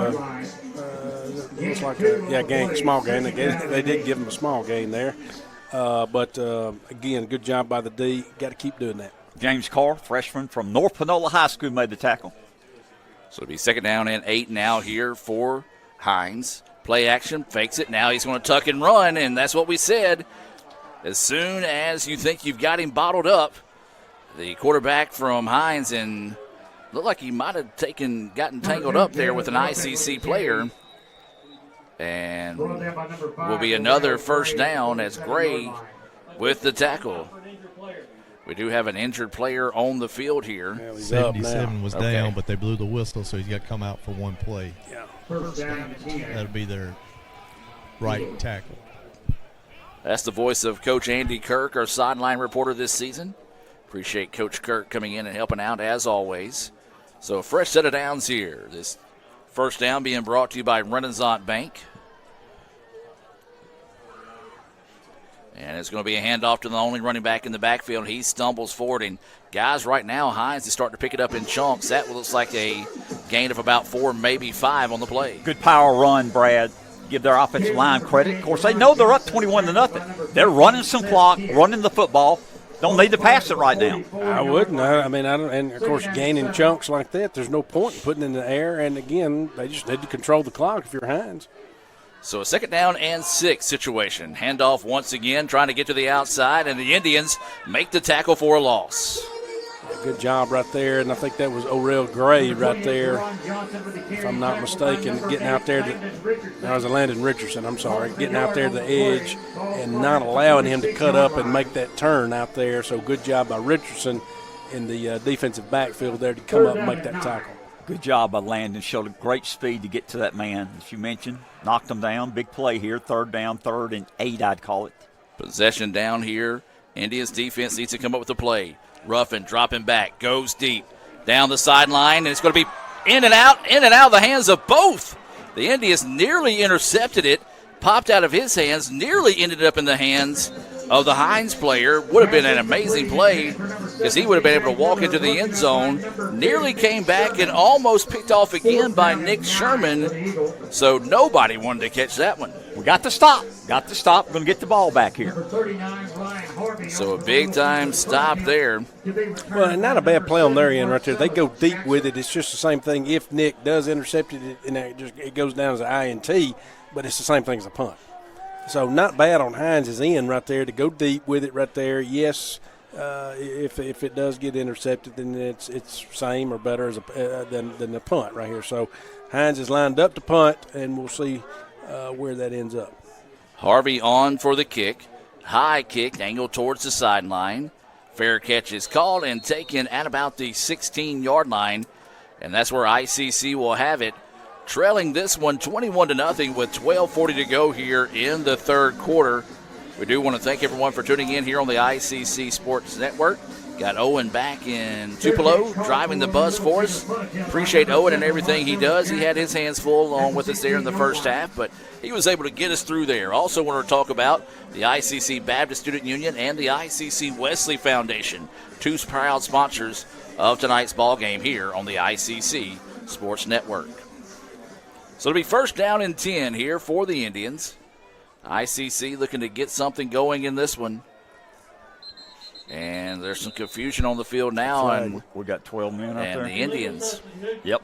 looks like a small gain. They did give him a small gain there. But, again, good job by the D. Got to keep doing that. James Carr, freshman from North Panola High School, made the tackle. So it'll be second down and 8 now here for Hinds. Play action, fakes it. Now he's going to tuck and run, and that's what we said. As soon as you think you've got him bottled up, the quarterback from Hinds, and looked like he might have gotten tangled up there with an ICC player. And will be another first down as Gray with the tackle. We do have an injured player on the field here. 77 was down, but they blew the whistle, so he's got to come out for one play. Yeah. That'll be their right tackle. That's the voice of Coach Andy Kirk, our sideline reporter this season. Appreciate Coach Kirk coming in and helping out as always. So a fresh set of downs here. This first down being brought to you by Renaissance Bank. And it's going to be a handoff to the only running back in the backfield. He stumbles forward, and guys, right now, Hinds is starting to pick it up in chunks. That looks like a gain of about 4, maybe 5 on the play. Good power run, Brad. Give their offensive line credit. Of course, they know they're up 21-0. They're running some clock, running the football. Don't need to pass it right now. I wouldn't. I don't. And of course, gaining chunks like that, there's no point in putting it in the air. And again, they just need to control the clock if you're Hinds. So a 2nd down and 6 situation. Handoff once again, trying to get to the outside, and the Indians make the tackle for a loss. Good job right there, and I think that was Orel Gray right there, if I'm not mistaken, getting out there. That was Landon Richardson, I'm sorry, getting out there to the edge and not allowing him to cut up and make that turn out there. So good job by Richardson in the defensive backfield there to come up and make that tackle. Good job by Landon. Showed a great speed to get to that man, as you mentioned. Knocked him down. Big play here. 3rd down, 3rd and 8, I'd call it. Possession down here. Indians defense needs to come up with a play. Ruffin dropping back, goes deep down the sideline, and it's going to be in and out of the hands of both. The Indians nearly intercepted it, popped out of his hands, nearly ended up in the hands of the Hinds player. Would have been an amazing play because he would have been able to walk into the end zone. Nearly came back and almost picked off again by Nick Sherman. So nobody wanted to catch that one. We got to stop. Got to stop. We're going to get the ball back here. So a big-time stop there. Well, and not a bad play on their end right there. They go deep with it. It's just the same thing. If Nick does intercept it, and it goes down as an INT, but it's the same thing as a punt. So not bad on Hinds' end right there to go deep with it right there. Yes, if it does get intercepted, then it's same or better as than the punt right here. So Hinds is lined up to punt, and we'll see where that ends up. Harvey on for the kick. High kick, angled towards the sideline. Fair catch is called and taken at about the 16-yard line, and that's where ICC will have it. Trailing this one 21-0 with 12:40 to go here in the 3rd quarter. We do want to thank everyone for tuning in here on the ICC Sports Network. Got Owen back in Tupelo driving the bus for us. Appreciate Owen and everything he does. He had his hands full along with us there in the first half, but he was able to get us through there. Also want to talk about the ICC Baptist Student Union and the ICC Wesley Foundation, 2 proud sponsors of tonight's ball game here on the ICC Sports Network. So it'll be 1st down and 10 here for the Indians. ICC looking to get something going in this one. And there's some confusion on the field now. And we got 12 men up there. And the Indians. Yep.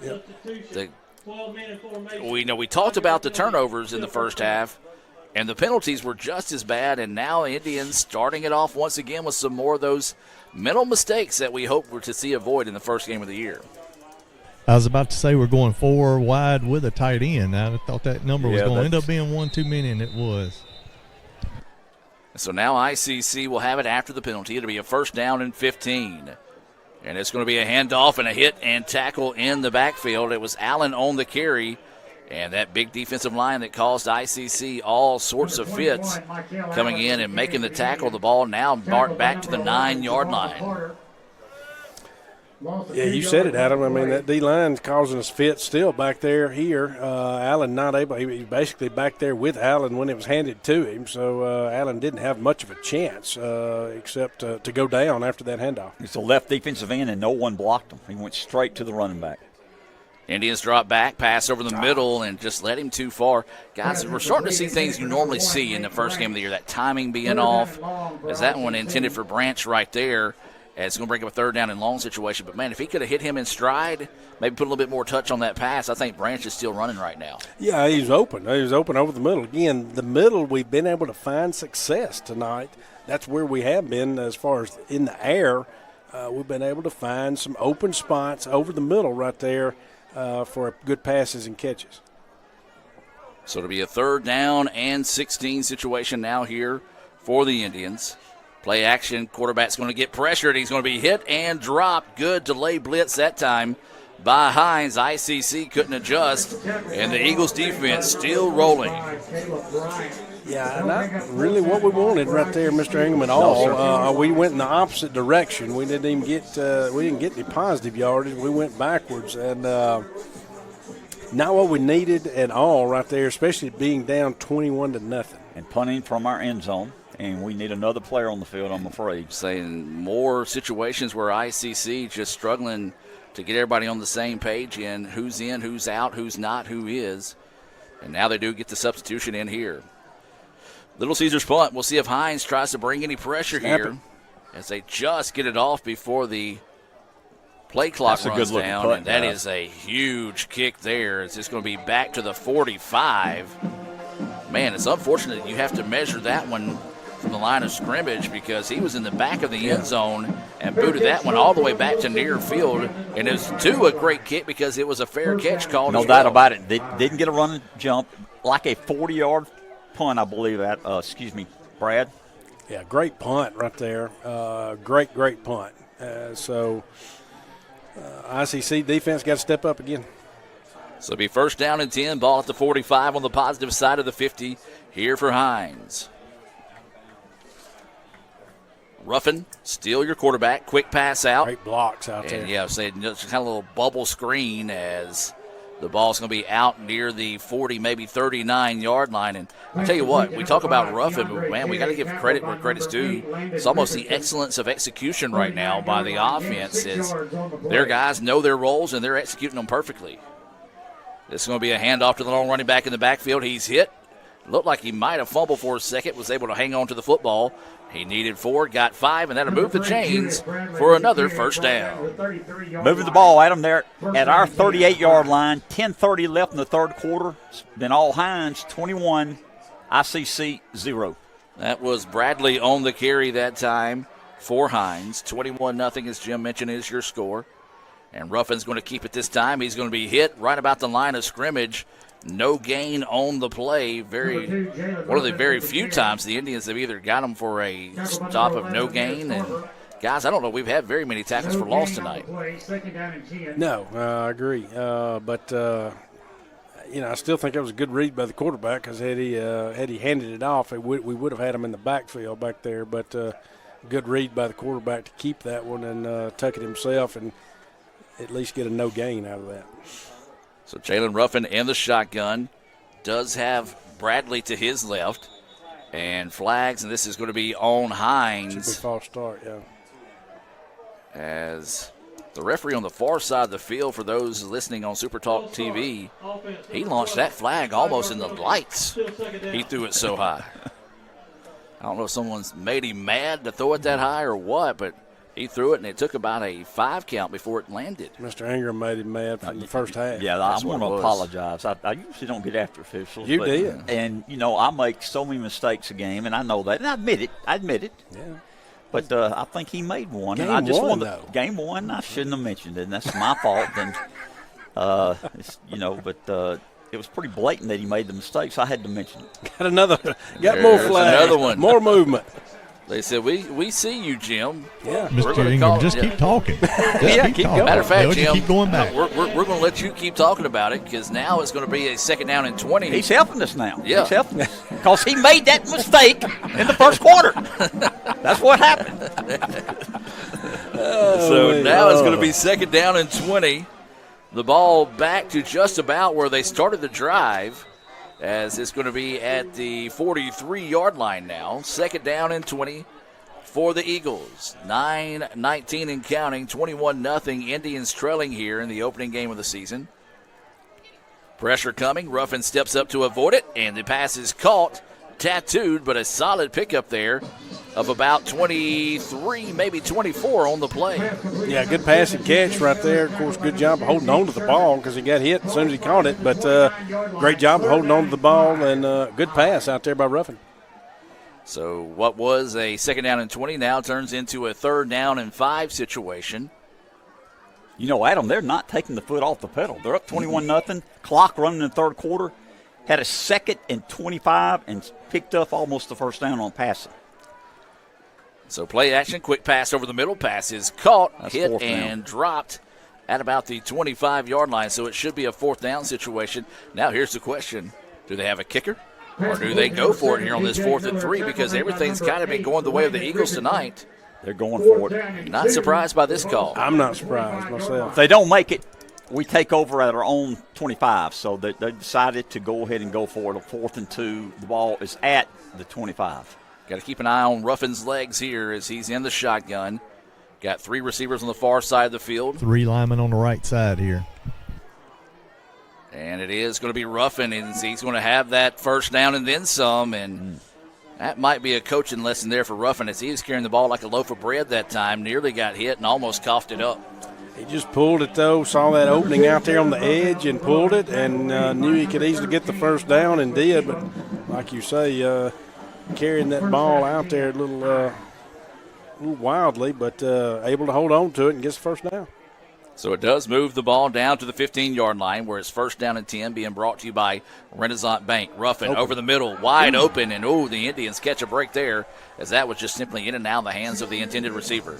We talked about the turnovers in the first half, and the penalties were just as bad. And now the Indians starting it off once again with some more of those mental mistakes that we hope to see avoid in the first game of the year. I was about to say we're going 4 wide with a tight end. I thought that number was going to end up being 1 too many, and it was. So now ICC will have it after the penalty. It'll be a 1st down and 15. And it's going to be a handoff and a hit and tackle in the backfield. It was Allen on the carry. And that big defensive line that caused ICC all sorts of fits coming in and making the tackle. The ball now marked back to the 9-yard line. Yeah, you said it, Adam. I mean, that D-line's causing us fits still back there here. Allen not able – he was basically back there with Allen when it was handed to him. So Allen didn't have much of a chance except to go down after that handoff. It's a left defensive end, and no one blocked him. He went straight to the running back. Indians drop back, pass over the middle, and just led him too far. Guys, we're starting to see things you normally see in the first game of the year, that timing being off. As that one intended for Branch right there. As it's going to bring up a third down and long situation. But, man, if he could have hit him in stride, maybe put a little bit more touch on that pass, I think Branch is still running right now. Yeah, he's open. He was open over the middle. Again, the middle, we've been able to find success tonight. That's where we have been as far as in the air. We've been able to find some open spots over the middle right there for good passes and catches. So it'll be a third down and 16 situation now here for the Indians. Play action, quarterback's going to get pressured. He's going to be hit and dropped. Good delay blitz that time by Hinds. ICC couldn't adjust, and the Eagles defense still rolling. Yeah, not really what we wanted right there, Mr. Ingham, at all. We went in the opposite direction. We didn't even get any positive yardage. We went backwards, and not what we needed at all right there, especially being down 21-0. And punting from our end zone. And we need another player on the field, I'm afraid. Saying more situations where ICC just struggling to get everybody on the same page in, who's out, who's not, who is. And now they do get the substitution in here. Little Caesars punt. We'll see if Hinds tries to bring any pressure here as they just get it off before the play clock runs down. Punt, and that is a huge kick there. It's just going to be back to the 45. Man, it's unfortunate that you have to measure that one from the line of scrimmage because he was in the back of the end zone and booted that one all the way back to near field. And it was a great kick because it was a fair catch called. No doubt about it. They didn't get a run and jump, like a 40-yard punt, I believe. Brad? Yeah, great punt right there. Great punt. So ICC defense got to step up again. So it'll be first down and 10, ball at the 45 on the positive side of the 50 here for Hinds. Ruffin, still your quarterback. Quick pass out. Great blocks out there. And, yeah, just kind of a little bubble screen as the ball's going to be out near the 40, maybe 39-yard line. And I'll tell you what, we talk about Ruffin, but, man, we got to give credit where credit's due. It's almost the excellence of execution right now by the offense. Is their guys know their roles, and they're executing them perfectly. This is going to be a handoff to the long running back in the backfield. He's hit. Looked like he might have fumbled for a second, was able to hang on to the football. He needed 4, got 5, and that'll move the chains for another first down. Moving the ball, Adam, there at our 38-yard line, 10:30 left in the third quarter. Then all Hinds, 21, ICC 0. That was Bradley on the carry that time for Hinds. 21-0, as Jim mentioned, is your score. And Ruffin's going to keep it this time. He's going to be hit right about the line of scrimmage. No gain on the play. One of the very few times the Indians have either got him for a stop of no gain. And, guys, I don't know. We've had very many tackles for loss tonight. No, I agree. But I still think that was a good read by the quarterback because had he handed it off, we would have had him in the backfield back there. But good read by the quarterback to keep that one and tuck it himself and at least get a no gain out of that. So Jalen Ruffin in the shotgun does have Bradley to his left. And flags, and this is going to be on Hinds. Should be false start, yeah. As the referee on the far side of the field, for those listening on Super Talk TV, he launched that flag almost in the lights. He threw it so high. I don't know if someone's made him mad to throw it that high or what, but he threw it, and it took about a 5 count before it landed. Mr. Ingram made him mad from the first half. Yeah, I want to apologize. I usually don't get after officials. You did. And, I make so many mistakes a game, and I know that. And I admit it. Yeah. But I think he made one. Game and I just one, though. Game one, I shouldn't have mentioned it, and that's my fault. And, it was pretty blatant that he made the mistake, so I had to mention it. Got more flags. Another one. More movement. They said, we see you, Jim. Yeah. Mr. Ingram, just keep talking. Keep going. Matter of fact, Jim, keep going back. We're going to let you keep talking about it because now it's going to be a second down and 20. He's helping us now. Yeah. He's helping us because he made that mistake in the first quarter. That's what happened. So now it's going to be second down and 20. The ball back to just about where they started the drive, as it's going to be at the 43-yard line now. Second down and 20 for the Eagles. 9-19 and counting, 21-0. Indians trailing here in the opening game of the season. Pressure coming. Ruffin steps up to avoid it, and the pass is caught, tattooed, but a solid pickup there of about 23, maybe 24 on the play. Yeah, good pass and catch right there. Of course, good job of holding on to the ball because he got hit as soon as he caught it. But great job of holding on to the ball and good pass out there by Ruffin. So what was a 2nd down and 20 now turns into a 3rd down and 5 situation. You know, Adam, they're not taking the foot off the pedal. They're up 21-0. Clock running in the 3rd quarter. Had a 2nd and 25 and picked up almost the 1st down on passing. So play action, quick pass over the middle. Pass is caught, That's hit, 4th and down. dropped at about the 25-yard line. So it should be a 4th down situation. Now here's the question. Do they have a kicker? Or do they go for it here on this 4th and 3? Because everything's kind of been going the way of the Eagles tonight. They're going for it. Not surprised by this call. I'm not surprised myself. If they don't make it, we take over at our own 25. So they decided to go ahead and go for it. A 4th and 2. The ball is at the 25. Got to keep an eye on Ruffin's legs here as he's in the shotgun. Got 3 receivers on the far side of the field. 3 linemen on the right side here. And it is going to be Ruffin, and he's going to have that 1st down and then some. And that might be a coaching lesson there for Ruffin as he was carrying the ball like a loaf of bread that time. Nearly got hit and almost coughed it up. He just pulled it, though, saw that opening out there on the edge and pulled it and knew he could easily get the 1st down and did. But like you say, carrying that ball out there a little wildly, but able to hold on to it and gets the 1st down. So it does move the ball down to the 15-yard line where it's 1st down and 10 being brought to you by Renaissance Bank. Ruffin over the middle, wide open, and the Indians catch a break there as that was just simply in and out of the hands of the intended receiver.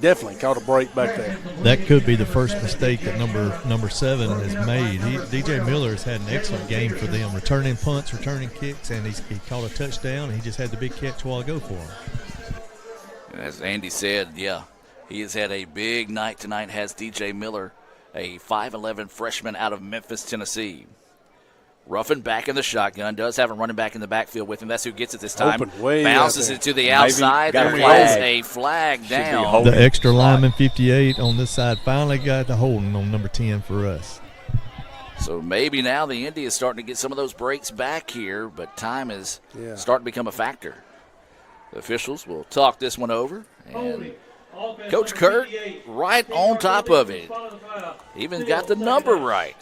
Definitely caught a break back there. That could be the first mistake that number 7 has made. DJ Miller has had an excellent game for them, returning punts, returning kicks, and he caught a touchdown. He just had the big catch a while ago for him. As Andy said, he has had a big night tonight, has DJ Miller, a 5'11 freshman out of Memphis, Tennessee. Ruffin back in the shotgun, does have a running back in the backfield with him. That's who gets it this time. Bounces it to the outside. There is a flag down. The extra lineman 58 on this side finally got the holding on number 10 for us. So maybe now the Indy is starting to get some of those breaks back here, but time is starting to become a factor. The officials will talk this one over, and Coach Kurt right on top of it. Even got the number right.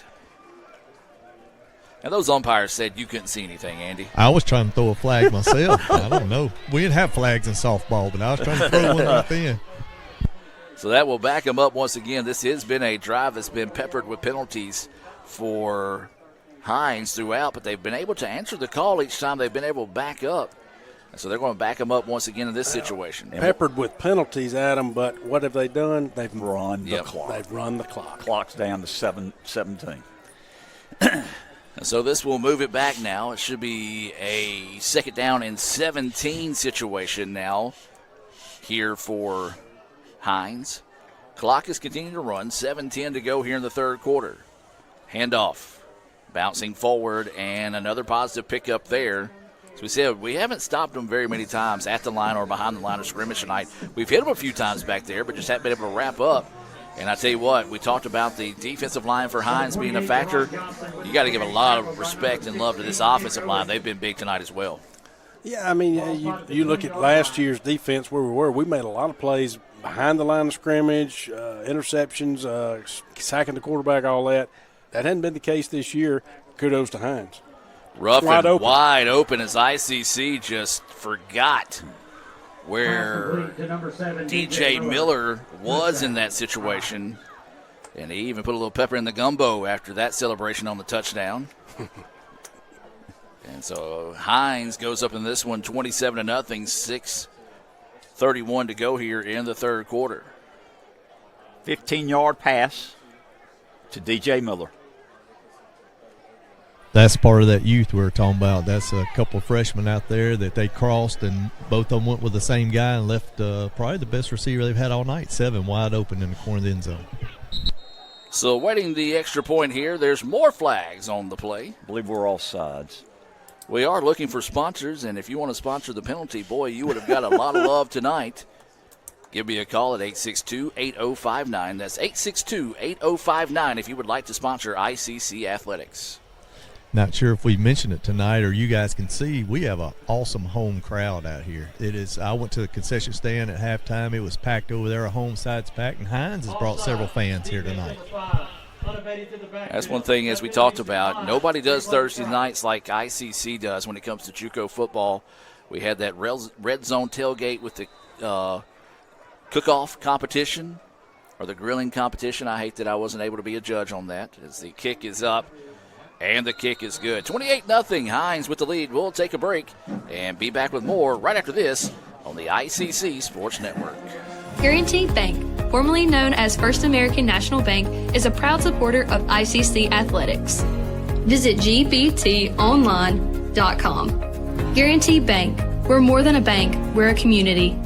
And those umpires said you couldn't see anything, Andy. I was trying to throw a flag myself. I don't know. We didn't have flags in softball, but I was trying to throw one right then. So that will back them up once again. This has been a drive that's been peppered with penalties for Hinds throughout, but they've been able to answer the call each time they've been able to back up. And so they're going to back them up once again in this situation. Peppered with penalties, Adam, but what have they done? They've run the clock. They've run the clock. Clock's down to 17. So this will move it back now. It should be a 2nd down and 17 situation now here for Hinds. Clock is continuing to run. 7:10 to go here in the 3rd quarter. Handoff. Bouncing forward and another positive pickup there. As we said, we haven't stopped them very many times at the line or behind the line of scrimmage tonight. We've hit them a few times back there, but just haven't been able to wrap up. And I tell you what, we talked about the defensive line for Hinds being a factor. You got to give a lot of respect and love to this offensive line. They've been big tonight as well. Yeah, I mean, you look at last year's defense where we were. We made a lot of plays behind the line of scrimmage, interceptions, sacking the quarterback, all that. That hadn't been the case this year. Kudos to Hinds. Ruffin wide open as ICC just forgot where DJ Miller was in that situation. And he even put a little pepper in the gumbo after that celebration on the touchdown. And so Hinds goes up in this one 27-0, 6:31 to go here in the 3rd quarter. 15-yard pass to DJ Miller. That's part of that youth we were talking about. That's a couple of freshmen out there that they crossed, and both of them went with the same guy and left probably the best receiver they've had all night, 7 wide open in the corner of the end zone. So waiting the extra point here, there's more flags on the play. I believe we're all sides. We are looking for sponsors, and if you want to sponsor the penalty, boy, you would have got a lot of love tonight. Give me a call at 862-8059. That's 862-8059 if you would like to sponsor ICC Athletics. Not sure if we mentioned it tonight or you guys can see, we have an awesome home crowd out here. It is. I went to the concession stand at halftime. It was packed over there. Our home side's packed, and Hinds has brought several fans here tonight. That's one thing, as we talked about, nobody does Thursday nights like ICC does when it comes to JUCO football. We had that red zone tailgate with the cook-off competition or the grilling competition. I hate that I wasn't able to be a judge on that, as the kick is up. And the kick is good. 28-0, Hinds with the lead. We'll take a break and be back with more right after this on the ICC Sports Network. Guaranty Bank, formerly known as First American National Bank, is a proud supporter of ICC athletics. Visit gbtonline.com. Guaranty Bank, we're more than a bank, we're a community.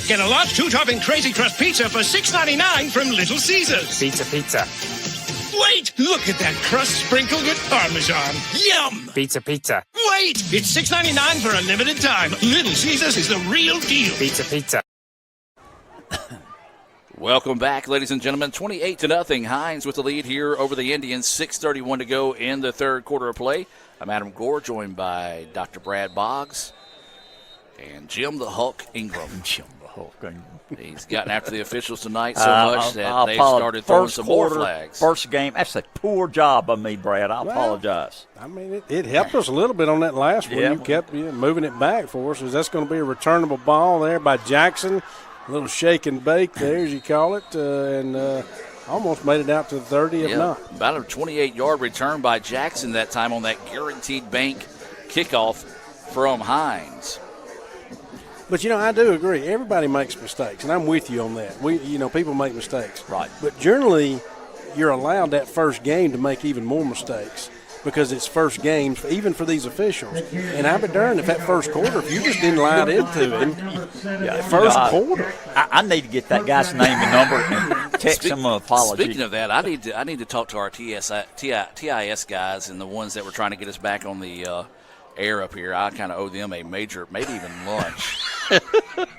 Get a large two-topping Crazy Crust pizza for $6.99 from Little Caesars. Pizza, pizza. Wait! Look at that crust sprinkled with Parmesan. Yum! Pizza, pizza. Wait! It's $6.99 for a limited time. Little Caesars is the real deal. Pizza, pizza. Welcome back, ladies and gentlemen. 28-0, Hinds with the lead here over the Indians. 6:31 to go in the third quarter of play. I'm Adam Gore, joined by Dr. Brad Boggs and Jim the Hulk Ingram. He's gotten after the officials tonight so much that they've started throwing some more flags. First game, that's a poor job of me, Brad. I apologize. I mean, it helped us a little bit on that last one. You kept moving it back for us. That's going to be a returnable ball there by Jackson. A little shake and bake there, as you call it, and almost made it out to the 30, if not. About a 28-yard return by Jackson that time on that Guaranteed Bank kickoff from Hinds. But, I do agree. Everybody makes mistakes, and I'm with you on that. People make mistakes. Right. But generally, you're allowed that first game to make even more mistakes because it's first games, even for these officials. And I'd be darned if that first quarter, if you just didn't lie into him, quarter. I need to get that guy's name and number and text him an apology. Speaking of that, I need to talk to our TIS guys and the ones that were trying to get us back on the air up here. I kind of owe them a major, maybe even lunch.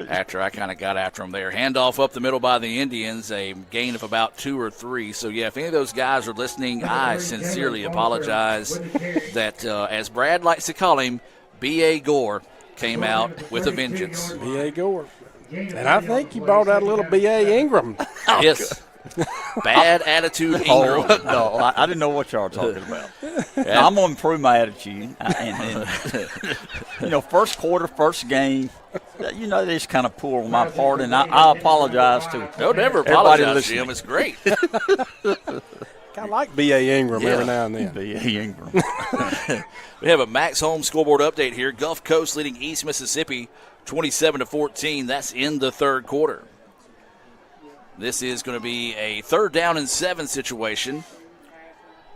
After I kind of got after them there. Handoff up the middle by the Indians, a gain of about 2 or 3. So, if any of those guys are listening, I sincerely apologize that, as Brad likes to call him, B.A. Gore came out with a vengeance. B.A. Gore. And I think you brought out a little B.A. Ingram. Yes. Bad attitude Ingram. No, I didn't know what y'all were talking about. Yeah. I'm going to improve my attitude. First quarter, first game, they just kind of pull on my part, and I apologize to Don't ever apologize, Jim. It's great. Kind of like B.A. Ingram every now and then. B.A. Ingram. We have a Max Holmes scoreboard update here. Gulf Coast leading East Mississippi 27-14. That's in the third quarter. This is going to be a 3rd down and 7 situation.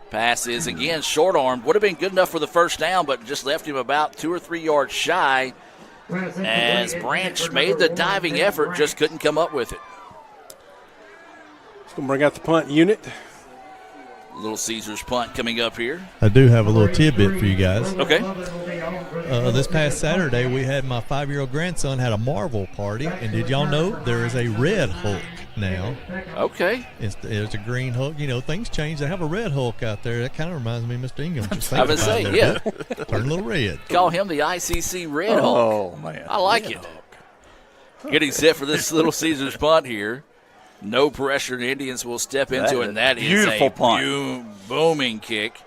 Pass is again short-armed. Would have been good enough for the first down, but just left him about 2 or 3 yards shy as Branch made the diving effort, just couldn't come up with it. It's going to bring out the punt unit. Little Caesars punt coming up here. I do have a little tidbit for you guys. Okay. This past Saturday, we had my 5-year-old grandson had a Marvel party, and did y'all know there is a red Hulk now? Okay. There's a green Hulk. Things change. They have a red Hulk out there. That kind of reminds me of Mr. Ingram. I would say, yeah. Turn a little red. Call him the ICC Red Hulk. Oh, man. I like it. Getting set for this Little Caesars punt here. No pressure. The Indians will step into it, and that is beautiful a punt. Booming kick.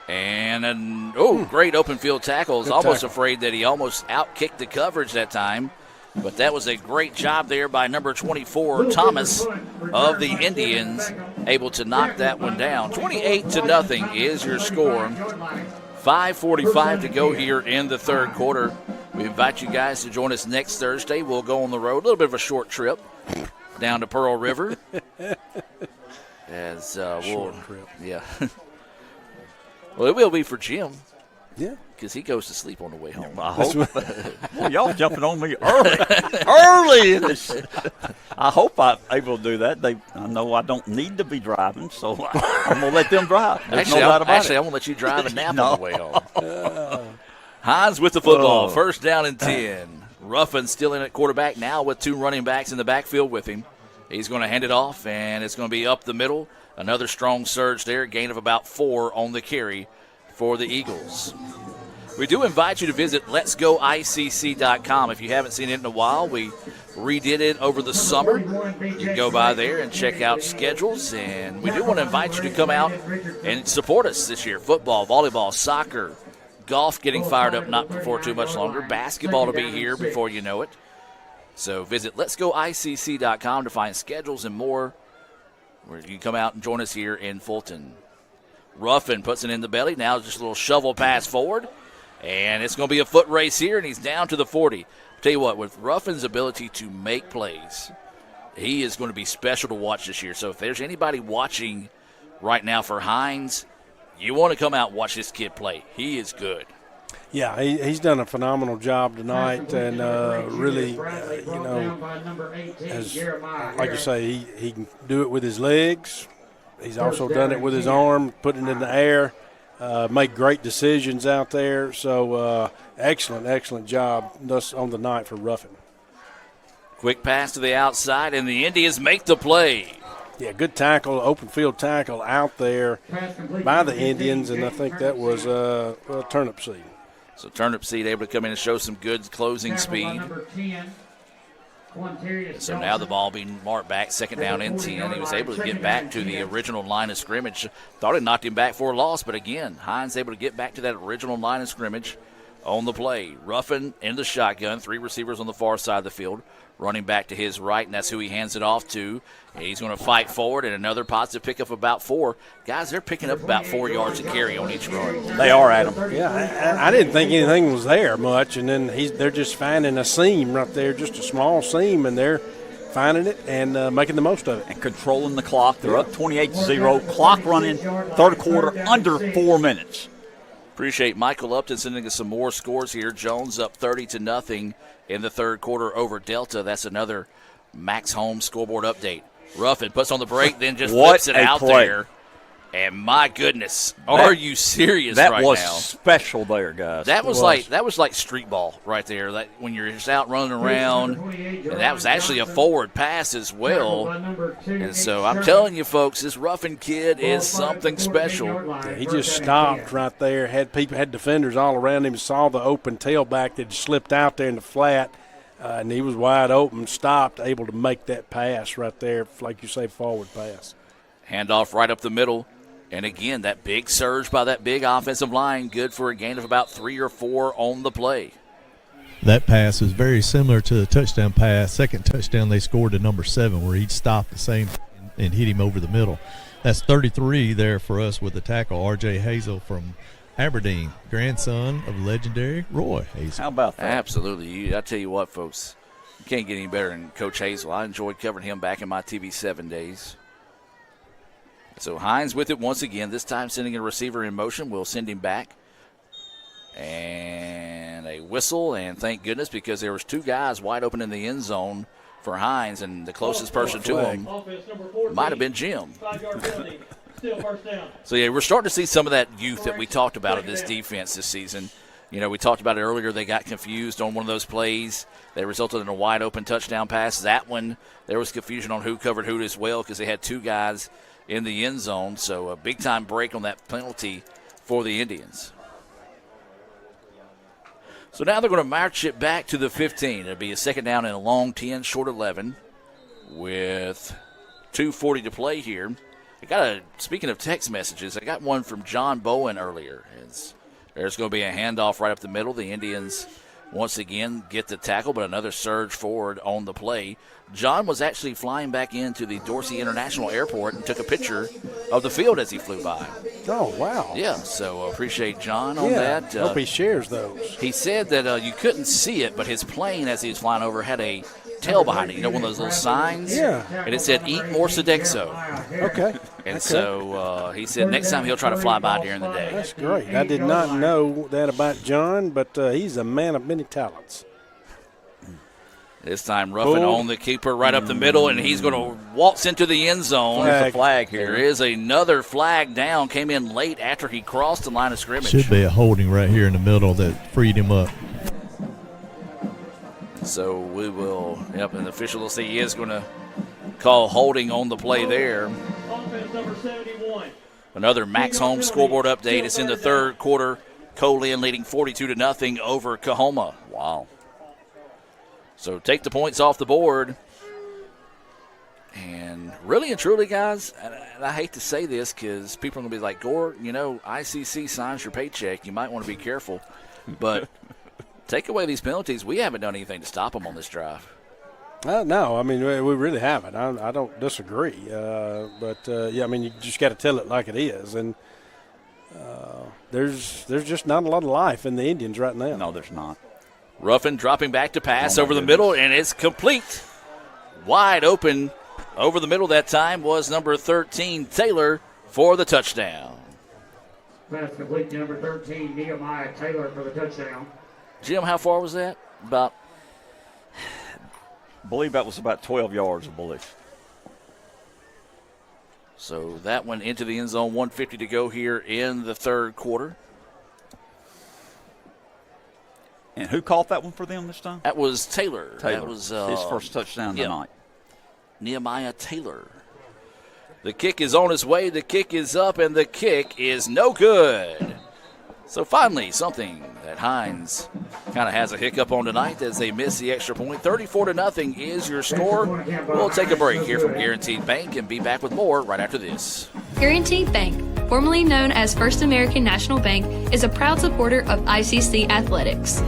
And great open field tackle. I was almost afraid that he almost out-kicked the coverage that time. But that was a great job there by number 24, Thomas of the Indians, able to knock that one down. 28-0 is your score. 5:45 to go here in the third quarter. We invite you guys to join us next Thursday. We'll go on the road. A little bit of a short trip down to Pearl River. Short trip. Yeah. Well, it will be for Jim. Yeah. Because he goes to sleep on the way home. I hope. Well, y'all jumping on me early in this. I hope I'm able to do that. I know I don't need to be driving, so I'm going to let them drive. Actually, I'm going to let you drive a nap on the way home. Hinds with the football. First down and 10. Ruffin still in at quarterback now with 2 running backs in the backfield with him. He's going to hand it off, and it's going to be up the middle. Another strong surge there, gain of about 4 on the carry for the Eagles. We do invite you to visit letsgoicc.com. If you haven't seen it in a while, we redid it over the summer. You can go by there and check out schedules, and we do want to invite you to come out and support us this year. Football, volleyball, soccer, golf getting fired up not before too much longer. Basketball to be here before you know it. So visit letsgoicc.com to find schedules and more where you can come out and join us here in Fulton. Ruffin puts it in the belly. Now just a little shovel pass forward. And it's going to be a foot race here, and he's down to the 40. I'll tell you what, with Ruffin's ability to make plays, he is going to be special to watch this year. So if there's anybody watching right now for Hinds, you want to come out and watch this kid play. He is good. Yeah, he's done a phenomenal job tonight, and really, as like you say, he can do it with his legs. He's also done it with his arm, putting it in the air. Made great decisions out there. So excellent job thus on the night for Ruffin. Quick pass to the outside, and the Indians make the play. Yeah, good tackle, open field tackle out there by the Indians, and I think that was a turnip seed. So turnip seed able to come in and show some good closing speed. So now the ball being marked back, second down and 10. He was able to get back to the original line of scrimmage. Thought it knocked him back for a loss, but again, Hinds able to get back to that original line of scrimmage on the play. Ruffin in the shotgun, 3 receivers on the far side of the field. Running back to his right, and that's who he hands it off to. And he's going to fight forward, and another positive pickup about 4. Guys, they're picking up about 4 yards a carry on each run. They are, Adam. Yeah, I didn't think anything was there much, and then they're just finding a seam right there, just a small seam, and they're finding it and making the most of it. And controlling the clock. They're up 28-0. Clock running, third quarter, under 4 minutes. Appreciate Michael Upton sending us some more scores here. Jones up 30-0 in the third quarter over Delta. That's another Max Holmes scoreboard update. Ruffin puts on the brake, then just flips it out there. And my goodness, are you serious right now? That was special there, guys. That was like street ball right there. That when you're just out running around, and that was actually a forward pass as well. And so I'm telling you, folks, this Ruffin kid is something special. Yeah, he just stopped right there. Had defenders all around him. Saw the open tailback that slipped out there in the flat, and he was wide open. Stopped, able to make that pass right there, like you say, forward pass. Handoff right up the middle. And again, that big surge by that big offensive line, good for a gain of about 3 or 4 on the play. That pass was very similar to the touchdown pass. Second touchdown they scored to number 7, where he'd stopped the same and hit him over the middle. That's 33 there for us with the tackle, R.J. Hazel from Aberdeen, grandson of legendary Roy Hazel. How about that? Absolutely. I tell you what, folks, you can't get any better than Coach Hazel. I enjoyed covering him back in my TV7 days. So Hinds with it once again, this time sending a receiver in motion. We'll send him back. And a whistle, and thank goodness, because there was 2 guys wide open in the end zone for Hinds, and the closest person to him might have been Jim. So, yeah, we're starting to see some of that youth that we talked about of this defense this season. You know, we talked about it earlier. They got confused on one of those plays that resulted in a wide-open touchdown pass. That one, there was confusion on who covered who as well because they had 2 guys in the end zone. So a big-time break on that penalty for the Indians. So now they're going to march it back to the 15. It'll be a second down and a long 10, short 11 with 2:40 to play here. Speaking of text messages, I got one from John Bowen earlier. There's going to be a handoff right up the middle. The Indians once again get the tackle, but another surge forward on the play. John was actually flying back into the Dorsey International Airport and took a picture of the field as he flew by. Oh, wow. Yeah, so appreciate John on that. Hope he shares those. He said that you couldn't see it, but his plane as he was flying over had a tail behind it. You know, one of those little signs? Yeah. And it said, "Eat more Sodexo." Okay. And so he said next time he'll try to fly by during the day. That's great. I did not know that about John, but he's a man of many talents. This time Ruffin on the keeper right up the middle, and he's going to waltz into the end zone. There's a flag here. There is another flag down. Came in late after he crossed the line of scrimmage. Should be a holding right here in the middle that freed him up. So we will, and the official will say he is going to call holding on the play there. Offense number 71. Another Max Holmes scoreboard update. It's in the third quarter. Colin leading 42-0 over Coahoma. Wow. So take the points off the board. And really and truly, guys, and I hate to say this because people are going to be like, Gore, ICC signs your paycheck. You might want to be careful. But take away these penalties. We haven't done anything to stop them on this drive. No, I mean, we really haven't. I don't disagree. But you just got to tell it like it is. And there's just not a lot of life in the Indians right now. No, there's not. Ruffin dropping back to pass over the middle, and it's complete. Wide open over the middle that time was number 13, Taylor, for the touchdown. Pass complete to number 13, Nehemiah Taylor for the touchdown. Jim, how far was that? I believe that was about 12 yards, I believe. So that went into the end zone, 1:50 to go here in the third quarter. And who caught that one for them this time? That was Taylor. That was his first touchdown tonight. Nehemiah Taylor. The kick is on its way. The kick is up, and the kick is no good. So finally, something that Hinds kind of has a hiccup on tonight as they miss the extra point. 34-0 is your score. We'll take a break here from Guaranteed Bank and be back with more right after this. Guaranteed Bank, formerly known as First American National Bank, is a proud supporter of ICC athletics.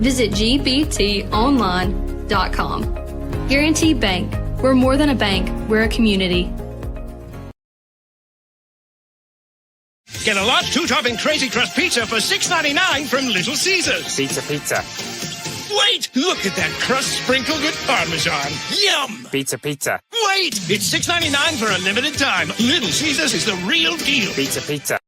Visit gbtonline.com. Guaranteed Bank. We're more than a bank. We're a community. Get a large two-topping Crazy Crust pizza for $6.99 from Little Caesars. Pizza. Wait! Look at that crust sprinkled with Parmesan. Yum! Pizza. Wait! It's $6.99 for a limited time. Little Caesars is the real deal. Pizza.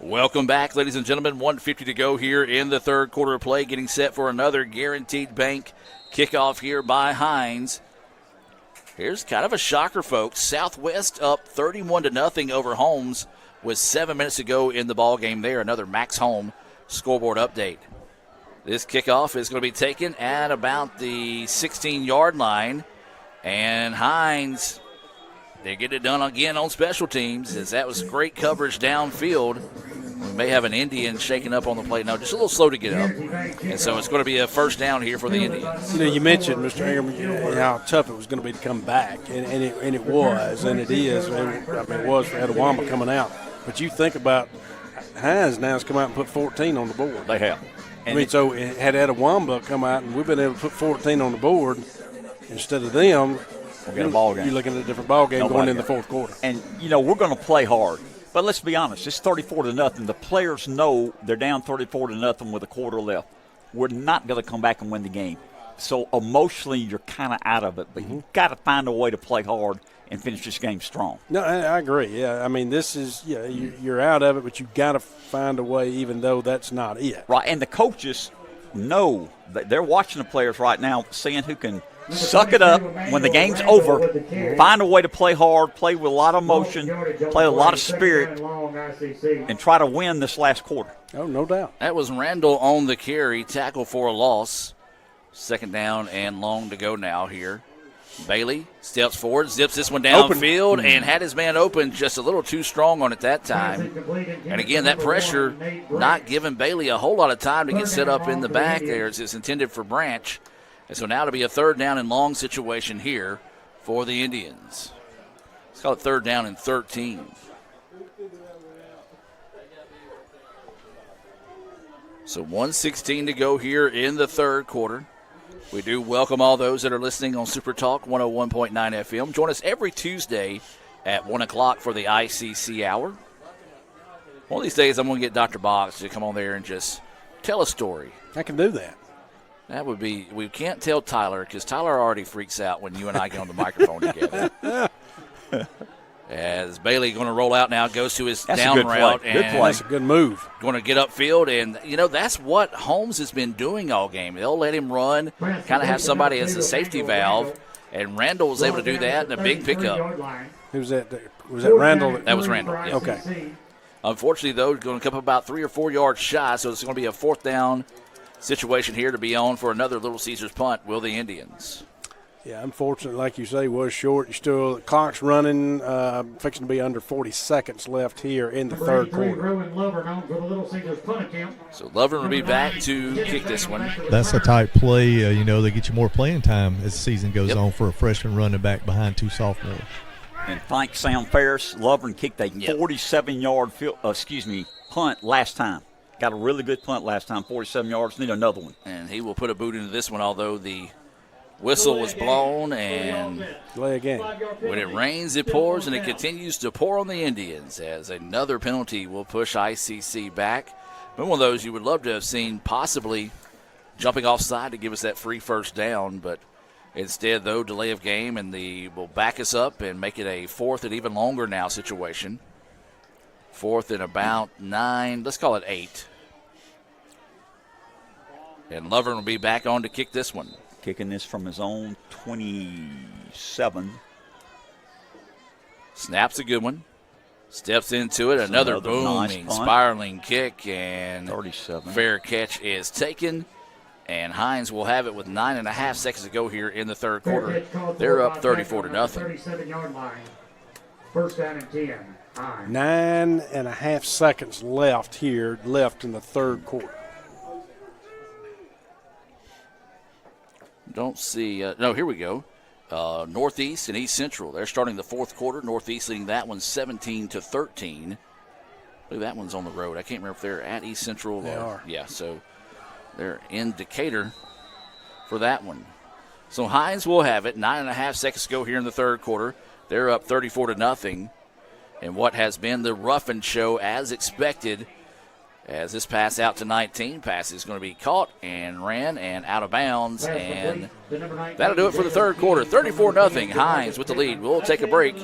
Welcome back, ladies and gentlemen. 1:50 to go here in the third quarter of play. Getting set for another Guaranteed Bank kickoff here by Hinds. Here's kind of a shocker, folks. Southwest up 31-0 over Holmes with 7 minutes to go in the ball game there. Another Max Holmes scoreboard update. This kickoff is going to be taken at about the 16-yard line. And Hinds, they get it done again on special teams, as that was great coverage downfield. We may have an Indian shaking up on the plate. No, just a little slow to get up. And so it's going to be a first down here for the Indians. You mentioned, Mr. Ingram, how tough it was going to be to come back, and it was, and it is. It was for Etowamba coming out. But you think about Hinds now has come out and put 14 on the board. They have. And so had Etowamba come out and we've been able to put 14 on the board instead of them, we'll get a ball game. You're looking at a different ball game going in the fourth quarter. And, we're going to play hard. But let's be honest, it's 34-0. The players know they're down 34-0 with a quarter left. We're not going to come back and win the game. So emotionally, you're kind of out of it. But you've got to find a way to play hard and finish this game strong. No, I agree. Yeah, I mean, this is you're out of it, but you've got to find a way, even though that's not it. Right, and the coaches know that they're watching the players right now, seeing who can suck it up when the game's over, find a way to play hard, play with a lot of emotion, play a lot of spirit, and try to win this last quarter. Oh, no doubt. That was Randall on the carry, tackle for a loss. Second down and long to go now here. Bailey steps forward, zips this one downfield, and had his man open just a little too strong on it that time. And again, that pressure not giving Bailey a whole lot of time to get set up in the back there as it's intended for Branch. And so now to be a third down and long situation here for the Indians. Let's call it third down and 13. So 1:16 to go here in the third quarter. We do welcome all those that are listening on Super Talk 101.9 FM. Join us every Tuesday at 1 o'clock for the ICC Hour. One of these days I'm going to get Dr. Box to come on there and just tell a story. I can do that. That would be, we can't tell Tyler because Tyler already freaks out when you and I get on the microphone together. As Bailey going to roll out now, goes to his down route. Good play. That's a good move. Going to get upfield, and, that's what Holmes has been doing all game. They'll let him run, kind of have somebody as a safety valve, and Randall was able to do that in a big pickup. Who's that? Was that Randall? That was Randall, yeah. Okay. Unfortunately, though, going to come up about 3 or 4 yards shy, so it's going to be a fourth down situation here to be on for another Little Caesars punt, will the Indians. Yeah, unfortunately, like you say, was short. You still, the clock's running, fixing to be under 40 seconds left here in the third quarter. So Lovren will be back to kick this one. That's a tight play. They get you more playing time as the season goes on for a freshman running back behind two sophomores. And thanks Sam Ferris, Lovren kicked a 47-yard punt last time. Got a really good punt last time, 47 yards. Need another one. And he will put a boot into this one, although the whistle was blown, and play again. When it rains, it pours, and it continues to pour on the Indians as another penalty will push ICC back. But one of those you would love to have seen possibly jumping offside to give us that free first down, but instead, though, delay of game, and will back us up and make it a 4th and even longer now situation. 4th and about 9, let's call it 8. And Lovren will be back on to kick this one. Kicking this from his own 27. Snaps a good one. Steps into it. Another booming, nice spiraling kick. And 37. Fair catch is taken. And Hinds will have it with 9.5 seconds to go here in the third quarter. They're up 34-0. 37-yard line. First down and 10. 9.5 seconds left in the third quarter. Don't see. No, here we go. Northeast and East Central. They're starting the fourth quarter. Northeast leading that one 17-13. I believe that one's on the road. I can't remember if they're at East Central. They are. Yeah, so they're in Decatur for that one. So Hinds will have it. 9.5 seconds to go here in the third quarter. They're up 34-0. And what has been the rough-and show as expected, as this pass out to 19, pass is going to be caught and ran and out of bounds, and that'll do it for the third quarter. 34-0, Hinds with the lead. We'll take a break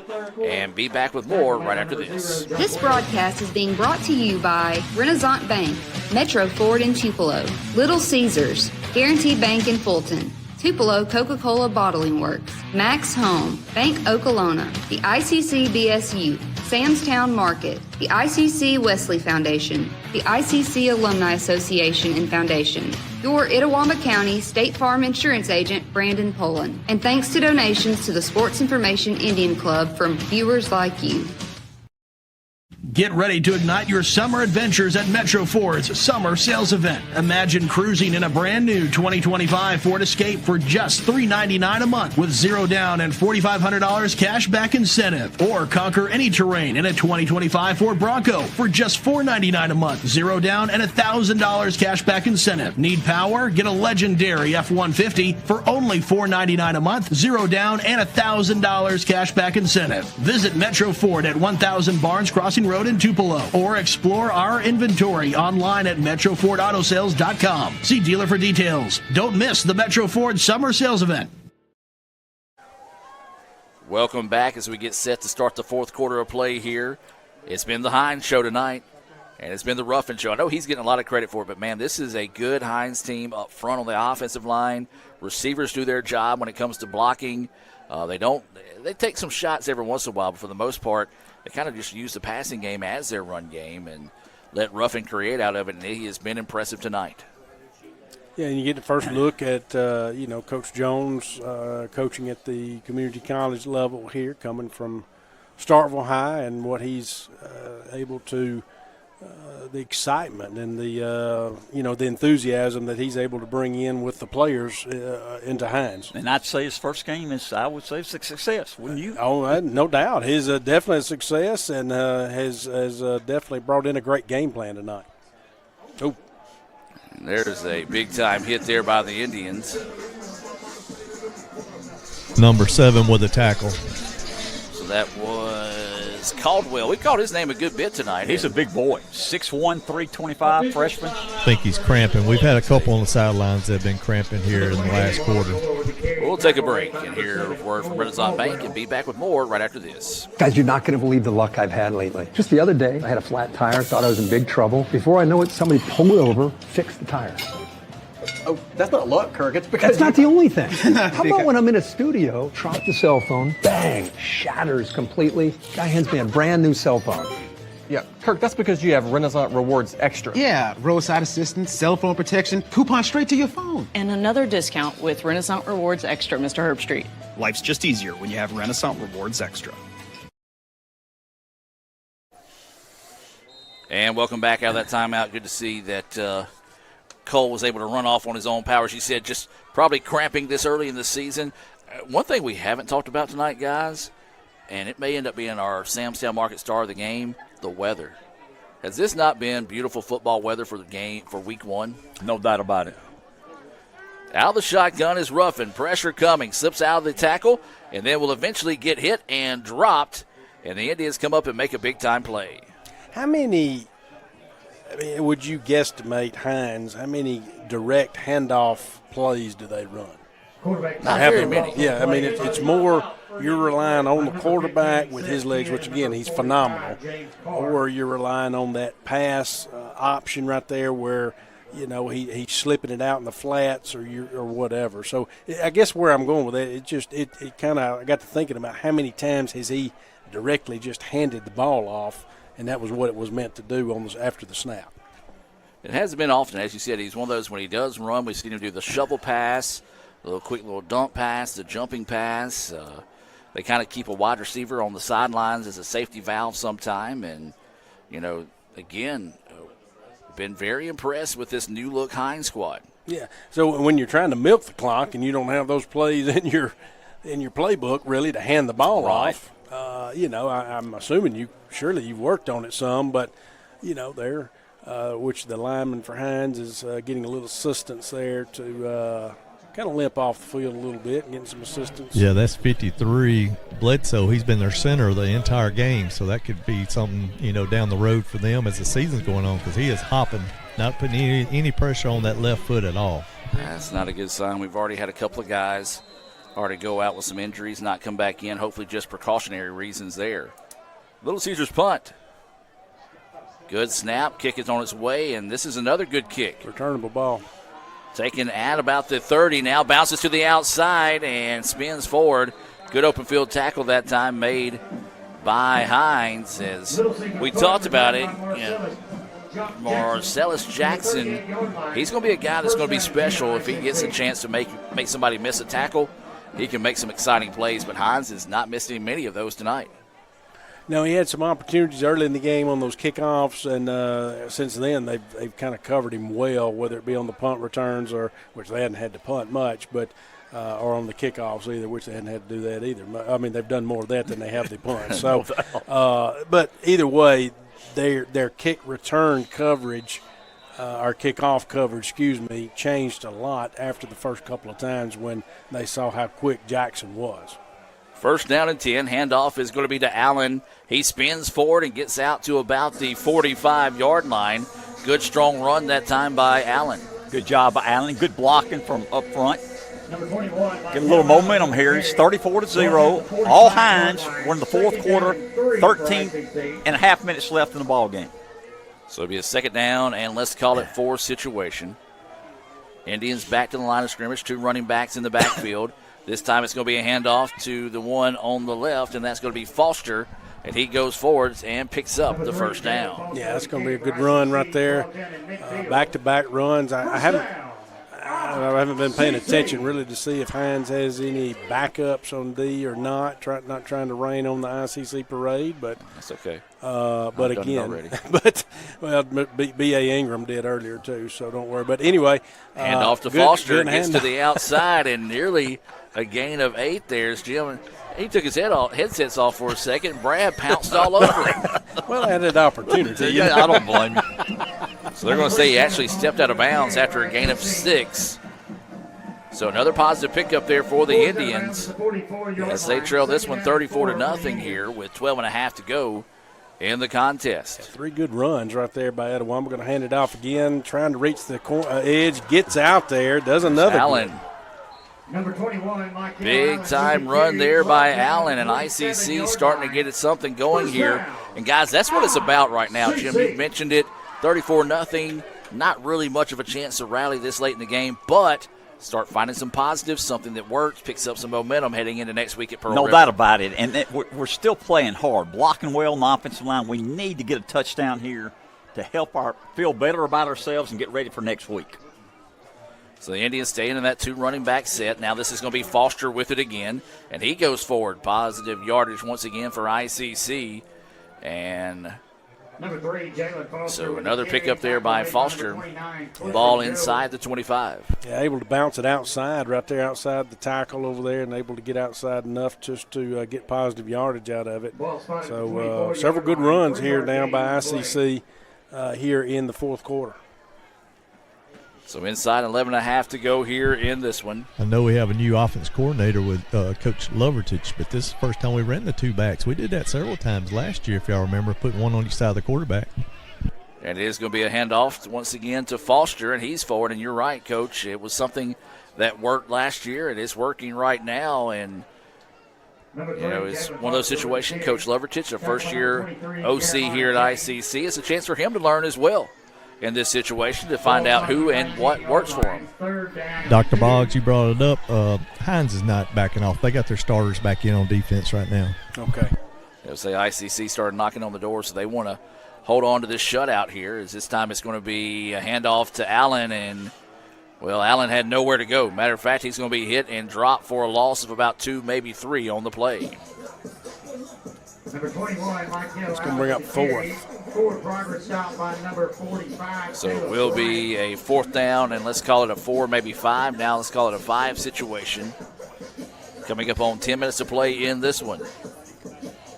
and be back with more right after this. This broadcast is being brought to you by Renaissance Bank, Metro Ford in Tupelo, Little Caesars, Guarantee Bank in Fulton, Tupelo Coca-Cola Bottling Works, Max Home, Bank Okolona, the ICC BSU, Samstown Market, the ICC Wesley Foundation, the ICC Alumni Association and Foundation, your Itawamba County State Farm Insurance Agent, Brandon Poland, and thanks to donations to the Sports Information Indian Club from viewers like you. Get ready to ignite your summer adventures at Metro Ford's summer sales event. Imagine cruising in a brand new 2025 Ford Escape for just $399 a month with zero down and $4,500 cash back incentive. Or conquer any terrain in a 2025 Ford Bronco for just $499 a month, zero down and $1,000 cash back incentive. Need power? Get a legendary F-150 for only $499 a month, zero down and $1,000 cash back incentive. Visit Metro Ford at 1000 Barnes Crossing Road in Tupelo, or explore our inventory online at MetroFordAutoSales.com. See dealer for details. Don't miss the Metro Ford Summer Sales Event. Welcome back as we get set to start the fourth quarter of play here. It's been the Hinds show tonight, and it's been the Ruffin show. I know he's getting a lot of credit for it, but, man, this is a good Hinds team up front on the offensive line. Receivers do their job when it comes to blocking. They take some shots every once in a while, but for the most part, they kind of just use the passing game as their run game and let Ruffin create out of it, and he has been impressive tonight. Yeah, and you get the first look at, Coach Jones coaching at the community college level here, coming from Starkville High, and what he's able to the excitement and the enthusiasm that he's able to bring in with the players into Hinds. And I'd say his first game is, I would say, it's a success, wouldn't you? Oh, no doubt. He's definitely a success and has definitely brought in a great game plan tonight. Oh. And there's a big-time hit there by the Indians. Number 7 with a tackle. So that was Caldwell. We called his name a good bit tonight. He's a big boy. 6'1", 325, freshman. I think he's cramping. We've had a couple on the sidelines that have been cramping here in the last quarter. We'll take a break and hear a word from Renaissance Bank and be back with more right after this. Guys, you're not going to believe the luck I've had lately. Just the other day, I had a flat tire, thought I was in big trouble. Before I know it, somebody pulled over, fixed the tire. Oh, that's not luck, Kirk. It's because that's not the only thing. How about when I'm in a studio, drop the cell phone, bang, shatters completely. Guy hands me a brand new cell phone. Yeah, Kirk, that's because you have Renaissance Rewards Extra. Yeah, roadside assistance, cell phone protection, coupon straight to your phone. And another discount with Renaissance Rewards Extra, Mr. Herbstreit. Life's just easier when you have Renaissance Rewards Extra. And welcome back out of that timeout. Good to see that Cole was able to run off on his own power. She said just probably cramping this early in the season. One thing we haven't talked about tonight, guys, and it may end up being our Samstown Market star of the game, the weather. Has this not been beautiful football weather for the game for week one? No doubt about it. Out of the shotgun is Ruffin. Pressure coming. Slips out of the tackle, and then will eventually get hit and dropped. And the Indians come up and make a big-time play. How many, would you guesstimate, Hinds, how many direct handoff plays do they run? Not very many. Yeah, it's more you're relying on the quarterback with his legs, which, again, he's phenomenal, or you're relying on that pass option right there where, he's slipping it out in the flats or whatever. So I guess where I'm going with that, it kind of, I got to thinking about how many times has he directly just handed the ball off, and that was what it was meant to do after the snap. It hasn't been often. As you said, he's one of those when he does run, we've seen him do the shovel pass, a quick little dump pass, the jumping pass. They kind of keep a wide receiver on the sidelines as a safety valve sometime. And, again, been very impressed with this new-look Hinds squad. Yeah, so when you're trying to milk the clock and you don't have those plays in your playbook, really, to hand the ball off, I'm assuming you've worked on it some, but, they're which the lineman for Hinds is getting a little assistance there to kind of limp off the field a little bit and getting some assistance. Yeah, that's 53. Bledsoe, he's been their center the entire game, so that could be something, down the road for them as the season's going on, because he is hopping, not putting any pressure on that left foot at all. That's not a good sign. We've already had a couple of guys already go out with some injuries, not come back in, hopefully just precautionary reasons there. Little Caesars punt. Good snap, kick is on its way, and this is another good kick. Returnable ball. Taken at about the 30 now, bounces to the outside and spins forward. Good open field tackle that time made by Hinds. As we talked about it, Marcellus Jackson, he's going to be a guy that's going to be special if he gets a chance to make somebody miss a tackle. He can make some exciting plays, but Hinds is not missing many of those tonight. No, he had some opportunities early in the game on those kickoffs, and since then they've kind of covered him well, whether it be on the punt returns which they hadn't had to punt much, but or on the kickoffs either, which they hadn't had to do that either. I mean, they've done more of that than they have the punt. So, but either way, their kick return coverage, our kickoff coverage, changed a lot after the first couple of times when they saw how quick Jackson was. First down and 10. Handoff is going to be to Allen. He spins forward and gets out to about the 45-yard line. Good strong run that time by Allen. Good job by Allen. Good blocking from up front. Get a little momentum here. It's 34-0. All Hinds. We're in the fourth quarter. 13 and a half minutes left in the ball game. So it'll be a second down and let's call it 4 situation. Indians back to the line of scrimmage. 2 running backs in the backfield. This time it's going to be a handoff to the one on the left, and that's going to be Foster, and he goes forwards and picks up the first down. Yeah, that's going to be a good run right there. Back-to-back runs. I haven't been paying attention really to see if Hinds has any backups on D or not. Not trying to rain on the ICC parade, but that's okay. But again, B.A. Ingram did earlier too, so don't worry. But anyway, hand off to Foster, gets to the outside, and nearly a gain of 8 there. Jim, he took his headsets off for a second. Brad pounced all over him. Well, I had an opportunity. Yeah, I don't blame you. So they're going to say he actually stepped out of bounds after a gain of 6. So another positive pickup there for the Indians as they trail this one 34-0 here with 12.5 to go in the contest. 3 good runs right there by Etowah. We're going to hand it off again, trying to reach the edge, gets out there, does another. Allen. Number 21, big time run there by Allen, and ICC starting to get it something going here. And guys, that's what it's about right now. Jim, you mentioned it, 34-0. Not really much of a chance to rally this late in the game, but start finding some positives, something that works, picks up some momentum heading into next week at Pearl No River. doubt about it. And we're still playing hard, blocking well on the offensive line. We need to get a touchdown here to help feel better about ourselves and get ready for next week. So the Indians staying in that 2 running back set. Now this is going to be Foster with it again, and he goes forward. Positive yardage once again for ICC. And Number 3, Jalen Foster. so another pickup there by Foster. Ball inside the 25. Yeah, able to bounce it outside, right there outside the tackle over there, and able to get outside enough just to get positive yardage out of it. So several good runs here now by ICC here in the fourth quarter. So inside 11.5 to go here in this one. I know we have a new offense coordinator with Coach Lovertich, but this is the first time we ran the 2 backs. We did that several times last year, if y'all remember, putting one on each side of the quarterback. And it is going to be a handoff once again to Foster, and he's forward. And you're right, Coach. It was something that worked last year. It is working right now, and it's one of those situations. Coach Lovertich, a first-year OC here at ICC, it's a chance for him to learn as well in this situation to find out who and what works for him. Dr. Boggs, you brought it up. Hinds is not backing off. They got their starters back in on defense right now. Okay. They'll say ICC started knocking on the door, so they want to hold on to this shutout here. As this time it's going to be a handoff to Allen, and, well, Allen had nowhere to go. Matter of fact, he's going to be hit and dropped for a loss of about 2, maybe 3 on the play. Number 21, Mike Hill. It's going to bring up 4th. Forward progress stop by number 45. So it will be a 4th down, and let's call it a 4, maybe 5. Now let's call it a 5 situation. Coming up on 10 minutes to play in this one.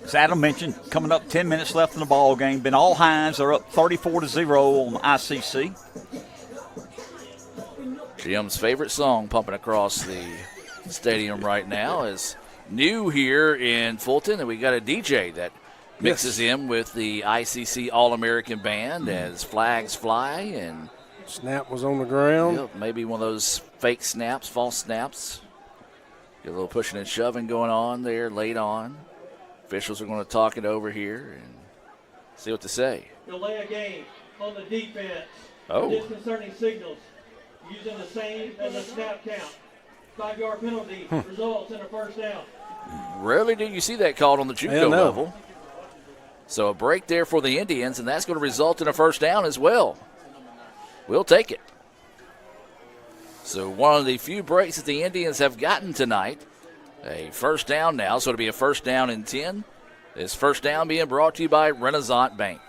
As Adam mentioned, coming up 10 minutes left in the ball game. Been all Hinds. They're up 34-0 on ICC. Jim's favorite song pumping across the stadium right now is new here in Fulton, and we got a DJ that mixes in with the ICC All-American Band as flags fly. And snap was on the ground. Yep, maybe one of those fake snaps, false snaps. Get a little pushing and shoving going on there late on. Officials are going to talk it over here and see what to say. Delay a game on the defense. Oh. Disconcerting signals using the same as a snap count. 5-yard penalty results in a first down. Rarely do you see that called on the JUCO level. So a break there for the Indians, and that's going to result in a first down as well. We'll take it. So one of the few breaks that the Indians have gotten tonight. A first down now, so it'll be a first down and 10. This first down being brought to you by Renaissance Bank.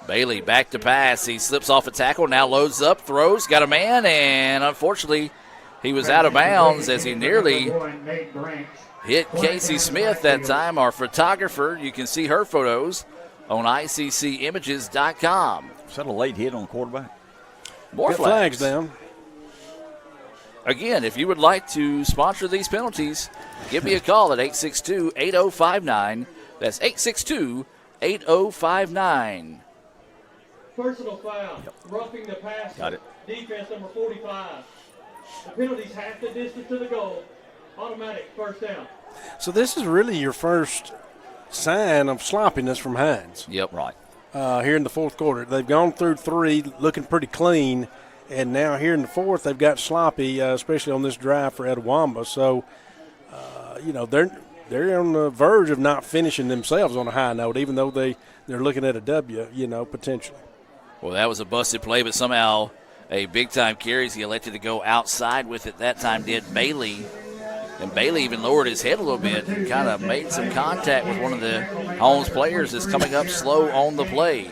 Bailey back to pass. He slips off a tackle, now loads up, throws, got a man, and unfortunately he was out of bounds as he nearly hit Casey Smith that time, our photographer. You can see her photos on ICCimages.com. Is that a late hit on quarterback? More Get flags down. Again, if you would like to sponsor these penalties, give me a call at 862-8059. That's 862-8059. Personal foul, roughing the passer. Got it. Defense number 45. The penalty's half the distance to the goal. Automatic first down. So this is really your first sign of sloppiness from Hinds. Yep. Right. Here in the fourth quarter. They've gone through 3 looking pretty clean, and now here in the fourth they've got sloppy, especially on this drive for Etowamba. So, they're on the verge of not finishing themselves on a high note, even though they're looking at a W, potentially. Well, that was a busted play, but somehow a big-time carry. He elected to go outside with it. That time did Bailey. And Bailey even lowered his head a little bit and kind of made some contact with one of the Holmes players that's coming up slow on the play.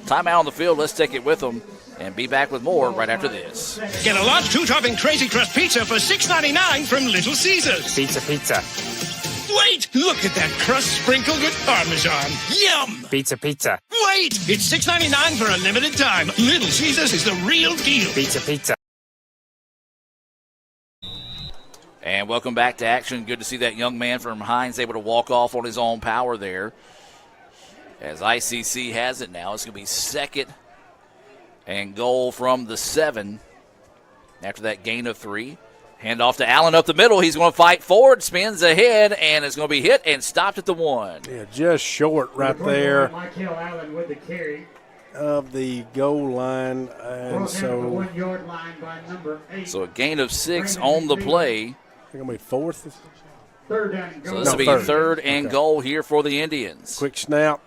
Timeout on the field. Let's take it with them and be back with more right after this. Get a large 2-topping Crazy Crust pizza for $6.99 from Little Caesars. Pizza. Wait! Look at that crust sprinkled with Parmesan. Yum! Pizza. Wait! It's $6.99 for a limited time. Little Caesars is the real deal. Pizza. And welcome back to action. Good to see that young man from Hinds able to walk off on his own power there. As ICC has it now, it's going to be 2nd and goal from the 7 after that gain of 3. Hand off to Allen up the middle. He's going to fight forward, spins ahead, and is going to be hit and stopped at the 1. Yeah, just short right there. Mike Hill Allen with the carry. of the goal line, and so 1 yard line by number 8. So a gain of 6 on the play. I think it'll be fourth. Third and goal. So this will be third and goal here for the Indians. Quick snap.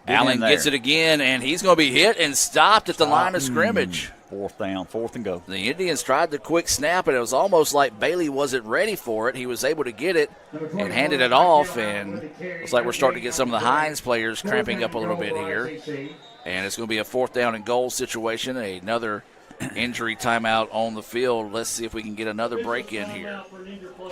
Allen gets it again, and he's going to be hit and stopped at the line of scrimmage. Fourth down, fourth and go. The Indians tried the quick snap, and it was almost like Bailey wasn't ready for it. He was able to get it and handed it off, and looks like we're starting to get some of the Hinds players cramping up a little bit here. And it's going to be a fourth down and goal situation, another injury timeout on the field. Let's see if we can get another break in here.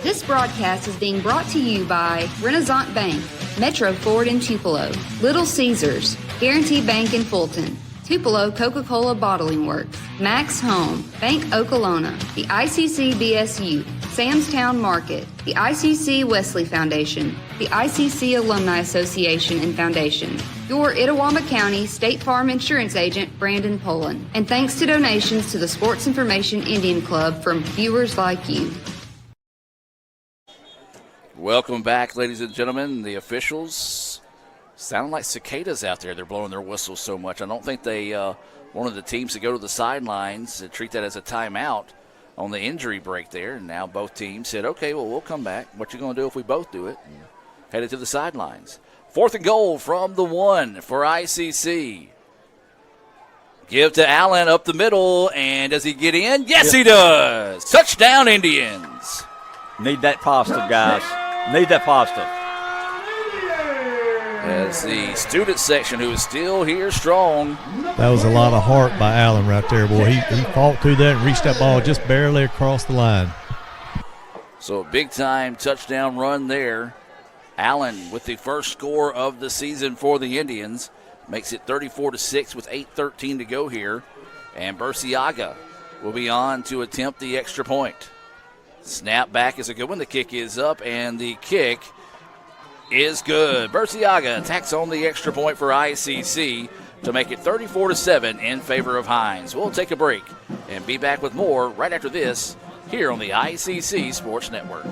This broadcast is being brought to you by Renaissance Bank, Metro Ford in Tupelo, Little Caesars, Guarantee Bank in Fulton, Tupelo Coca-Cola Bottling Works, Max Home, Bank Okolona, the ICC BSU, Samstown Market, the ICC Wesley Foundation, the ICC Alumni Association and Foundation, your Itawamba County State Farm Insurance Agent, Brandon Poland, and thanks to donations to the Sports Information Indian Club from viewers like you. Welcome back, ladies and gentlemen. The officials sound like cicadas out there. They're blowing their whistles so much. I don't think they wanted the teams to go to the sidelines and treat that as a timeout on the injury break there. And now both teams said, okay, well, we'll come back. What you going to do if we both do it? And headed to the sidelines. Fourth and goal from the 1 for ICC. Give to Allen up the middle, and does he get in? Yes, he does. Touchdown, Indians. Need that positive, guys. Need that positive. As the student section, who is still here strong. That was a lot of heart by Allen right there, boy. He fought through that and reached that ball just barely across the line. So a big-time touchdown run there. Allen with the first score of the season for the Indians. Makes it 34-6 with 8:13 to go here. And Burciaga will be on to attempt the extra point. Snap back is a good one. The kick is up, and the kick is good. Burciaga tacks on the extra point for ICC to make it 34-7 in favor of Hinds. We'll take a break and be back with more right after this here on the ICC Sports Network.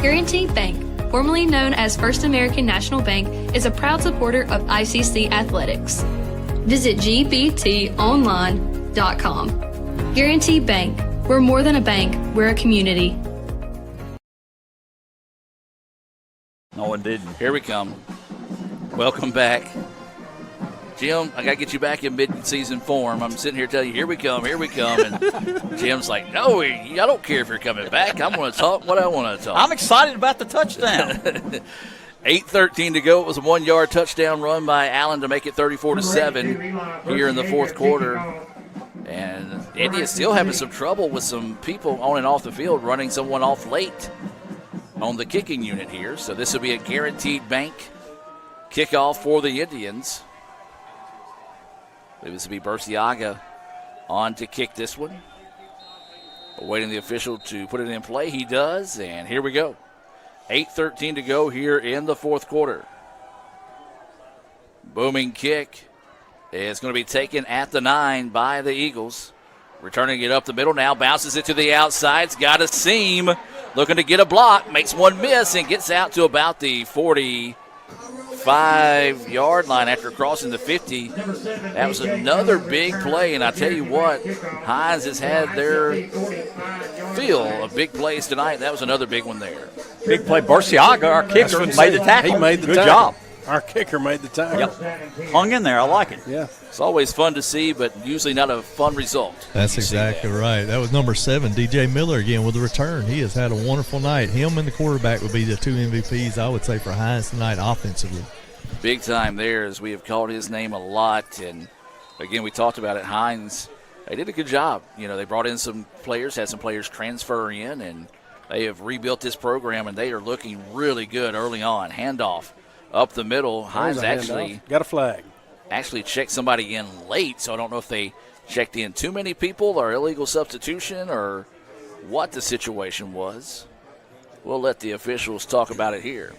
Guarantee Bank, formerly known as First American National Bank, is a proud supporter of ICC athletics. Visit gbtonline.com. Guarantee Bank, we're more than a bank, we're a community. No, it didn't. Here we come. Welcome back. Jim, I got to get you back in mid-season form. I'm sitting here telling you, here we come. And Jim's like, no, I don't care if you're coming back. I'm going to talk what I want to talk. I'm excited about the touchdown. 8:13 to go. It was a 1 yard touchdown run by Allen to make it 34-7 here in the fourth quarter. And India's still having some trouble with some people on and off the field running someone off late on the kicking unit here. So this will be a guaranteed bank kickoff for the Indians. This will be Burciaga on to kick this one. Awaiting the official to put it in play. He does, and here we go. 8:13 to go here in the fourth quarter. Booming kick is going to be taken at the 9 by the Eagles. Returning it up the middle now, bounces it to the outside. It's got a seam, looking to get a block, makes one miss, and gets out to about the 45-yard line after crossing the 50. That was another big play, and I tell you what, Hinds has had their fill of big plays tonight. That was another big one there. Big play. Burciaga, our kicker, made the tackle. He made the Good tackle. job. Our kicker made the tackle. Yep. Hung in there. I like it. Yeah. It's always fun to see, but usually not a fun result. That's exactly right. That was number 7, DJ Miller again with the return. He has had a wonderful night. Him and the quarterback would be the 2 MVPs, I would say, for Hinds tonight offensively. Big time there, as we have called his name a lot. And, again, we talked about it. Hinds, they did a good job. You know, they brought in some players, had some players transfer in, and they have rebuilt this program, and they are looking really good early on. Handoff up the middle. Hinds actually got a flag. Actually checked somebody in late, so I don't know if they checked in too many people or illegal substitution or what the situation was. We'll let the officials talk about it here.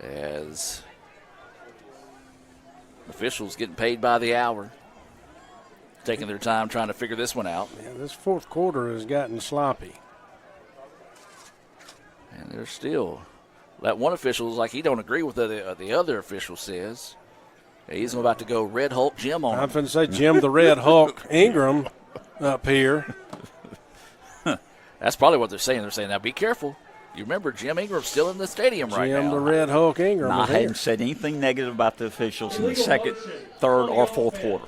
As officials getting paid by the hour, taking their time trying to figure this one out. Yeah, this fourth quarter has gotten sloppy. And there's still that one official is like he don't agree with what the other official says. He's about to go Red Hulk Jim on him. I'm going to say Jim the Red Hulk Ingram up here. That's probably what they're saying. They're saying, now be careful. You remember Jim Ingram's still in the stadium right now. Jim the Red Hulk Ingram. I haven't said anything negative about the officials in the second, third, or fourth quarter.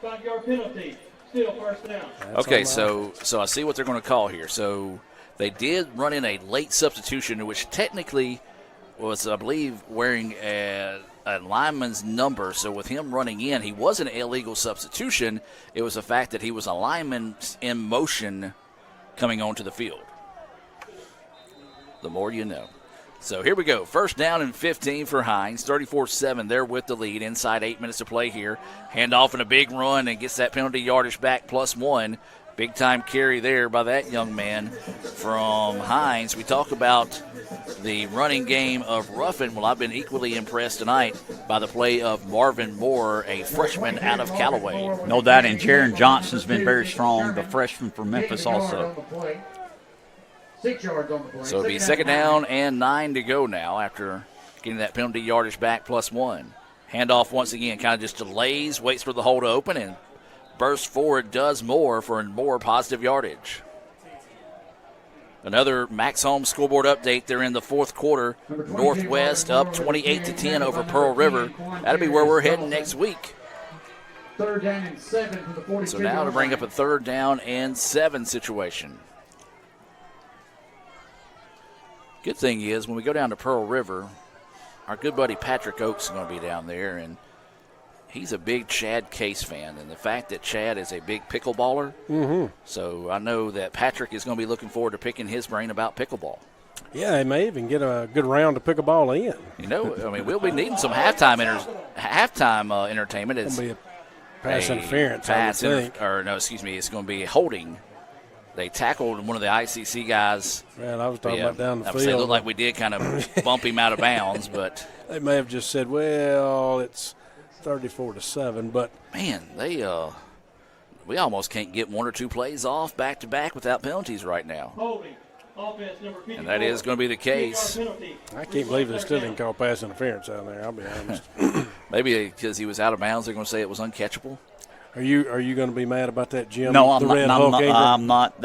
5-yard penalty. Still first down. Okay, so I see what they're going to call here. So they did run in a late substitution, which technically was, I believe, wearing a lineman's number. So with him running in, he wasn't an illegal substitution. It was the fact that he was a lineman in motion coming onto the field. The more you know. So here we go. First down and 15 for Hinds. 34-7. They're with the lead. Inside 8 minutes to play here. Hand off in a big run and gets that penalty yardage back +1. Big time carry there by that young man from Hinds. We talk about the running game of Ruffin. Well, I've been equally impressed tonight by the play of Marvin Moore, a freshman out of Callaway. No doubt, and Jaron Johnson's been very strong, the freshman from Memphis also. 6 yards on the play. So it'll be second down and 9 to go now after getting that penalty yardage back +1. Handoff once again, kind of just delays, waits for the hole to open, and bursts forward, does more for more positive yardage. Another Max Holmes scoreboard update. They're in the fourth quarter. Northwest up 28-10 over Pearl River. That'll be where we're heading next week. Third down and 7 from the 42. So now to bring up a third down and 7 situation. Good thing is, when we go down to Pearl River, our good buddy Patrick Oakes is going to be down there, and he's a big Chad Case fan. And the fact that Chad is a big pickleballer, so I know that Patrick is going to be looking forward to picking his brain about pickleball. Yeah, he may even get a good round to pick a ball in. You know, I mean, we'll be needing some halftime entertainment. It's going to be a pass interference, I would think. It's going to be holding. They tackled one of the ICC guys. Man, I was talking about down the field. It looked like we did kind of bump him out of bounds, but they may have just said, "Well, it's 34-7." But man, we almost can't get 1 or 2 plays off back to back without penalties right now. And that is going to be the case. I can't believe they still didn't call pass interference out there. I'll be honest. Maybe because he was out of bounds, they're going to say it was uncatchable. Are you going to be mad about that, Jim? No, I'm not.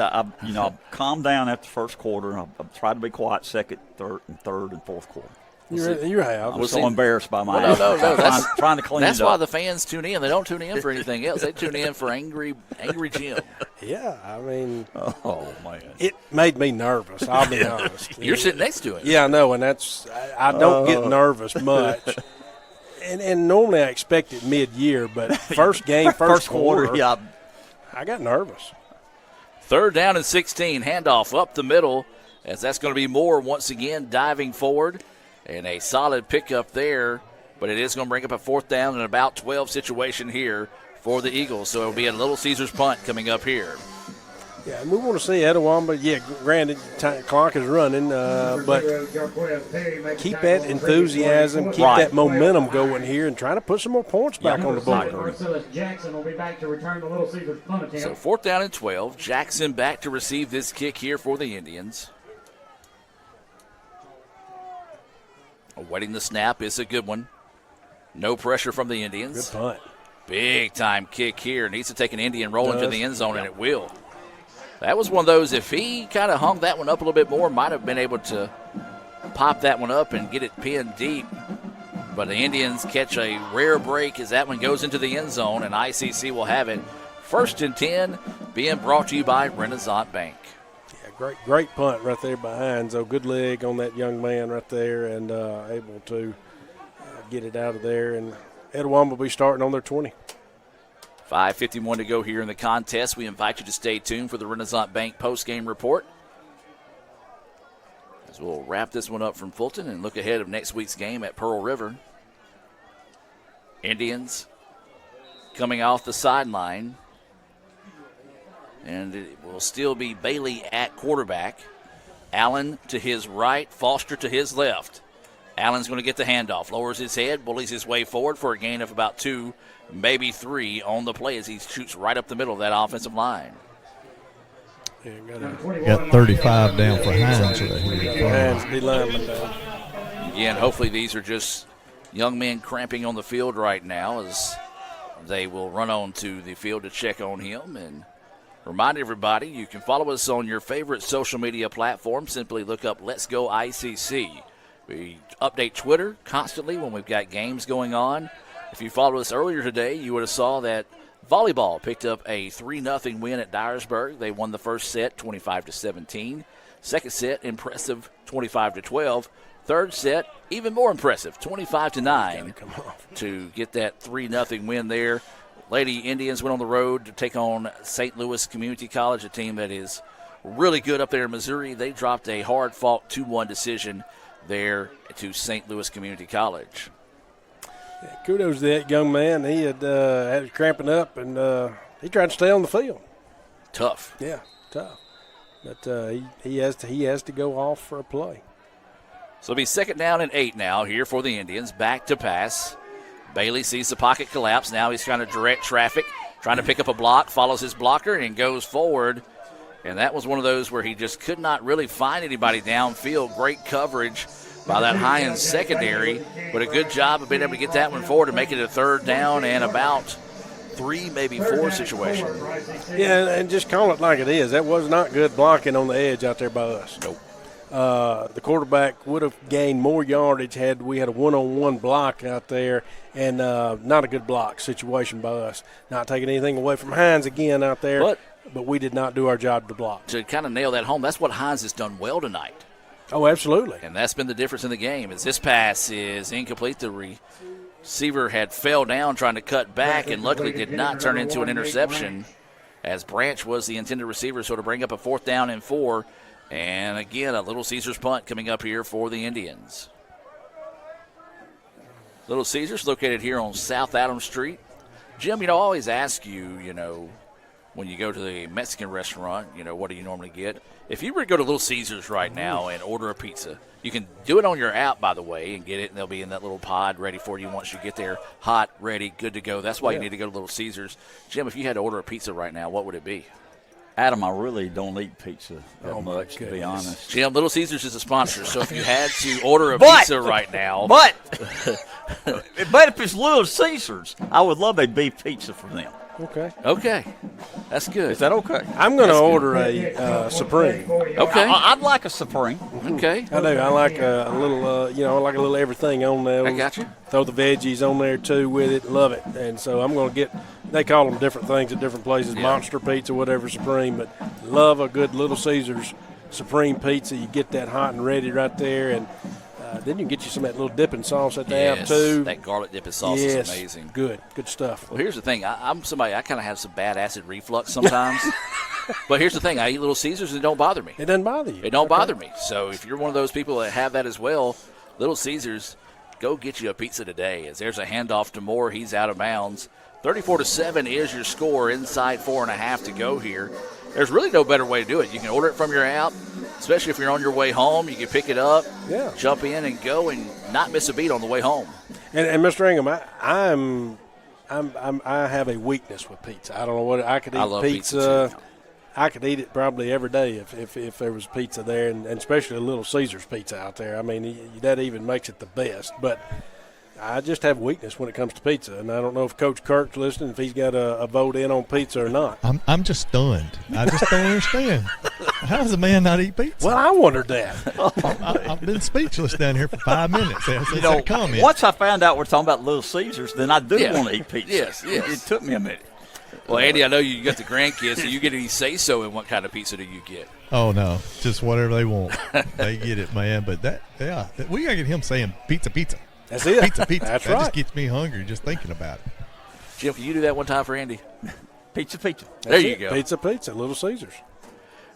Calm down after the first quarter. I've tried to be quiet second, third, and fourth quarter. You have. I was so embarrassed by my no. That's trying to clean it up. That's why the fans tune in. They don't tune in for anything else. They tune in for angry Jim. Yeah, I mean, oh man, it made me nervous. I'll be honest. You're sitting next to him. Yeah, I know, and that's I don't get nervous much. And normally I expect it mid-year, but first quarter, yeah, I got nervous. Third down and 16, handoff up the middle, as that's going to be Moore once again diving forward, and a solid pickup there, but it is going to bring up a fourth down and about 12 situation here for the Eagles, so it'll be a Little Caesars punt coming up here. Yeah, and we want to see Etowamba. Yeah, granted, clock is running, but keep that enthusiasm, keep that momentum going here, and try to put some more points back on the board. Jackson will be back to return the Little Caesars punt attempt. So fourth down and 12. Jackson back to receive this kick here for the Indians. Awaiting the snap is a good one. No pressure from the Indians. Good punt. Big time kick here. Needs to take an Indian roll into the end zone, and it will. That was one of those, if he kind of hung that one up a little bit more, might have been able to pop that one up and get it pinned deep. But the Indians catch a rare break as that one goes into the end zone, and ICC will have it. First and 10 being brought to you by Renaissance Bank. Yeah, great punt right there by Hinds. Good leg on that young man right there, and able to get it out of there. And Etowamba will be starting on their 20. 5:51 to go here in the contest. We invite you to stay tuned for the Renaissance Bank post-game report, as we'll wrap this one up from Fulton and look ahead of next week's game at Pearl River. Indians coming off the sideline, and it will still be Bailey at quarterback. Allen to his right, Foster to his left. Allen's going to get the handoff, lowers his head, bullies his way forward for a gain of about 2, maybe 3 on the play as he shoots right up the middle of that offensive line. Got 35 down for Hinds right here. Hinds, D lineman down. Again, hopefully these are just young men cramping on the field right now as they will run on to the field to check on him. And remind everybody, you can follow us on your favorite social media platform. Simply look up Let's Go ICC. We update Twitter constantly when we've got games going on. If you followed us earlier today, you would have saw that volleyball picked up a 3-0 win at Dyersburg. They won the first set 25-17. Second set, impressive 25-12. Third set, even more impressive, 25-9 to get that 3-0 win there. Lady Indians went on the road to take on St. Louis Community College, a team that is really good up there in Missouri. They dropped a hard-fought 2-1 decision there to St. Louis Community College. Yeah, kudos to that young man. He had cramping up, and he tried to stay on the field. Tough. Yeah, tough. But he has to go off for a play. So it'll be 2nd down and 8 now here for the Indians. Back to pass. Bailey sees the pocket collapse. Now he's trying to direct traffic, trying to pick up a block, follows his blocker, and goes forward. And that was one of those where he just could not really find anybody downfield. Great coverage by that Hinds secondary, but a good job of being able to get that one forward and make it a 3rd down and about 3, maybe 4 situation. Yeah, and just call it like it is. That was not good blocking on the edge out there by us. Nope. The quarterback would have gained more yardage had we had a one-on-one block out there, and not a good block situation by us. Not taking anything away from Hinds again out there, but we did not do our job to block. To kind of nail that home, that's what Hinds has done well tonight. Oh, absolutely. And that's been the difference in the game. As this pass is incomplete, the receiver had fell down trying to cut back and luckily did not turn into an interception, as Branch was the intended receiver, so to bring up a 4th down and 4. And again, a Little Caesars punt coming up here for the Indians. Little Caesars located here on South Adams Street. Jim, I always ask you, when you go to the Mexican restaurant, what do you normally get? If you were to go to Little Caesars right now and order a pizza, you can do it on your app, by the way, and get it, and they'll be in that little pod ready for you once you get there, hot, ready, good to go. That's why you need to go to Little Caesars. Jim, if you had to order a pizza right now, what would it be? Adam, I really don't eat pizza that much, to be honest. Jim, Little Caesars is a sponsor, so if you had to order a pizza right now. But if it's Little Caesars, I would love a beef pizza from them. Okay. That's good. Is that okay? I'm going to order a Supreme. Okay. I'd like a Supreme. Okay. I do. I like a little, I like a little everything on there. I got you. Throw the veggies on there, too, with it. Love it. And so I'm going to get, they call them different things at different places, Monster Pizza, whatever, Supreme. But love a good Little Caesars Supreme pizza. You get that hot and ready right there. And then you can get you some of that little dipping sauce that they have, too. That garlic dipping sauce is amazing. Good stuff. Well, here's the thing. I'm somebody, I kind of have some bad acid reflux sometimes. But here's the thing. I eat Little Caesars and it don't bother me. It doesn't bother you. It don't bother me. So if you're one of those people that have that as well, Little Caesars, go get you a pizza today. As there's a handoff to Moore. He's out of bounds. 34-7 is your score. Inside 4.5 to go here. There's really no better way to do it. You can order it from your app, especially if you're on your way home. You can pick it up, jump in and go, and not miss a beat on the way home. And Mr. Ingham, I have a weakness with pizza. I don't know what I could eat. I love pizza too. I could eat it probably every day if there was pizza there, and especially a Little Caesars pizza out there. I mean, that even makes it the best. But I just have a weakness when it comes to pizza, and I don't know if Coach Kirk's listening, if he's got a vote in on pizza or not. I'm just stunned. I just don't understand. How does a man not eat pizza? Well, I wondered that. I've been speechless down here for 5 minutes. That comment. Once I found out we're talking about Little Caesars, then I do want to eat pizza. Yes. It took me a minute. Well, Andy, I know you got the grandkids, so you get any say-so in what kind of pizza do you get? Oh, no, just whatever they want. They get it, man. But we got to get him saying pizza. That's it. Pizza. That's that right. just gets me hungry just thinking about it. Jim, can you do that one time for Andy? Pizza. There you go. Pizza, Little Caesars.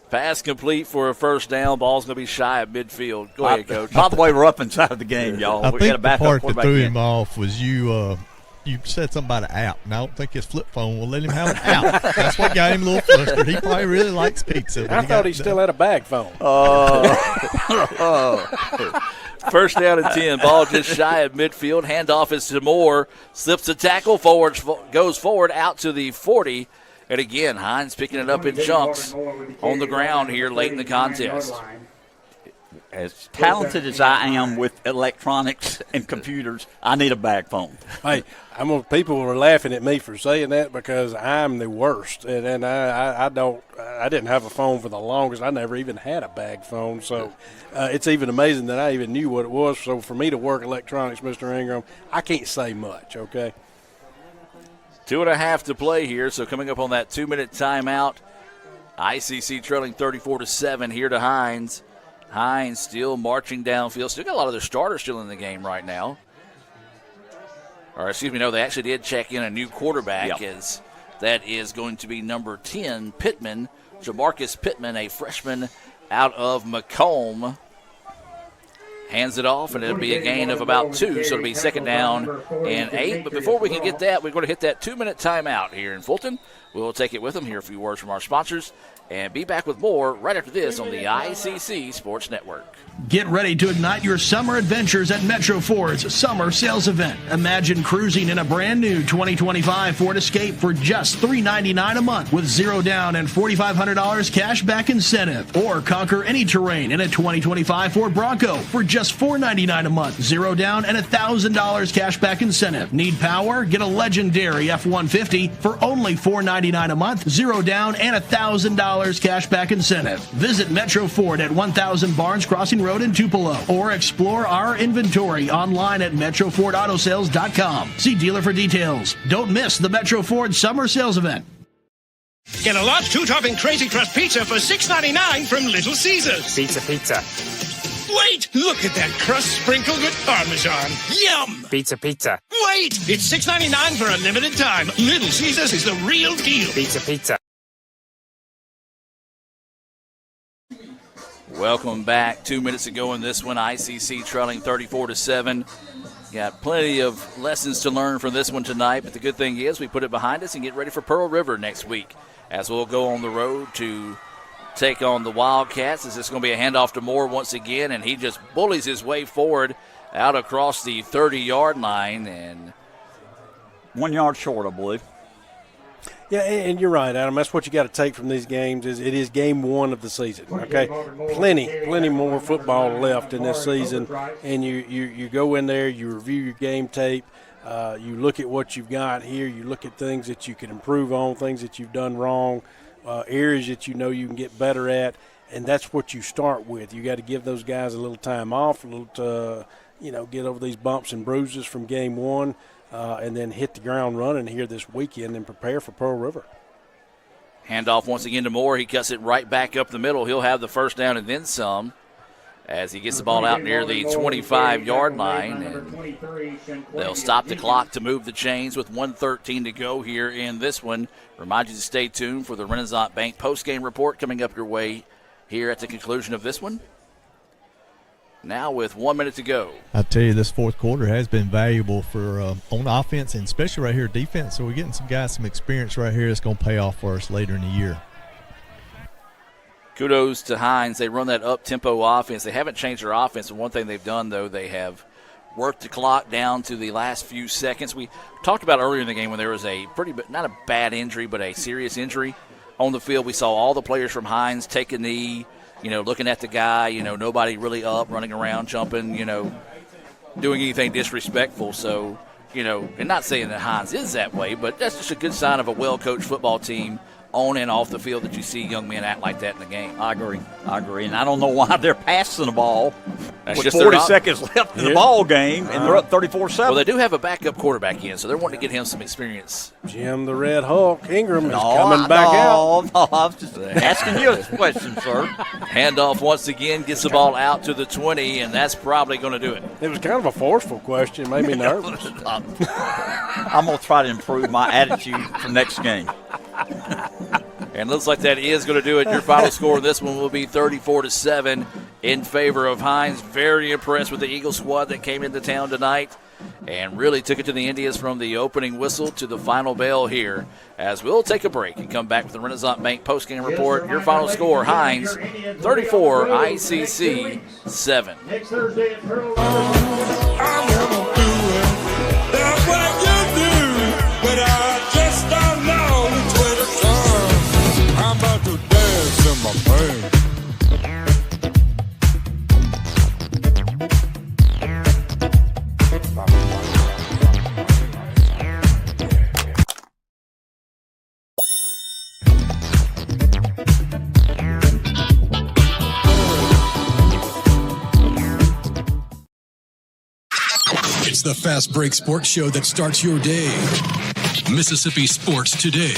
Pass complete for a first down. Ball's going to be shy at midfield. Go ahead, Coach. By the way, we're up inside of the game, y'all. I we think got a backup the part that threw in. him off was you said something about an app, and I don't think his flip phone will let him have an app. That's what got him a little flustered. He probably really likes pizza. I thought he still had a bag phone. First down and 10. Ball just shy of midfield. Handoff is to Moore. Slips the tackle forward, goes forward out to the 40. And again, Hinds picking it up in chunks on the ground here late in the contest. as talented as I am with electronics and computers, I need a bag phone. Hey, people were laughing at me for saying that because I'm the worst, and I didn't have a phone for the longest. I never even had a bag phone, so it's even amazing that I even knew what it was. So for me to work electronics, Mr. Ingram, I can't say much. Okay. 2.5 to play here. So coming up on that 2-minute timeout, ICC trailing 34-7 here to Hinds. Hinds still marching downfield. Still got a lot of their starters still in the game right now. Or excuse me, no, they actually did check in a new quarterback. As that is going to be number 10, Pittman, Jamarcus Pittman, a freshman out of Macomb. Hands it off, and it'll be a gain of about 2, so it'll be 2nd down and 8. But before we can get that, we're going to hit that 2-minute timeout here in Fulton. We'll take it with them, hear a few words from our sponsors, and be back with more right after this on the ICC Sports Network. Get ready to ignite your summer adventures at Metro Ford's summer sales event. Imagine cruising in a brand new 2025 Ford Escape for just $399 a month with 0 down and $4,500 cash back incentive. Or conquer any terrain in a 2025 Ford Bronco for just $499 a month, 0 down and $1,000 cash back incentive. Need power? Get a legendary F-150 for only $499 a month, 0 down and $1,000 cash back incentive. Visit Metro Ford at 1000 Barnes Crossing Road in Tupelo, or explore our inventory online at MetroFordAutoSales.com. See dealer for details. Don't miss the Metro Ford Summer Sales Event. Get a large 2-topping Crazy Crust pizza for $6.99 from Little Caesars. Pizza, pizza. Wait! Look at that crust sprinkled with Parmesan. Yum! Pizza, pizza. Wait! It's $6.99 for a limited time. Little Caesars is the real deal. Pizza, pizza. Welcome back. 2 minutes ago in this one, ICC trailing 34-7. Got plenty of lessons to learn from this one tonight, but the good thing is we put it behind us and get ready for Pearl River next week as we'll go on the road to take on the Wildcats. This is going to be a handoff to Moore once again, and he just bullies his way forward out across the 30-yard line. And 1 yard short, I believe. Yeah, and you're right, Adam. That's what you got to take from these games. It is game 1 of the season. Okay, plenty more football left in this season, and you go in there, you review your game tape, you look at what you've got here, you look at things that you can improve on, things that you've done wrong, areas that you know you can get better at, and that's what you start with. You got to give those guys a little time off, a little get over these bumps and bruises from game 1. And then hit the ground running here this weekend and prepare for Pearl River. Handoff once again to Moore. He cuts it right back up the middle. He'll have the first down and then some as he gets the ball out near the 25-yard line. And they'll stop the clock to move the chains with 1:13 to go here in this one. Remind you to stay tuned for the Renaissance Bank postgame report coming up your way here at the conclusion of this one. Now with 1 minute to go. I tell you, this fourth quarter has been valuable for on offense and especially right here defense. So we're getting some guys some experience right here that's going to pay off for us later in the year. Kudos to Hinds. They run that up-tempo offense. They haven't changed their offense. And one thing they've done, though, they have worked the clock down to the last few seconds. We talked about earlier in the game when there was a not a bad injury, but a serious injury on the field. We saw all the players from Hinds take a knee, looking at the guy, nobody really up, running around, jumping, doing anything disrespectful. So, and not saying that Hinds is that way, but that's just a good sign of a well-coached football team on and off the field that you see young men act like that in the game. I agree. And I don't know why they're passing the ball with just 40 seconds left in the ball game, and they're up 34-7. Well, they do have a backup quarterback in, so they're wanting to get him some experience. Jim the Red Hulk Ingram is coming back out. No, I was just asking you a question, sir. Handoff once again, gets the ball out to the 20, and that's probably going to do it. It was kind of a forceful question, made me nervous. I'm going to try to improve my attitude for next game. And looks like that is going to do it. Your final score of this one will be 34-7 in favor of Hinds. Very impressed with the Eagle squad that came into town tonight and really took it to the Indians from the opening whistle to the final bell here. As we'll take a break and come back with the Renaissance Bank postgame report. Your final score, Hinds 34, ICC 7. Next Thursday at Pearl River. That's what you do, but I just don't know which way to turn. I'm about to dance in my pain. It's the Fast Break Sports Show that starts your day. Mississippi Sports Today,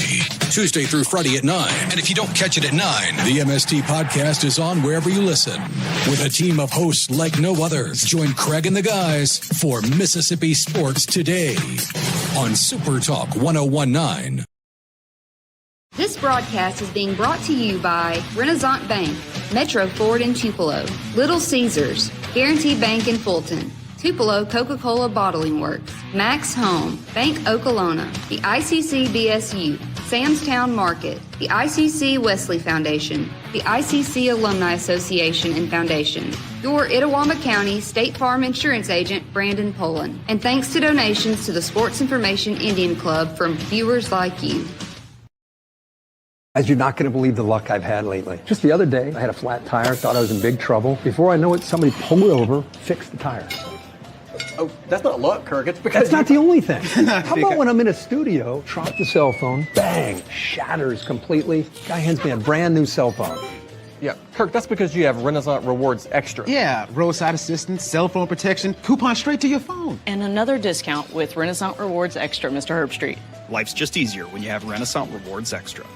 Tuesday through Friday at 9. And if you don't catch it at 9, the MST podcast is on wherever you listen. With a team of hosts like no other, join Craig and the guys for Mississippi Sports Today on Super Talk 1019. This broadcast is being brought to you by Renaissance Bank, Metro Ford in Tupelo, Little Caesars, Guarantee Bank in Fulton, Tupelo Coca-Cola Bottling Works, Max Home, Bank Okolona, the ICC BSU, Samstown Market, the ICC Wesley Foundation, the ICC Alumni Association and Foundation, your Itawamba County State Farm Insurance Agent, Brandon Poland, and thanks to donations to the Sports Information Indian Club from viewers like you. As you're not going to believe the luck I've had lately. Just the other day, I had a flat tire, thought I was in big trouble. Before I know it, somebody pulled over, fixed the tire. Oh, that's not luck, Kirk. It's because that's not the only thing. How about when I'm in a studio, drop the cell phone, bang, shatters completely. Guy hands me a brand new cell phone. Yeah, Kirk, that's because you have Renaissance Rewards Extra. Yeah, roadside assistance, cell phone protection, coupon straight to your phone. And another discount with Renaissance Rewards Extra, Mr. Herbstreit. Life's just easier when you have Renaissance Rewards Extra.